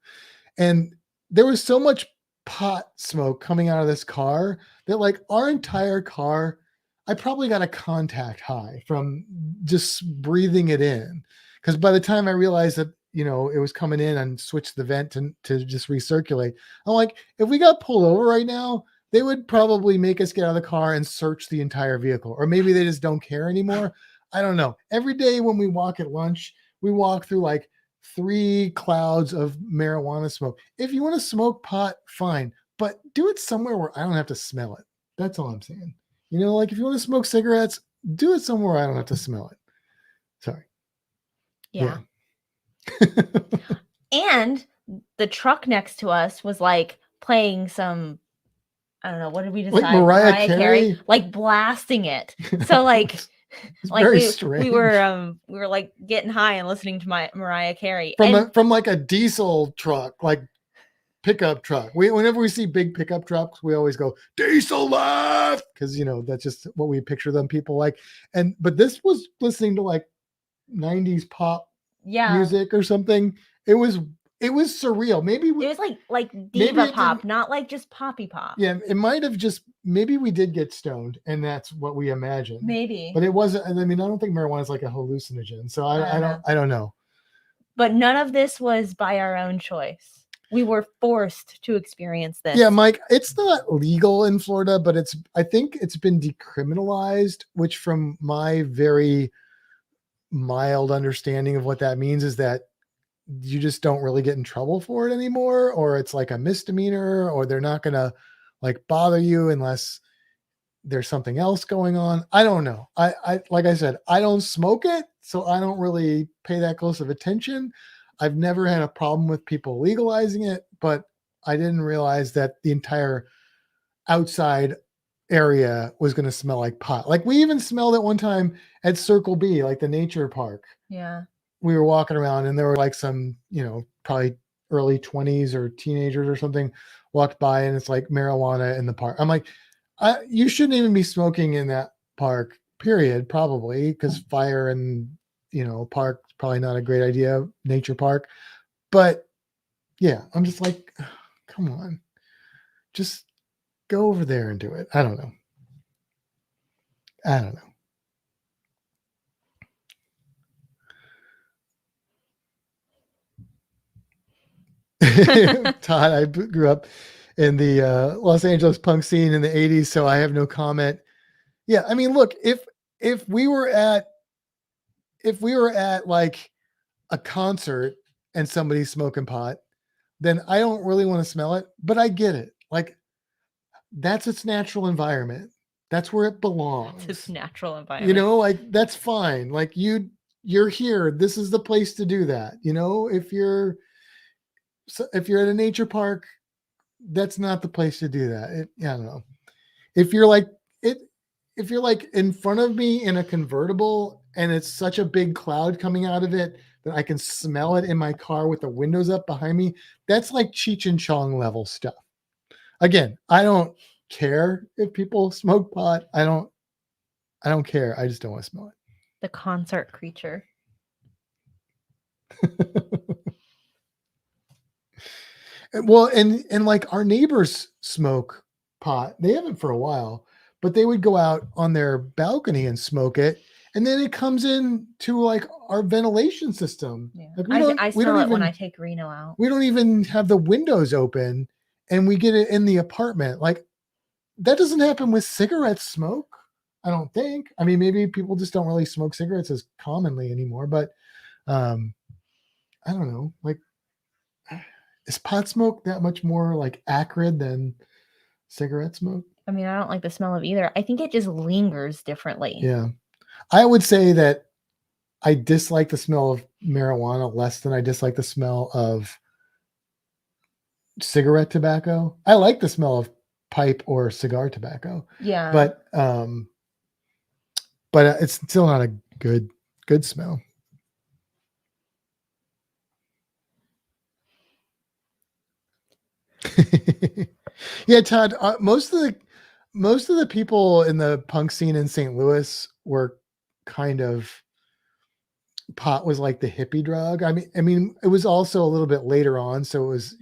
And there was so much pot smoke coming out of this car that like our entire car, I probably got a contact high from just breathing it in. Because by the time I realized that, it was coming in and switched the vent to just recirculate, I'm like, if we got pulled over right now, they would probably make us get out of the car and search the entire vehicle. Or maybe they just don't care anymore. I don't know. Every day when we walk at lunch, we walk through like 3 clouds of marijuana smoke. If you want to smoke pot, fine, but do it somewhere where I don't have to smell it. That's all I'm saying. Like if you want to smoke cigarettes, do it somewhere where I don't have to smell it. Sorry. Yeah. And the truck next to us was like playing some, I don't know, what did we decide? Like Mariah Carey? Like blasting it. So like It's like very we strange. were like getting high and listening to my Mariah Carey from like a diesel truck, like pickup truck. Whenever we see big pickup trucks, we always go diesel left because that's just what we picture them people like. But this was listening to like 90s pop music or something. It was surreal. Maybe it was like diva pop, not like just poppy pop. Yeah, it might have just, maybe we did get stoned and that's what we imagined. Maybe. But it wasn't. I mean, I don't think marijuana is like a hallucinogen. So I don't know. But none of this was by our own choice. We were forced to experience this. Yeah, Mike, it's not legal in Florida, but I think it's been decriminalized, which from my very mild understanding of what that means is that you just don't really get in trouble for it anymore, or it's like a misdemeanor, or they're not going to like bother you unless there's something else going on. I don't know. I like I said, I don't smoke it, so I don't really pay that close of attention. I've never had a problem with people legalizing it, but I didn't realize that the entire outside area was going to smell like pot. Like we even smelled it one time at Circle B, like the nature park. Yeah. We were walking around and there were like some, probably early 20s or teenagers or something walked by and it's like marijuana in the park. I'm like, you shouldn't even be smoking in that park, period, probably, because fire and, park is probably not a great idea, nature park. But yeah, I'm just like, come on, just go over there and do it. I don't know. Todd, I grew up in the Los Angeles punk scene in the 80s, so I have no comment. Yeah, I mean, look, if we were at like a concert and somebody's smoking pot, then I don't really want to smell it, but I get it. Like that's its natural environment. That's where it belongs. It's its natural environment. Like that's fine. Like you're here. This is the place to do that. If you're at a nature park, that's not the place to do that. I don't know. If you're like in front of me in a convertible and it's such a big cloud coming out of it that I can smell it in my car with the windows up behind me, that's like Cheech and Chong level stuff. Again, I don't care if people smoke pot. I don't care. I just don't want to smell it. The concert creature. Well, and like our neighbors smoke pot. They haven't for a while, but they would go out on their balcony and smoke it. And then it comes in to like our ventilation system. Yeah. Like I smell it when I take Reno out. We don't even have the windows open and we get it in the apartment. Like that doesn't happen with cigarette smoke. I don't think. I mean, maybe people just don't really smoke cigarettes as commonly anymore, but I don't know. Like, is pot smoke that much more like acrid than cigarette smoke? I mean, I don't like the smell of either. I think it just lingers differently. Yeah. I would say that I dislike the smell of marijuana less than I dislike the smell of cigarette tobacco. I like the smell of pipe or cigar tobacco. Yeah. But it's still not a good smell. Yeah, Todd, most of most of the people in the punk scene in St. Louis were kind of, pot was like the hippie drug. I mean, it was also a little bit later on. So it was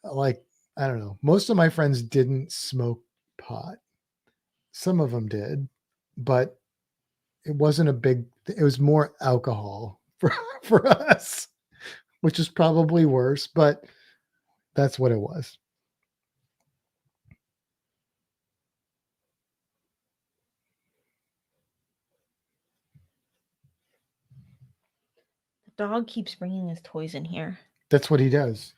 like, I don't know. Most of my friends didn't smoke pot. Some of them did, but it wasn't a big, it was more alcohol for us, which is probably worse, but that's what it was. The dog keeps bringing his toys in here. That's what he does.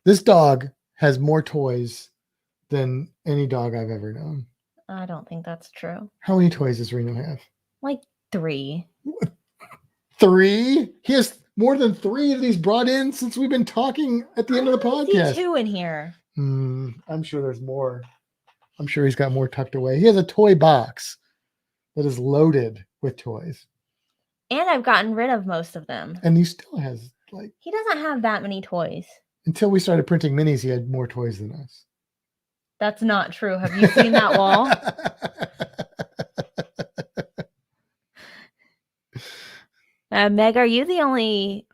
This dog has more toys than any dog I've ever known. I don't think that's true. How many toys does Reno have? Like 3. 3? He has more than 3 of these brought in since we've been talking at the end of the I podcast. see 2 in here. I'm sure there's more. I'm sure he's got more tucked away. He has a toy box that is loaded with toys. And I've gotten rid of most of them. And he still has, like... He doesn't have that many toys. Until we started printing minis, he had more toys than us. That's not true. Have you seen that wall? Meg, are you the only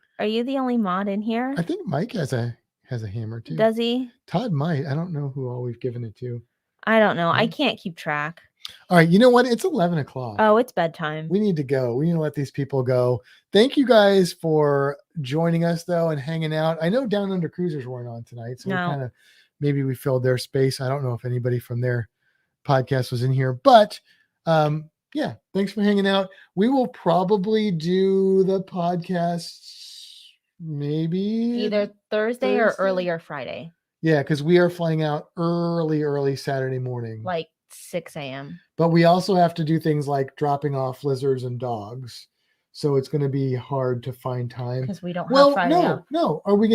mod in here? I think Mike has a hammer too. Does he? Todd might. I don't know who all we've given it to. I don't know. I can't keep track. All right. You know what? It's 11 o'clock. Oh, it's bedtime. We need to go. We need to let these people go. Thank you guys for joining us though and hanging out. I know Down Under Cruisers weren't on tonight, so No. maybe we filled their space. I don't know if anybody from their podcast was in here, but yeah, thanks for hanging out. We will probably do the podcast maybe either Thursday or earlier Friday. Yeah, because we are flying out early Saturday morning. Like 6 a.m. But we also have to do things like dropping off lizards and dogs. So it's going to be hard to find time. Because we don't have Friday off. No. Are we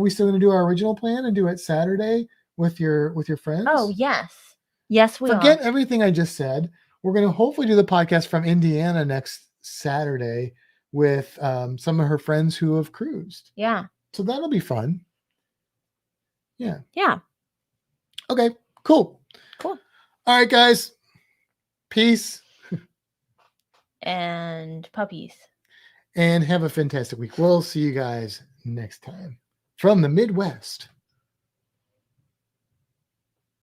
still going to do our original plan and do it Saturday with your friends? Oh, yes. Yes, we Forget are. everything I just said. We're going to hopefully do the podcast from Indiana next Saturday with some of her friends who have cruised. Yeah. So that'll be fun. Yeah. Yeah. Okay, cool. Cool. All right, guys. Peace. And puppies. And have a fantastic week. We'll see you guys next time from the Midwest.